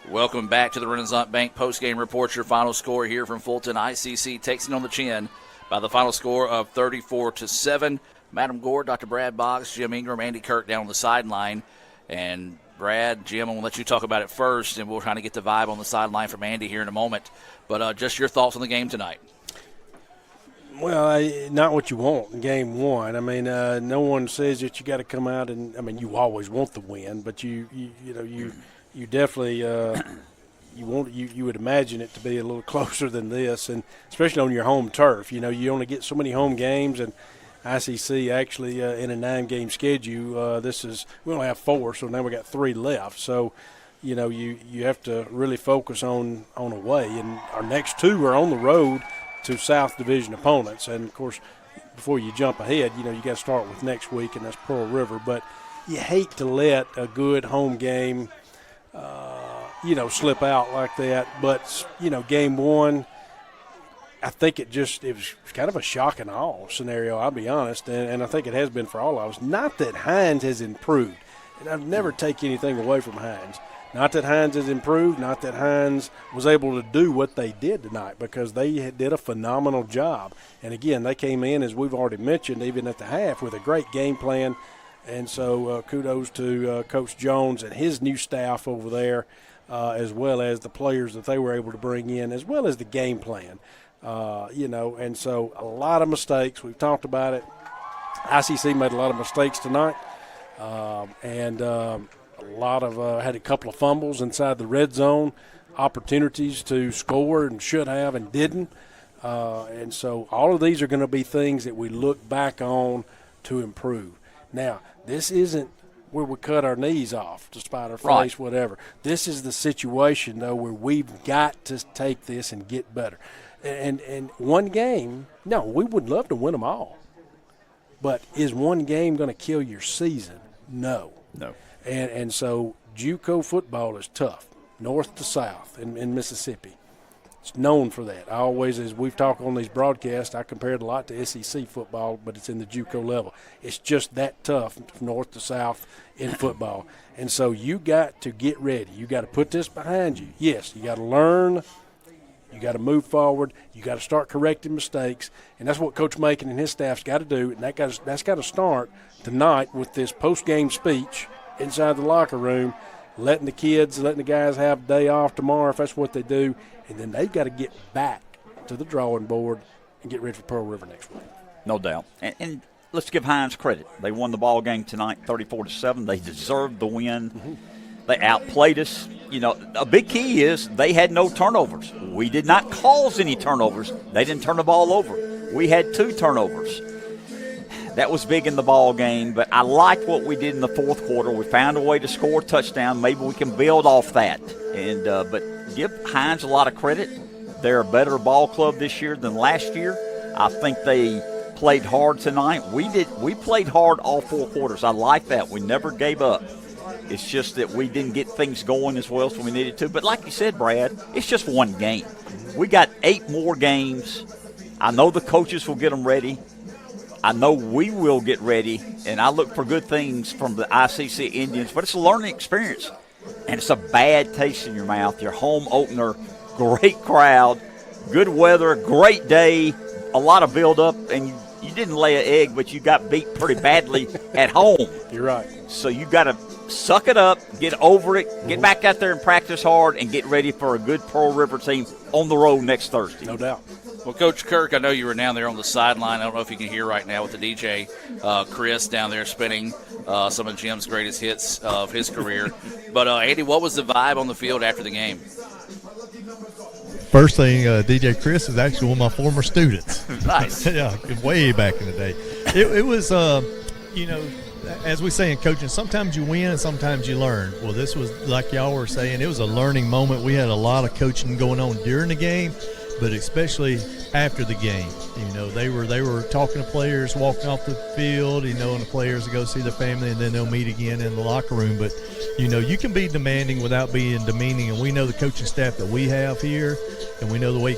Welcome back to the Renaissance Bank postgame report. Your final score here from Fulton. ICC takes it on the chin by the final score of 34-7. Madam Gore, Dr. Brad Boggs, Jim Ingram, Andy Kirk down on the sideline. And Brad, Jim, I'm going to let you talk about it first, and we'll try to get the vibe on the sideline from Andy here in a moment. But just your thoughts on the game tonight. Well, not what you want in game one. I mean, no one says that you got to come out and, I mean, you always want the win, but you definitely you would imagine it to be a little closer than this, and especially on your home turf. You know, you only get so many home games, and ICC actually in a 9-game schedule. We only have 4, so now we got 3 left. So, you know, you have to really focus on away, and our next 2 are on the road to South Division opponents. And of course, before you jump ahead, you know, you got to start with next week, and that's Pearl River. But you hate to let a good home game slip out like that. But, you know, game one, I think it was kind of a shock and awe scenario, I'll be honest, and I think it has been for all of us. Not that Hinds has improved, and I've never taken anything away from Hinds. Not that Hinds has improved, not that Hinds was able to do what they did tonight, because they did a phenomenal job. And, again, they came in, as we've already mentioned, even at the half, with a great game plan. And so kudos to Coach Jones and his new staff over there, as well as the players that they were able to bring in, as well as the game plan. And so a lot of mistakes. We've talked about it. ICC made a lot of mistakes tonight, and a lot of had a couple of fumbles inside the red zone, opportunities to score and should have and didn't. And so all of these are going to be things that we look back on to improve. Now, this isn't where we cut our knees off to spite our face, whatever. This is the situation, though, where we've got to take this and get better. And one game, no, we would love to win them all. But is one game going to kill your season? No. And so JUCO football is tough, north to south in Mississippi. It's known for that. I always, as we've talked on these broadcasts, I compare it a lot to SEC football, but it's in the JUCO level. It's just that tough from north to south in football. And so you got to get ready. You got to put this behind you. Yes, you got to learn. You got to move forward. You got to start correcting mistakes, and that's what Coach Macon and his staff's got to do. And that's got to start tonight with this post-game speech inside the locker room, letting the guys have a day off tomorrow if that's what they do, and then they've got to get back to the drawing board and get ready for Pearl River next week. No doubt. And let's give Hinds credit. They won the ball game tonight, 34-7. They deserved the win. Mm-hmm. They outplayed us. You know, a big key is they had no turnovers. We did not cause any turnovers. They didn't turn the ball over. We had 2 turnovers. That was big in the ball game, but I liked what we did in the fourth quarter. We found a way to score a touchdown. Maybe we can build off that. And but give Hinds a lot of credit. They're a better ball club this year than last year. I think they played hard tonight. We played hard all 4 quarters. I like that. We never gave up. It's just that we didn't get things going as well as we needed to. But like you said, Brad, it's just one game. We got 8 more games. I know the coaches will get them ready. I know we will get ready, and I look for good things from the ICC Indians, but it's a learning experience, and it's a bad taste in your mouth. Your home opener, great crowd, good weather, great day, a lot of build-up, and you didn't lay an egg, but you got beat pretty badly at home. You're right. So you got to suck it up, get over it, get back out there and practice hard, and get ready for a good Pearl River team on the road next Thursday. No doubt. Well, Coach Kirk, I know you were down there on the sideline. I don't know if you can hear right now with the DJ, Chris, down there spinning some of Jim's greatest hits of his career. But, Andy, what was the vibe on the field after the game? First thing, DJ Chris is actually one of my former students. Nice. Yeah, way back in the day. It was, as we say in coaching, sometimes you win and sometimes you learn. Well, this was, like y'all were saying, it was a learning moment. We had a lot of coaching going on during the game, but especially after the game. They were talking to players walking off the field, and the players go see their family, and then they'll meet again in the locker room. But, you can be demanding without being demeaning, and we know the coaching staff that we have here, and we know the way,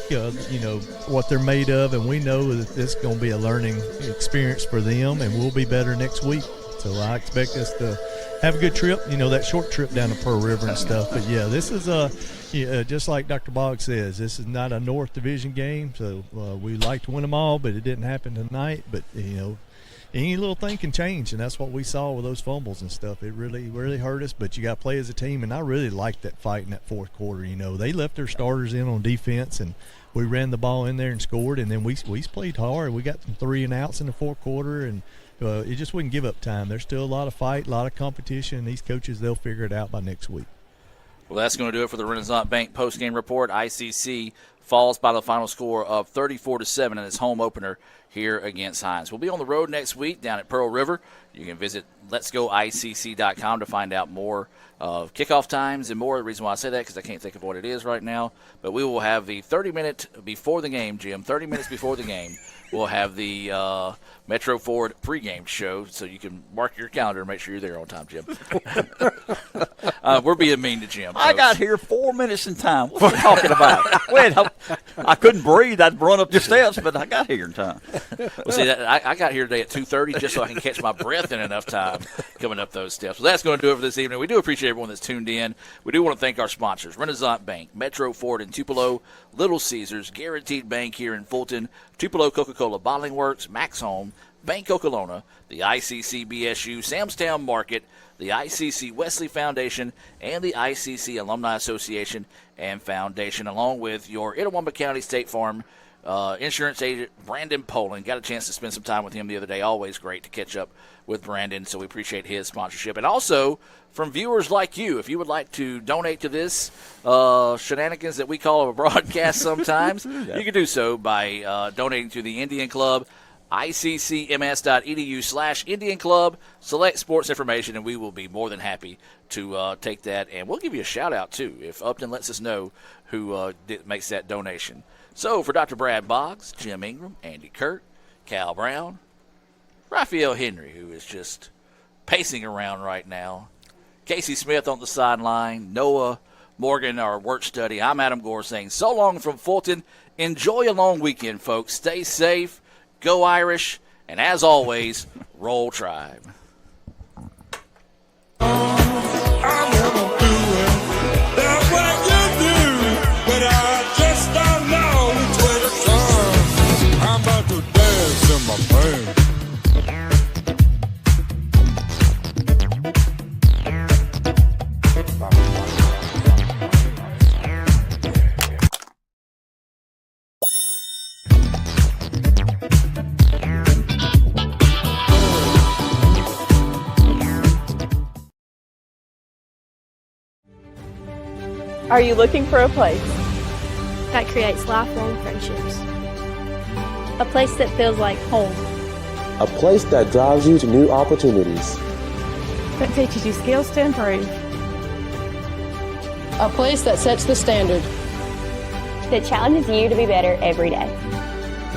what they're made of, and we know that this is going to be a learning experience for them, and we'll be better next week. So I expect us to have a good trip, that short trip down to Pearl River and stuff. But, yeah, this is just like Dr. Boggs says, this is not a North Division game, so we like to win them all, but it didn't happen tonight. But, any little thing can change, and that's what we saw with those fumbles and stuff. It really, really hurt us, but you got to play as a team, and I really liked that fight in that fourth quarter. They left their starters in on defense, and we ran the ball in there and scored, and then we played hard. We got some 3-and-outs in the fourth quarter, and it just wouldn't give up time. There's still a lot of fight, a lot of competition, and these coaches, they'll figure it out by next week. Well, that's going to do it for the Renaissance Bank postgame report. ICC falls by the final score of 34-7 in its home opener here against Hinds. We'll be on the road next week down at Pearl River. You can visit letsgoicc.com to find out more of kickoff times and more. The reason why I say that because I can't think of what it is right now. But we will have the 30-minute before the game, Jim, 30 minutes before the game, we'll have the Metro Ford pregame show, so you can mark your calendar and make sure you're there on time, Jim. We're being mean to Jim. I got here 4 minutes in time. What are you talking about? I couldn't breathe. I'd run up the steps, but I got here in time. Well, see, I got here today at 2:30 just so I can catch my breath in enough time coming up those steps. Well, that's going to do it for this evening. We do appreciate everyone that's tuned in. We do want to thank our sponsors, Renaissance Bank, Metro Ford in Tupelo, Little Caesars, Guaranteed Bank here in Fulton, Tupelo Coca-Cola Bottling Works, Max Home, Bank Okolona, the ICC BSU, Samstown Market, the ICC Wesley Foundation, and the ICC Alumni Association and Foundation, along with your Itawamba County State Farm insurance agent, Brandon Poland. Got a chance to spend some time with him the other day. Always great to catch up with Brandon, so we appreciate his sponsorship. And also from viewers like you, if you would like to donate to this shenanigans that we call a broadcast sometimes, you can do so by donating to the Indian Club, iccms.edu/Indian Club. Select sports information, and we will be more than happy to take that. And we'll give you a shout-out, too, if Upton lets us know who makes that donation. So for Dr. Brad Boggs, Jim Ingram, Andy Kirk, Cal Brown, Raphael Henry, who is just pacing around right now, Casey Smith on the sideline, Noah Morgan, our work study, I'm Adam Gore saying so long from Fulton. Enjoy a long weekend, folks. Stay safe. Go Irish, and as always, roll Tribe. Are you looking for a place that creates lifelong friendships? A place that feels like home. A place that drives you to new opportunities. That teaches you skills to improve. A place that sets the standard. That challenges you to be better every day.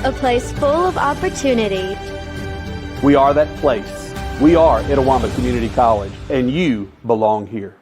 A place full of opportunity. We are that place. We are Itawamba Community College, and you belong here.